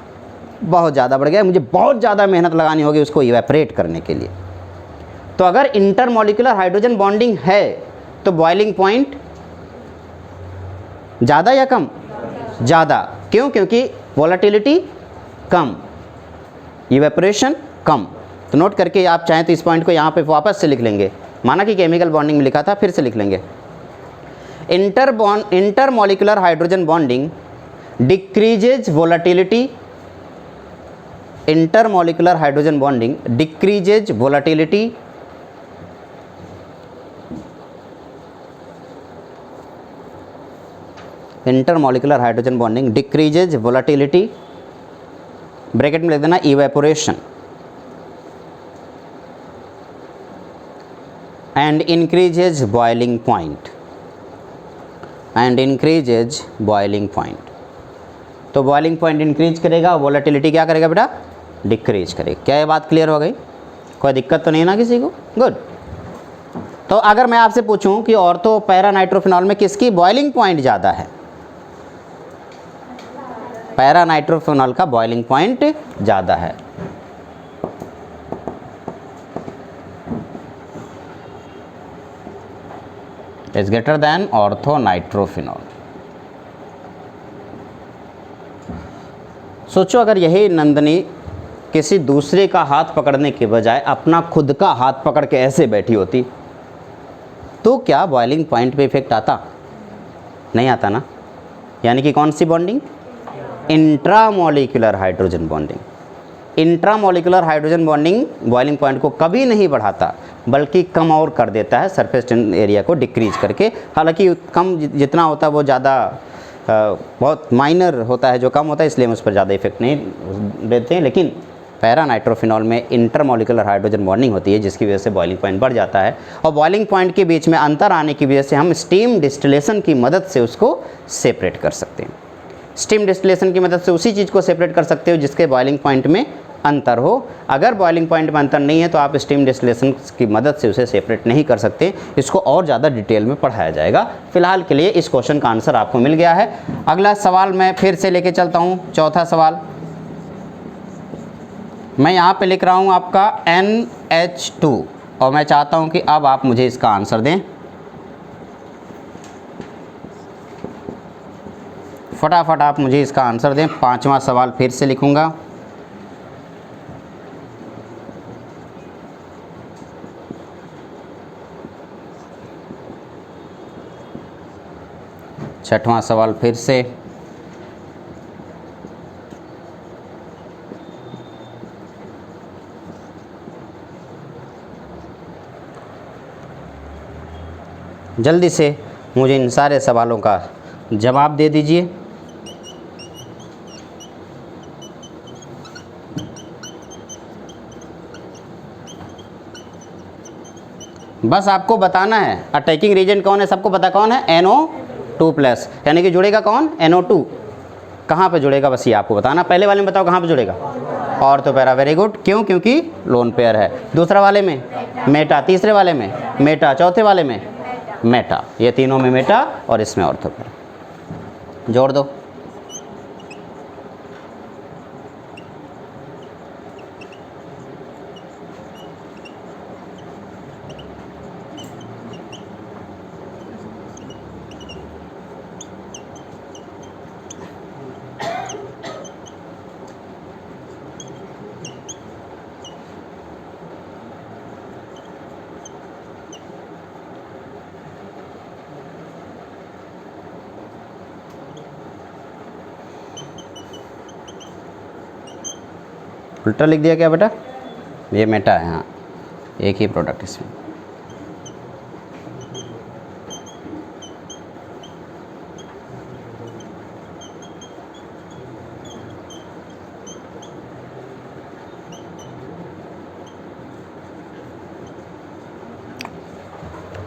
बहुत ज़्यादा बढ़ गया। मुझे बहुत ज़्यादा मेहनत लगानी होगी उसको इवेपोरेट करने के लिए। तो अगर इंटरमॉलिक्यूलर हाइड्रोजन बॉन्डिंग है तो बॉइलिंग पॉइंट ज़्यादा या कम? ज़्यादा। क्यों? क्योंकि वोलेटिलिटी कम, इवेपोरेशन कम। तो नोट करके आप चाहें तो इस पॉइंट को यहाँ पे वापस से लिख लेंगे। माना कि केमिकल बॉन्डिंग में लिखा था, फिर से लिख लेंगे। Intermolecular hydrogen bonding decreases volatility. Intermolecular hydrogen bonding decreases volatility intermolecular hydrogen bonding decreases volatility, bracket में लिख देना evaporation, and increases boiling point, तो बॉइलिंग पॉइंट इंक्रीज करेगा, वोलेटिलिटी क्या करेगा बेटा? डिक्रीज करेगा। क्या ये बात क्लियर हो गई? कोई दिक्कत तो नहीं ना किसी को? गुड। तो अगर मैं आपसे पूछूं कि ऑर्थो पैरा नाइट्रोफिनॉल में किसकी बॉइलिंग पॉइंट ज़्यादा है? पैरा नाइट्रोफिनॉल का बॉइलिंग पॉइंट ज़्यादा है। Is greater than orthonitrophenol. सोचो अगर यही नंदनी किसी दूसरे का हाथ पकड़ने के बजाय अपना खुद का हाथ पकड़ के ऐसे बैठी होती तो क्या बॉइलिंग पॉइंट पे इफेक्ट आता? नहीं आता ना। यानी कि कौन सी bonding? Intramolecular hydrogen bonding. Intramolecular hydrogen bonding boiling point को कभी नहीं बढ़ाता बल्कि कम और कर देता है, सरफेस एरिया को डिक्रीज करके। हालांकि कम जितना होता है वो ज़्यादा बहुत माइनर होता है, जो कम होता है, इसलिए हम उस पर ज़्यादा इफेक्ट नहीं देते हैं। लेकिन पैरा नाइट्रोफिनॉल में इंटरमोलिकुलर हाइड्रोजन बॉन्डिंग होती है जिसकी वजह से बॉइलिंग पॉइंट बढ़ जाता है, और बॉइलिंग पॉइंट के बीच में अंतर आने की वजह से हम स्टीम डिस्टिलेशन की मदद से उसको सेपरेट कर सकते हैं। स्टीम डिस्टिलेशन की मदद से उसी चीज़ को सेपरेट कर सकते हो जिसके बॉइलिंग पॉइंट में अंतर हो। अगर बॉइलिंग पॉइंट में अंतर नहीं है तो आप स्टीम डिस्टिलेशन की मदद से उसे सेपरेट नहीं कर सकते। इसको और ज़्यादा डिटेल में पढ़ाया जाएगा। फिलहाल के लिए इस क्वेश्चन का आंसर आपको मिल गया है। अगला सवाल मैं फिर से लेके चलता हूँ। चौथा सवाल मैं यहाँ पे लिख रहा हूँ आपका NH2 और मैं चाहता हूँ कि अब आप मुझे इसका आंसर दें। फटाफट आप मुझे इसका आंसर दें। पांचवा सवाल फिर से लिखूँगा। छठवां सवाल फिर से। जल्दी से मुझे इन सारे सवालों का जवाब दे दीजिए। बस आपको बताना है अटैकिंग रीजन कौन है। सबको पता कौन है? NO2+। यानी कि जुड़ेगा कौन? NO2। कहाँ पे जुड़ेगा बस ये आपको बताना। पहले वाले में बताओ कहाँ पे जुड़ेगा? Ortho para. Very good. क्यों? क्योंकि लोन पेयर है। दूसरा वाले में मेटा, तीसरे वाले में मेटा, चौथे वाले में मेटा। ये तीनों में मेटा और इसमें ऑर्थो पैरा। जोड़ दो। उल्टा लिख दिया क्या बेटा? ये मेटा है। हाँ, एक ही प्रोडक्ट इसमें।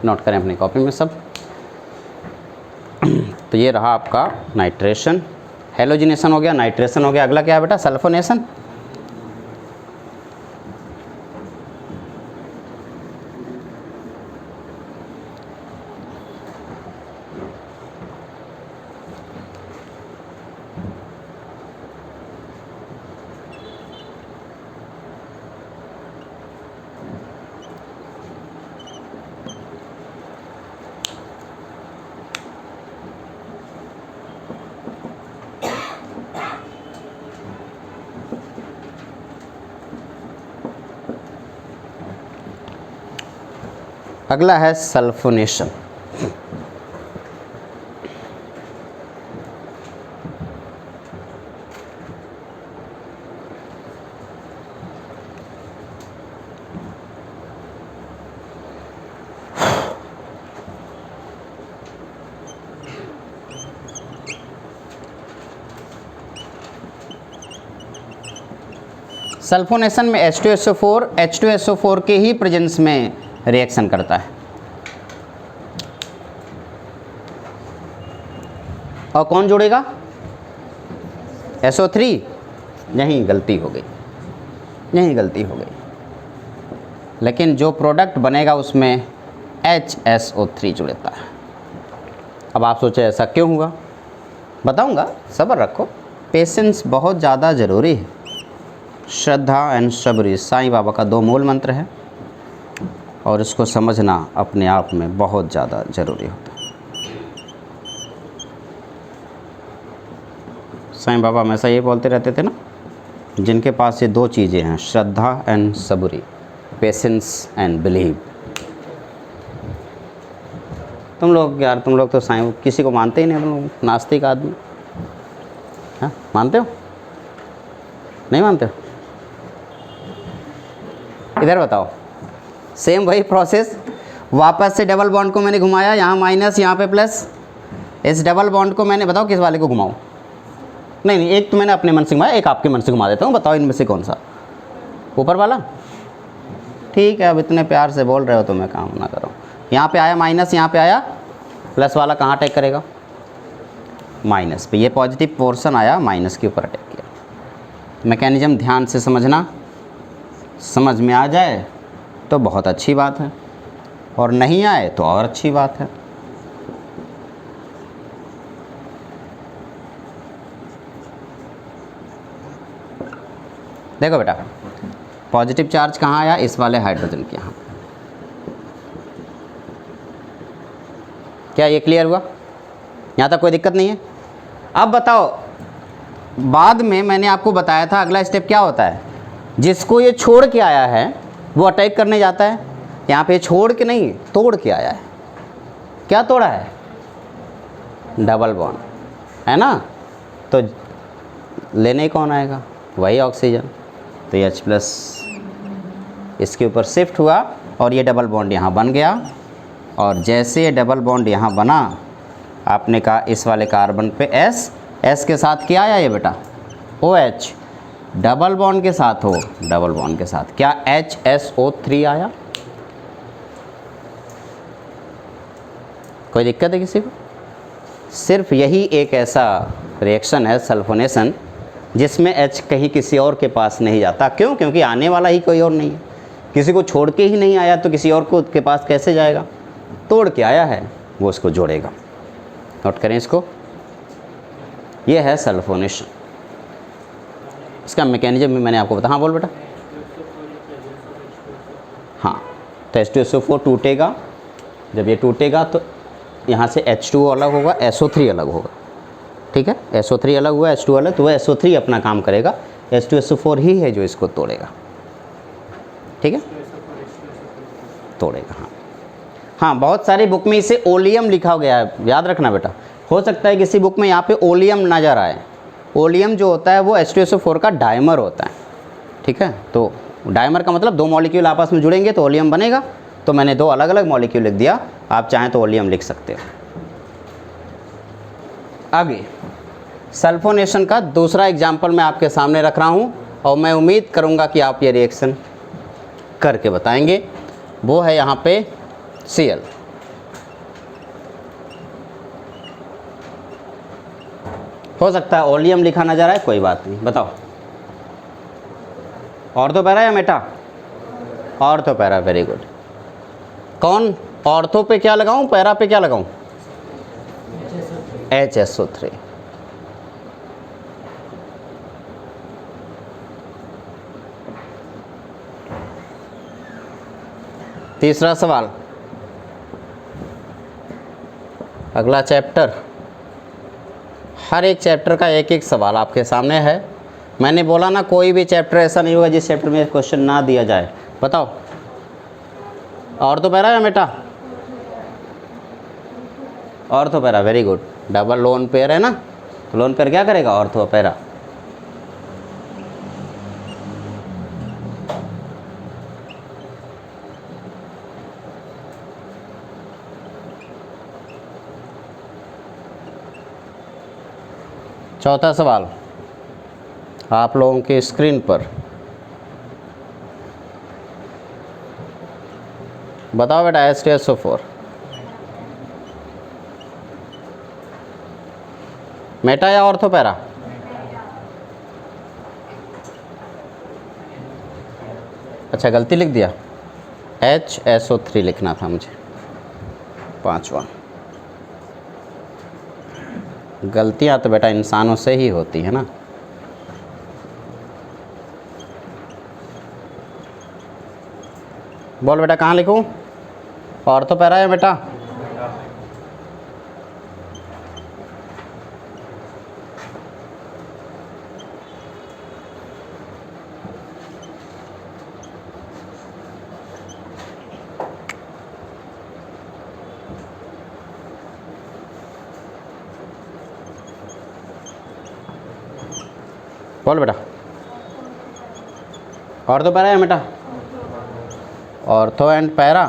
नोट करें अपनी कॉपी में सब। तो ये रहा आपका नाइट्रेशन। हेलोजिनेशन हो गया, नाइट्रेशन हो गया। अगला क्या है बेटा? सल्फोनेशन। अगला है सल्फोनेशन। सल्फोनेशन में H2SO4 के ही प्रेजेंस में रिएक्शन करता है। और कौन जोड़ेगा? SO3। यहीं गलती हो गई, यहीं गलती हो गई। लेकिन जो प्रोडक्ट बनेगा उसमें HSO3 जुड़ता है। अब आप सोचे ऐसा क्यों हुआ? बताऊंगा, सब्र रखो। पेशेंस बहुत ज़्यादा ज़रूरी है। श्रद्धा एंड सबरी साईं बाबा का 2 मूल मंत्र है। और इसको समझना अपने आप में बहुत ज़्यादा ज़रूरी होता है। साईं बाबा हमेशा ये बोलते रहते थे ना, जिनके पास ये दो चीज़ें हैं, shraddha and saburi, patience and believe. तुम लोग तो साईं किसी को मानते ही नहीं, तुम लोग नास्तिक आदमी। हाँ, मानते हो? नहीं मानते हो? इधर बताओ, सेम वही प्रोसेस, वापस से डबल बॉन्ड को मैंने घुमाया, यहाँ माइनस यहाँ पे प्लस। इस डबल बॉन्ड को मैंने, बताओ किस वाले को घुमाऊँ? नहीं, एक तो मैंने अपने मन से घुमाया, एक आपके मन से घुमा देता हूँ, बताओ इनमें से कौन सा? ऊपर वाला? ठीक है, अब इतने प्यार से बोल रहे हो तो मैं काम ना करूँ। यहाँ पे आया माइनस, यहाँ पे आया प्लस, वाला कहाँ अटैक करेगा? माइनस पे। ये पॉजिटिव पोर्शन आया, माइनस के ऊपर अटैक किया। मैकेनिज्म ध्यान से समझना, समझ में आ जाए तो बहुत अच्छी बात है, और नहीं आए तो और अच्छी बात है। देखो बेटा, पॉजिटिव चार्ज कहाँ आया? इस वाले हाइड्रोजन के यहाँ। क्या ये क्लियर हुआ? यहाँ तक कोई दिक्कत नहीं है? अब बताओ, बाद में मैंने आपको बताया था अगला स्टेप क्या होता है। जिसको ये छोड़ के आया है वो अटैक करने जाता है। यहाँ पे छोड़ के नहीं, तोड़ के आया है। क्या तोड़ा है? डबल बॉन्ड, है ना? तो लेने कौन आएगा? वही ऑक्सीजन। तो H प्लस इसके ऊपर शिफ्ट हुआ और ये डबल बॉन्ड यहाँ बन गया। और जैसे ये डबल बॉन्ड यहाँ बना, आपने कहा इस वाले कार्बन पे S के साथ क्या आया ये बेटा? OH। डबल बॉन्ड के साथ हो, डबल बॉन्ड के साथ क्या? HSO3 आया। कोई दिक्कत है किसी को? सिर्फ यही एक ऐसा रिएक्शन है सल्फोनेशन, जिसमें H कहीं किसी और के पास नहीं जाता। क्यों? क्योंकि आने वाला ही कोई और नहीं है। किसी को छोड़ के ही नहीं आया तो किसी और को के पास कैसे जाएगा? तोड़ के आया है, वो उसको जोड़ेगा। नोट करें इसको, ये है सल्फोनेशन। इसका मैकेनिज्म भी मैंने आपको बताया। हाँ बोल बेटा। हाँ, तो H2SO4 टूटेगा। जब ये टूटेगा तो यहाँ से H2O अलग होगा, SO3 अलग होगा। ठीक है, SO3 अलग हुआ, H2 अलग, तो वह SO3 अपना काम करेगा। H2SO4 ही है जो इसको तोड़ेगा। ठीक है, तोड़ेगा। हाँ हाँ, बहुत सारी बुक में इसे ओलियम लिखा गया है, याद रखना बेटा। हो सकता है किसी बुक में यहाँ पे ओलियम नज़र आए। ओलियम जो होता है वो H2SO4 का डायमर होता है। ठीक है, तो डायमर का मतलब दो मॉलिक्यूल आपस में जुड़ेंगे तो ओलियम बनेगा। तो मैंने दो अलग अलग मॉलिक्यूल लिख दिया, आप चाहें तो ओलियम लिख सकते हो। आगे सल्फोनेशन का दूसरा एग्जाम्पल मैं आपके सामने रख रहा हूँ, और मैं उम्मीद करूँगा कि आप ये रिएक्शन करके बताएंगे। वो है यहाँ पे Cl। हो सकता है ओलियम लिखा नजर आए, कोई बात नहीं। बताओ, ऑर्थो पैरा या Meta? Ortho para, very good. कौन? ऑर्थो पे क्या लगाऊं, पैरा पे क्या लगाऊं? HSO3। तीसरा सवाल, अगला चैप्टर। हर एक चैप्टर का एक एक सवाल आपके सामने है। मैंने बोला ना, कोई भी चैप्टर ऐसा नहीं होगा जिस चैप्टर में क्वेश्चन ना दिया जाए। बताओ, ऑर्थो पैरा या Meta? Ortho para, very good. Double lone pair है ना, तो लोन पेयर क्या करेगा? Ortho para. चौथा सवाल आप लोगों की स्क्रीन पर। बताओ बेटा, H2SO4 मेटा या ऑर्थो पैरा? अच्छा, गलती लिख दिया, HSO3 लिखना था मुझे। पांचवा, गलतियां तो बेटा इंसानों से ही होती है ना। बोल बेटा कहाँ लिखूँ? ऑर्थो पैरा है बेटा? बोल बेटा ऑर्थो पैरा है बेटा? ऑर्थो एंड पैरा,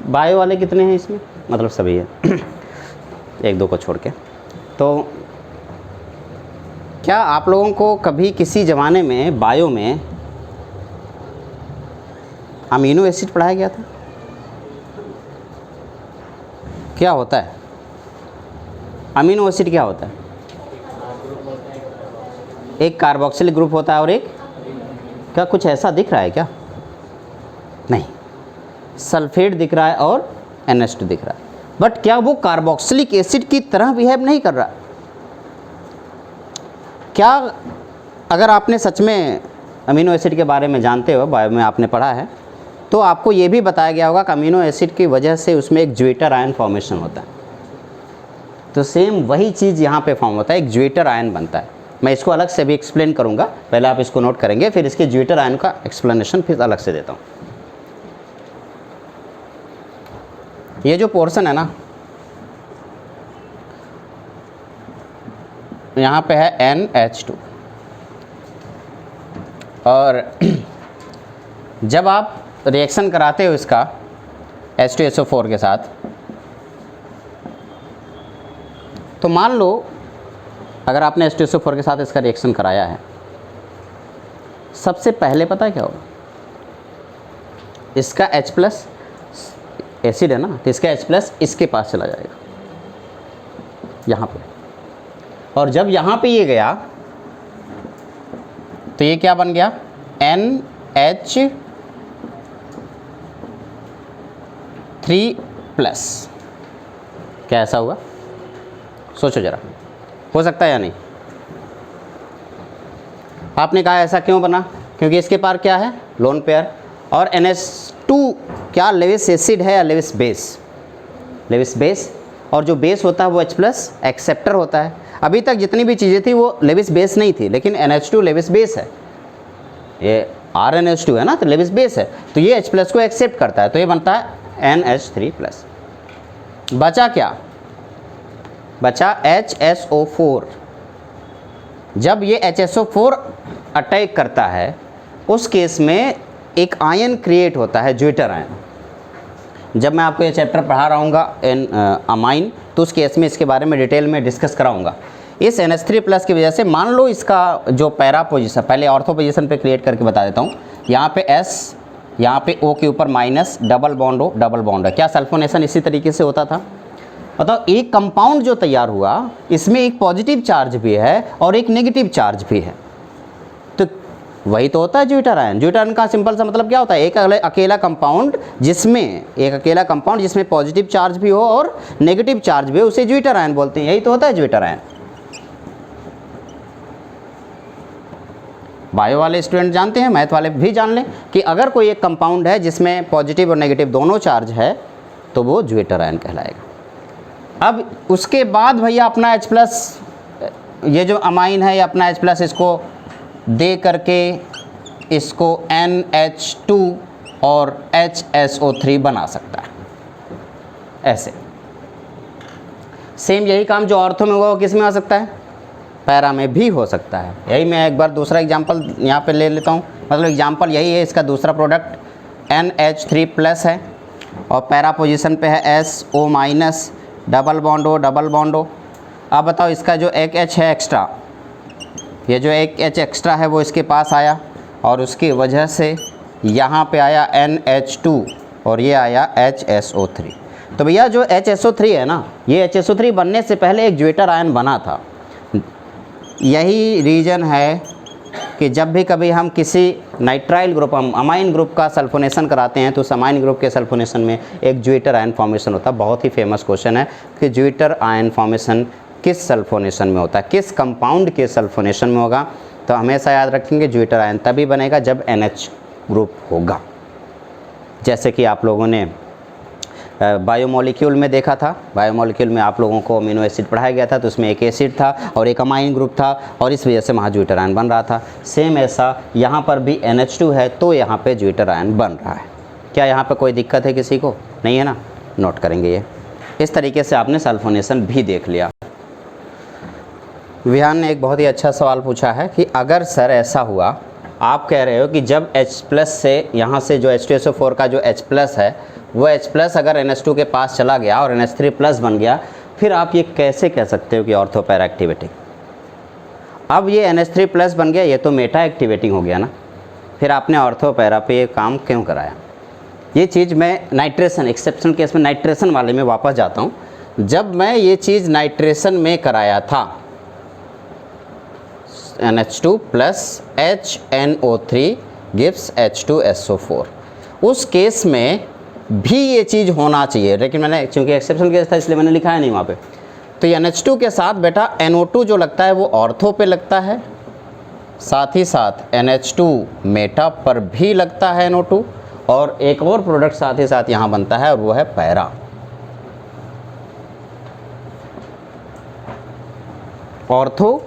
बायो वाले कितने हैं इसमें? मतलब सभी है एक दो को छोड़ के। तो क्या आप लोगों को कभी किसी ज़माने में बायो में अमीनो एसिड पढ़ाया गया था? क्या होता है अमीनो एसिड? क्या होता है? एक कार्बोक्सिलिक ग्रुप होता है और एक, क्या कुछ ऐसा दिख रहा है क्या? नहीं, सल्फेट दिख रहा है और NH2 दिख रहा है, बट क्या वो कार्बोक्सिलिक एसिड की तरह बिहेव नहीं कर रहा? क्या अगर आपने सच में अमीनो एसिड के बारे में जानते हो, बायो में आपने पढ़ा है, तो आपको ये भी बताया गया होगा कि अमीनो एसिड की वजह से उसमें एक ज्वेटर आयन फॉर्मेशन होता है। तो सेम वही चीज़ यहाँ पे फॉर्म होता है, एक ज्वेटर आयन बनता है। मैं इसको अलग से भी एक्सप्लेन करूँगा, पहले आप इसको नोट करेंगे, फिर इसके ज्वेटर आयन का एक्सप्लेनेशन फिर अलग से देता हूँ। ये जो पोर्शन है ना, यहाँ पे है NH2, और जब आप रिएक्शन कराते हो इसका H2SO4 के साथ, तो मान लो अगर आपने H2SO4 के साथ इसका रिएक्शन कराया है, सबसे पहले पता है क्या होगा? इसका H+ एसिड है ना, तो इसका H+ इसके पास चला जाएगा यहाँ पे, और जब यहाँ पे ये गया तो ये क्या बन गया? NH3+। क्या ऐसा हुआ? सोचो ज़रा, हो सकता है या नहीं? आपने कहा ऐसा क्यों बना? क्योंकि इसके पार क्या है? लोन पेयर, और NH2 क्या लेविस एसिड है या लेविस बेस? लेविस बेस, और जो बेस होता है वो H+ एक्सेप्टर होता है। अभी तक जितनी भी चीज़ें थी वो लेविस बेस नहीं थी, लेकिन NH2 लेविस बेस है, ये RNH2 है ना, तो लेविस बेस है, तो ये H+ को एक्सेप्ट करता है, तो ये बनता है NH3+। बचा क्या? बचा HSO4। जब ये HSO4 अटैक करता है, उस केस में एक आयन क्रिएट होता है, ज्वेटर आयन। जब मैं आपको ये चैप्टर पढ़ा रहा हूँ अमाइन, तो उस केस में इसके बारे में डिटेल में डिस्कस कराऊंगा। इस NH3+ की वजह से मान लो इसका जो पैरा पोजीशन, पहले ऑर्थो पोजीशन पे क्रिएट करके बता देता हूँ। यहाँ पे S, यहाँ पे O के ऊपर minus, double bond O, double bond है। क्या सल्फोनेशन इसी तरीके से होता था? बताओ, एक कंपाउंड जो तैयार हुआ, इसमें एक पॉजिटिव चार्ज भी है और एक नेगेटिव चार्ज भी है, तो वही तो होता है ज्वेटर आयन। ज्वेटर आयन का सिंपल सा मतलब क्या होता है? एक अकेला कंपाउंड जिसमें पॉजिटिव चार्ज भी हो और नेगेटिव चार्ज भी हो, उसे ज्वेटर आयन बोलते हैं। यही तो होता है ज्वेटर आयन। बायो वाले स्टूडेंट जानते हैं, मैथ वाले भी जान लें कि अगर कोई एक कंपाउंड है जिसमें पॉजिटिव और नेगेटिव दोनों चार्ज है, तो वो ज्वेटर आयन कहलाएगा। अब उसके बाद भैया अपना H+, ये जो अमाइन है, ये अपना H+ इसको दे करके इसको NH2 और HSO3 बना सकता है। ऐसे सेम यही काम जो ऑर्थो में हुआ वो किस में हो सकता है? पैरा में भी हो सकता है। यही मैं एक बार दूसरा एग्जांपल यहाँ पे ले लेता हूँ, मतलब एग्जांपल यही है। इसका दूसरा प्रोडक्ट NH3+ है और पैरा पोजीशन पे है SO-, double bond O, double bond O। अब बताओ, इसका जो एक H है एक्स्ट्रा, ये जो एक H एक्स्ट्रा है वो इसके पास आया, और उसकी वजह से यहाँ पे आया NH2 और ये आया HSO3। तो भैया जो HSO3 है ना, ये HSO3 बनने से पहले एक ज्वेटर आयन बना था। यही रीज़न है कि जब भी कभी हम किसी नाइट्राइल ग्रुप, हम अमाइन ग्रुप का सल्फोनेशन कराते हैं तो उस अमाइन ग्रुप के सल्फोनेशन में एक ज्विटर आयन फॉर्मेशन होता है। बहुत ही फेमस क्वेश्चन है कि ज्विटर आयन फॉर्मेशन किस सल्फोनेशन में होता है, किस कंपाउंड के सल्फोनेशन में होगा। तो हमेशा याद रखेंगे ज्विटर आयन तभी बनेगा जब NH ग्रुप होगा। जैसे कि आप लोगों ने बायोमोलिक्यूल में देखा था, बायोमोलिक्यूल में आप लोगों को अमीनो एसिड पढ़ाया गया था, तो उसमें एक एसिड था और एक अमाइन ग्रुप था और इस वजह से वहाँ ज्विटर आयन बन रहा था। सेम ऐसा यहाँ पर भी NH2 है तो यहाँ पे ज्विटर आयन बन रहा है। क्या यहाँ पे कोई दिक्कत है किसी को? नहीं है ना, नोट करेंगे ये। इस तरीके से आपने सल्फोनेशन भी देख लिया। विहान ने एक बहुत ही अच्छा सवाल पूछा है कि अगर सर ऐसा हुआ, आप कह रहे हो कि जब H+ से यहाँ से जो H2SO4 का जो H+ है वो H+ अगर NH2 के पास चला गया और NH3+ बन गया, फिर आप ये कैसे कह सकते हो कि ऑर्थो पैरा एक्टिवेटिंग? अब ये NH3+ बन गया, ये तो मेटा एक्टिवेटिंग हो गया ना, फिर आपने ऑर्थो पैरा पे ये काम क्यों कराया? ये चीज़ मैं नाइट्रेशन, एक्सेप्शनल केस में नाइट्रेशन वाले में वापस जाता हूँ। जब मैं ये चीज़ नाइट्रेशन में कराया था, NH2 + HNO3 gives H2SO4, उस केस में भी ये चीज़ होना चाहिए, लेकिन मैंने चूँकि एक्सेप्शनल केस था इसलिए मैंने लिखा है नहीं वहाँ पे। तो ये NH2 के साथ बेटा NO2 जो लगता है वो ऑर्थो पे लगता है, साथ ही साथ NH2 मेटा पर भी लगता है NO2, और एक और प्रोडक्ट साथ ही साथ यहाँ बनता है और वो है para. Ortho,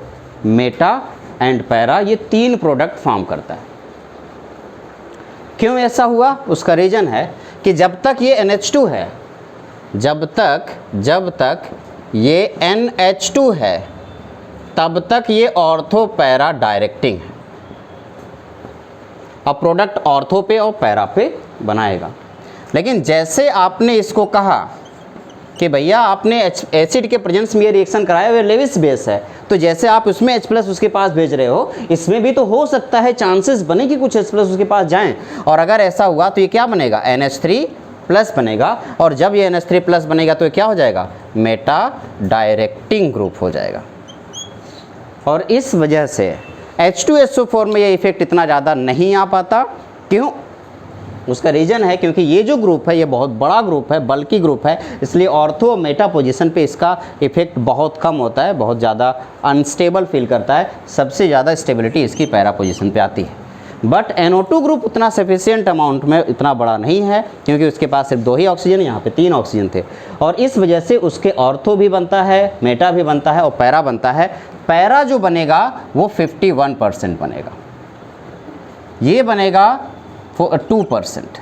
Meta and para, ये 3 प्रोडक्ट फॉर्म करता है। क्यों ऐसा हुआ? उसका रीज़न है कि जब तक ये NH2 है, जब तक ये NH2 है, तब तक ये ऑर्थो पैरा डायरेक्टिंग है। अब प्रोडक्ट ऑर्थो पे और पैरा पे बनाएगा। लेकिन जैसे आपने इसको कहा कि भैया आपने एसिड के प्रेजेंस में ये रिएक्शन कराया, वो लेविस बेस है, तो जैसे आप उसमें H+ उसके पास भेज रहे हो, इसमें भी तो हो सकता है, चांसेस बने कि कुछ H+ उसके पास जाएं। और अगर ऐसा हुआ तो ये क्या बनेगा? NH3+ बनेगा, और जब ये NH3+ बनेगा तो ये क्या हो जाएगा? मेटा डायरेक्टिंग ग्रुप हो जाएगा। और इस वजह से H2SO4 में ये इफेक्ट इतना ज़्यादा नहीं आ पाता। क्यों? उसका रीज़न है क्योंकि ये जो ग्रुप है ये बहुत बड़ा ग्रुप है, बल्कि ग्रुप है, इसलिए ऑर्थो और मेटा पोजीशन पे इसका इफेक्ट बहुत कम होता है, बहुत ज़्यादा अनस्टेबल फील करता है। सबसे ज़्यादा स्टेबिलिटी इसकी पैरा पोजीशन पे आती है। बट NO2 ग्रुप उतना सफिशिएंट अमाउंट में इतना बड़ा नहीं है, क्योंकि उसके पास सिर्फ 2 ही ऑक्सीजन, यहाँ पे 3 ऑक्सीजन थे, और इस वजह से उसके ऑर्थो भी बनता है, मेटा भी बनता है और पैरा बनता है। पैरा जो बनेगा वो 51% बनेगा, ये बनेगा 2%।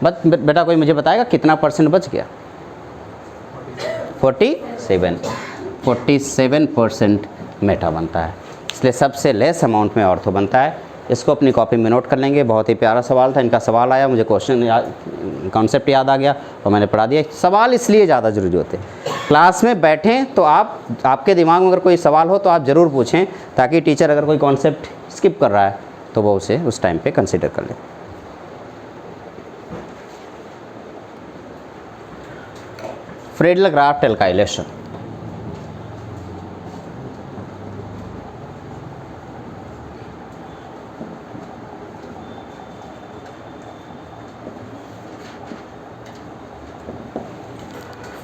बस बेटा कोई मुझे बताएगा कितना परसेंट बच गया? 47% मेटा बनता है, इसलिए सबसे लेस अमाउंट में ऑर्थो बनता है। इसको अपनी कॉपी में नोट कर लेंगे। बहुत ही प्यारा सवाल था, इनका सवाल आया, मुझे क्वेश्चन कॉन्सेप्ट याद आ गया और मैंने पढ़ा दिया। सवाल इसलिए ज़्यादा ज़रूरी होते हैं, क्लास में बैठें तो आपके दिमाग में अगर कोई सवाल हो तो आप ज़रूर पूछें, ताकि टीचर अगर कोई कॉन्सेप्ट स्किप कर रहा है तो वो उसे उस टाइम पे कंसिडर कर ले। फ्रीडल-क्राफ्ट एल्काइलेशन,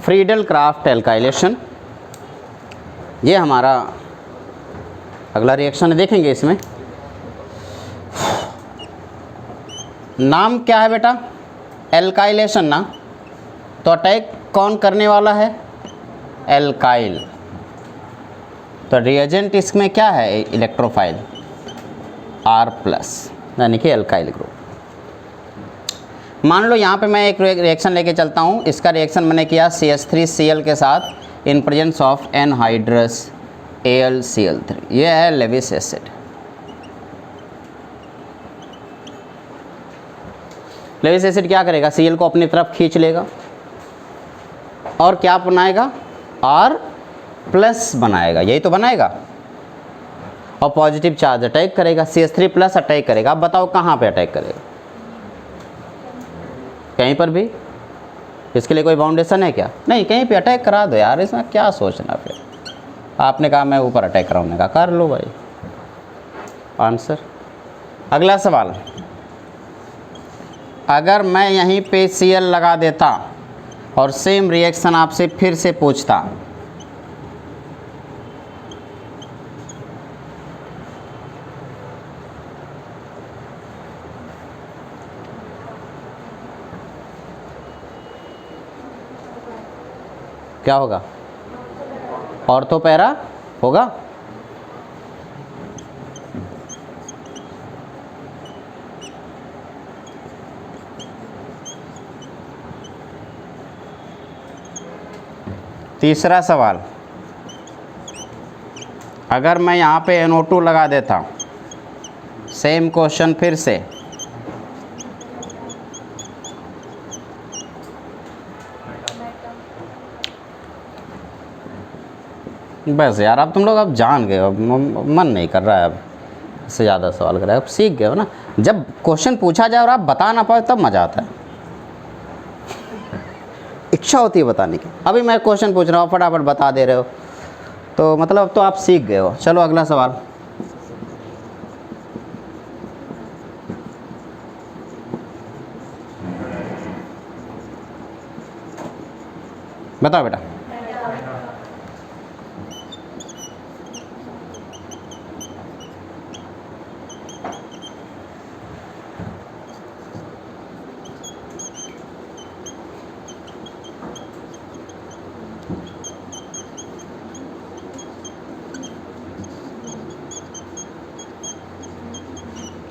फ्रीडल-क्राफ्ट एल्काइलेशन, ये हमारा अगला रिएक्शन है। देखेंगे इसमें नाम क्या है बेटा? एल्काइलेशन ना, तो अटैक कौन करने वाला है? एल्काइल। तो रिएजेंट इसमें क्या है? इलेक्ट्रोफाइल R+, यानी कि एल्काइल ग्रुप। मान लो यहाँ पे मैं एक रिएक्शन लेके चलता हूँ। इसका रिएक्शन मैंने किया CH3Cl के साथ in presence of anhydrous AlCl3, ये है लेविस एसिड। लेविस एसिड क्या करेगा? Cl को अपनी तरफ खींच लेगा और क्या बनाएगा? R+ बनाएगा, यही तो बनाएगा, और पॉजिटिव चार्ज अटैक करेगा, CH3+ अटैक करेगा। अब बताओ कहाँ पे अटैक करेगा? कहीं पर भी? इसके लिए कोई बाउंडेशन है क्या? नहीं, कहीं पे अटैक करा दो यार, इसमें क्या सोचना। फिर आपने कहा मैं ऊपर अटैक कराऊंगा, कर लो भाई। आंसर। अगला सवाल, अगर मैं यहीं पे Cl लगा देता और सेम रिएक्शन आपसे फिर से पूछता, क्या होगा? ऑर्थो पैरा होगा। तीसरा सवाल, अगर मैं यहाँ पे NO2 लगा देता, सेम क्वेश्चन फिर से, बस यार अब तुम लोग अब जान गए, अब मन नहीं कर रहा है अब इससे ज़्यादा सवाल कर रहा है, अब सीख गए हो ना। जब क्वेश्चन पूछा जाए और आप बता ना पाए तब मज़ा आता है, इच्छा होती है बताने की। अभी मैं क्वेश्चन पूछ रहा हूँ, फटाफट बता दे रहे हो, तो मतलब अब तो आप सीख गए हो। चलो अगला सवाल, बताओ बेटा।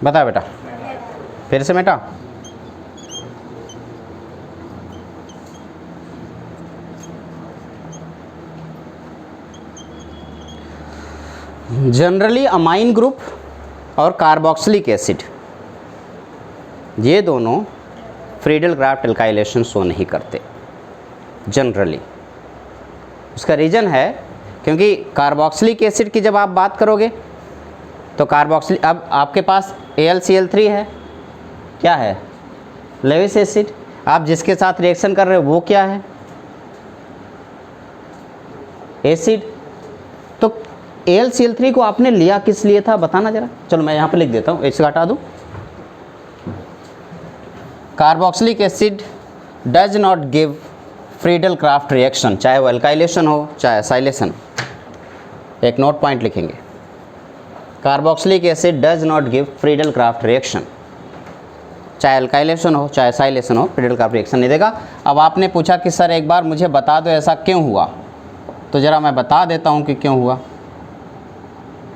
बता बेटा, फिर से बेटा। जनरली अमाइन ग्रुप और कार्बोक्सिलिक एसिड, ये दोनों फ्रीडल क्राफ्ट एल्काइलेशन शो नहीं करते जनरली। उसका रीज़न है क्योंकि कार्बोक्सिलिक एसिड की जब आप बात करोगे तो कार्बोक्सिलिक, अब आपके पास AlCl3 है, क्या है? Lewis acid. आप जिसके साथ रिएक्शन कर रहे हो वो क्या है? एसिड। तो AlCl3 को आपने लिया किस लिए था बताना जरा। चलो मैं यहाँ पे लिख देता हूँ, इसे हटा दूँ। Carboxylic acid does not give Friedel craft reaction, चाहे वो एल्काइलेशन हो चाहे एसाइलेशन। एक नोट पॉइंट लिखेंगे, carboxylic acid does not give Friedel craft reaction, चाहे एल्काइलेशन हो चाहे एसाइलेशन हो, फ्रीडल क्राफ्ट रिएक्शन नहीं देगा। अब आपने पूछा कि सर एक बार मुझे बता दो ऐसा क्यों हुआ, तो ज़रा मैं बता देता हूँ कि क्यों हुआ।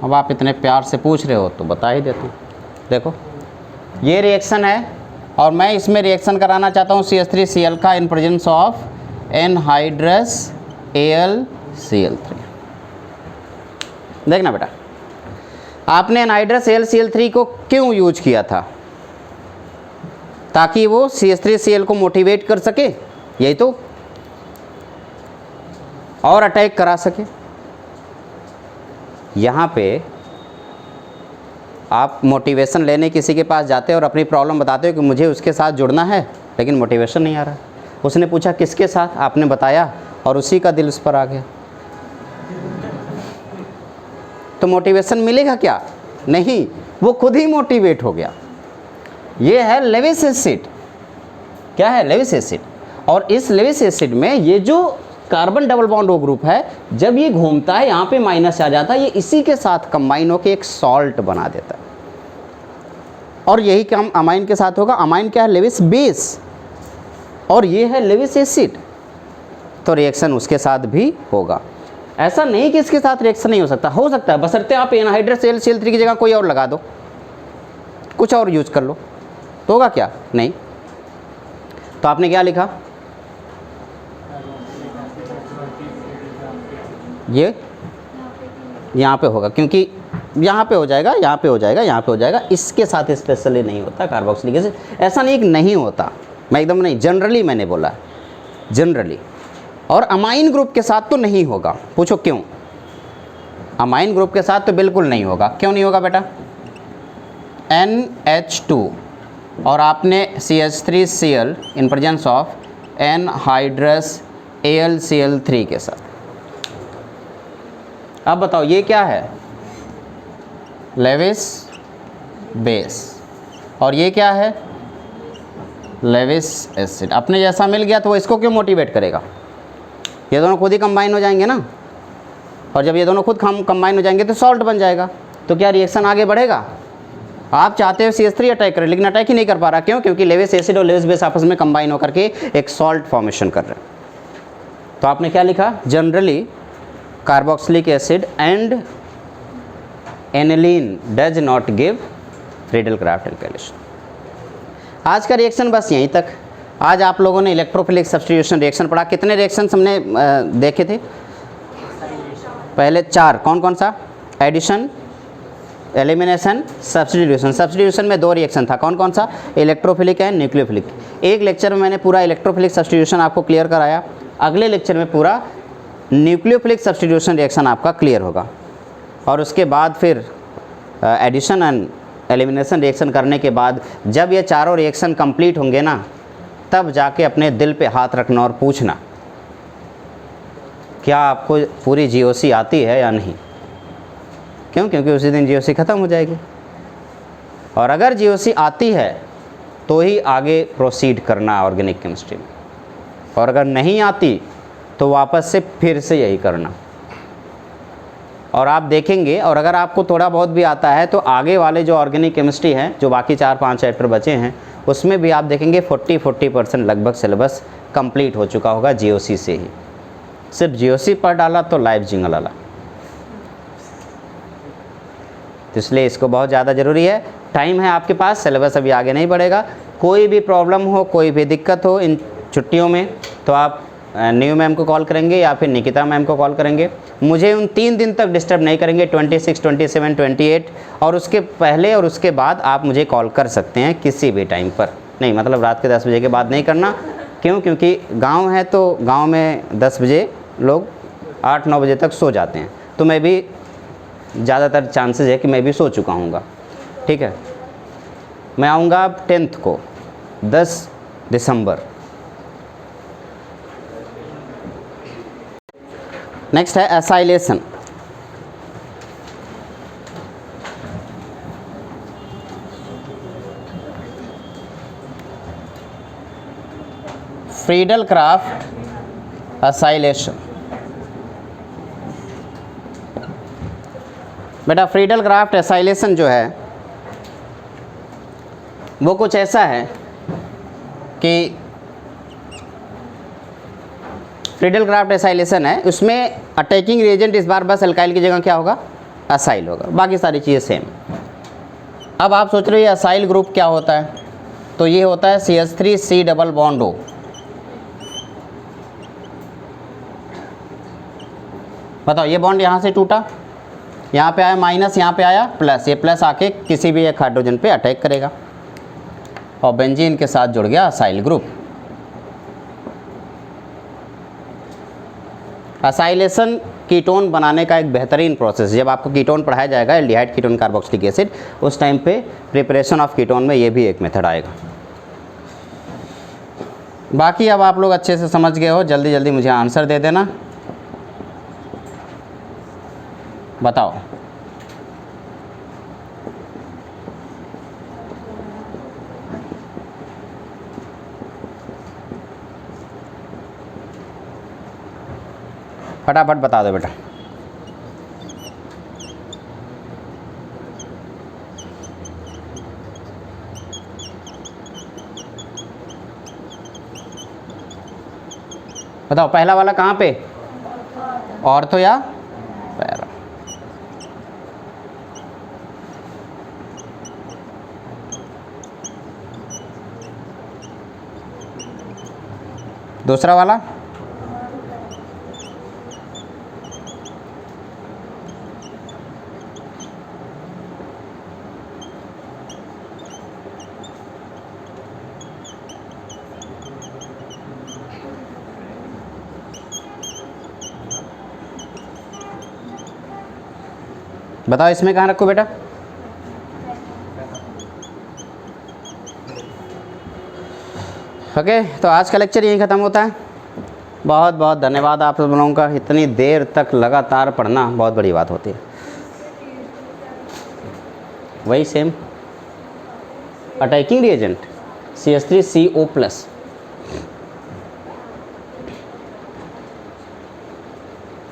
अब आप इतने प्यार से पूछ रहे हो तो बता ही देता हूँ। देखो ये रिएक्शन है और मैं इसमें रिएक्शन कराना चाहता हूँ CH3Cl का in presence of anhydrous AlCl3। देखना बेटा, आपने एनहाइड्रस AlCl3 को क्यों यूज किया था? ताकि वो CH3Cl को मोटिवेट कर सके, यही तो, और अटैक करा सके। यहाँ पे आप मोटिवेशन लेने किसी के पास जाते हो और अपनी प्रॉब्लम बताते हो कि मुझे उसके साथ जुड़ना है, लेकिन मोटिवेशन नहीं आ रहा। उसने पूछा किसके साथ, आपने बताया और उसी का दिल उस पर आ गया, तो मोटिवेशन मिलेगा क्या? नहीं, वो खुद ही मोटिवेट हो गया। ये है लेविस एसिड। क्या है? Lewis acid. और इस लेविस एसिड में ये जो carbon double bond O group है, जब ये घूमता है यहाँ पे माइनस आ जाता है, ये इसी के साथ कंबाइन होकर एक सॉल्ट बना देता है। और यही काम अमाइन के साथ होगा। अमाइन क्या है? लेविस बेस, और ये है लेविस एसिड, तो रिएक्शन उसके साथ भी होगा। ऐसा नहीं कि इसके साथ रिएक्शन नहीं हो सकता है, बशर्ते आप एनहाइड्रस AlCl3 की जगह कोई और लगा दो, कुछ और यूज कर लो, तो होगा क्या? नहीं। तो आपने क्या लिखा? ये यहाँ पे होगा, क्योंकि यहाँ पे हो जाएगा, यहाँ पे हो जाएगा, यहाँ पे हो जाएगा, इसके साथ स्पेशली नहीं होता कार्बोक्सिलिक एसिड। ऐसा नहीं कि नहीं होता, मैं एकदम नहीं, जनरली मैंने बोला, जनरली। और अमाइन ग्रुप के साथ तो नहीं होगा। पूछो क्यों? अमाइन ग्रुप के साथ तो बिल्कुल नहीं होगा। क्यों नहीं होगा बेटा? NH2 और आपने CH3Cl in presence of anhydrous AlCl3 के साथ। अब बताओ ये क्या है? लेविस बेस, और ये क्या है, लेविस एसिड। अपने जैसा मिल गया तो वो इसको क्यों मोटिवेट करेगा, ये दोनों खुद ही कंबाइन हो जाएंगे ना, और जब ये दोनों खुद कंबाइन हो जाएंगे तो सॉल्ट बन जाएगा, तो क्या रिएक्शन आगे बढ़ेगा। आप चाहते हो CH3 अटैक करे, लेकिन अटैक ही नहीं कर पा रहा, क्यों, क्योंकि लेविस एसिड और लेविस बेस आपस में कंबाइन होकर के एक सॉल्ट फॉर्मेशन कर रहे हैं। तो आपने क्या लिखा, generally carboxylic acid and aniline does not give Friedel craft alkylation. आज का रिएक्शन बस यहीं तक। आज आप लोगों ने इलेक्ट्रोफिलिक सब्स्टिट्यूशन रिएक्शन पढ़ा। कितने रिएक्शन हमने देखे थे, पहले 4, कौन कौन सा, एडिशन, एलिमिनेशन, सब्स्टिट्यूशन। सब्स्टिट्यूशन में 2 रिएक्शन था, कौन कौन सा, इलेक्ट्रोफिलिक एंड न्यूक्लियोफिलिक। एक लेक्चर में मैंने पूरा इलेक्ट्रोफिलिक सब्स्टिट्यूशन आपको क्लियर कराया, अगले लेक्चर में पूरा न्यूक्लियोफिलिक सब्स्टिट्यूशन रिएक्शन आपका क्लियर होगा, और उसके बाद फिर एडिशन एंड एलिमिनेशन रिएक्शन करने के बाद जब ये चारों रिएक्शन कंप्लीट होंगे ना, तब जाके अपने दिल पे हाथ रखना और पूछना क्या आपको पूरी GOC आती है या नहीं, क्यों, क्योंकि उसी दिन GOC ख़त्म हो जाएगी। और अगर GOC आती है तो ही आगे प्रोसीड करना ऑर्गेनिक केमिस्ट्री में, और अगर नहीं आती तो वापस से फिर से यही करना। और आप देखेंगे, और अगर आपको थोड़ा बहुत भी आता है तो आगे वाले जो ऑर्गेनिक केमिस्ट्री हैं, जो बाकी 4-5 चैप्टर बचे हैं, उसमें भी आप देखेंगे 40% लगभग सिलेबस कंप्लीट हो चुका होगा GOC से ही। सिर्फ GOC पढ़ डाला तो लाइफ जिंगल वाला। तो इसलिए इसको बहुत ज़्यादा ज़रूरी है। टाइम है आपके पास, सिलेबस अभी आगे नहीं बढ़ेगा। कोई भी प्रॉब्लम हो, कोई भी दिक्कत हो इन छुट्टियों में, तो आप न्यू मैम को कॉल करेंगे या फिर निकिता मैम को कॉल करेंगे। मुझे उन 3 दिन तक डिस्टर्ब नहीं करेंगे, 26, 27, 28, और उसके पहले और उसके बाद आप मुझे कॉल कर सकते हैं किसी भी टाइम पर। नहीं, मतलब रात के 10 बजे के बाद नहीं करना, क्यों, क्योंकि गांव है तो गांव में 10 बजे लोग 8-9 बजे तक सो जाते हैं, तो मैं भी ज़्यादातर चांसेस है कि मैं भी सो चुका हूँगा। ठीक है, मैं आऊँगा 10th को, 10 दिसंबर। नेक्स्ट है एसाइलेशन। Friedel Crafts acylation. बेटा फ्रीडल क्राफ्ट एसाइलेशन जो है वो कुछ ऐसा है कि फ्रीडल क्राफ्ट एसाइलेशन है, उसमें अटैकिंग रिएजेंट इस बार बस अल्काइल की जगह क्या होगा, असाइल होगा, बाकी सारी चीज़ें सेम। अब आप सोच रहे हो ये असाइल ग्रुप क्या होता है, तो ये होता है CH3C डबल बॉन्ड O। बताओ, ये बॉन्ड यहाँ से टूटा, यहाँ पे आया माइनस, यहाँ पे आया प्लस, ये प्लस आके किसी भी एक हाइड्रोजन पे अटैक करेगा और बेंजीन के साथ जुड़ गया असाइल ग्रुप। असाइलेशन कीटोन बनाने का एक बेहतरीन प्रोसेस। जब आपको कीटोन पढ़ाया जाएगा, एल्डिहाइड कीटोन कार्बोक्सिलिक एसिड, उस टाइम पे प्रिपरेशन ऑफ कीटोन में ये भी एक मेथड आएगा। बाकी अब आप लोग अच्छे से समझ गए हो, जल्दी जल्दी मुझे आंसर दे देना। बताओ, फटाफट बता दो बेटा। बताओ पहला वाला कहाँ पे, ऑर्थो या पैरा? दूसरा वाला बताओ, इसमें कहाँ रखो बेटा? ओके, तो आज का लेक्चर यहीं ख़त्म होता है। बहुत बहुत धन्यवाद आप लोगों का, इतनी देर तक लगातार पढ़ना बहुत बड़ी बात होती है। वही same attacking reagent CH3CO plus,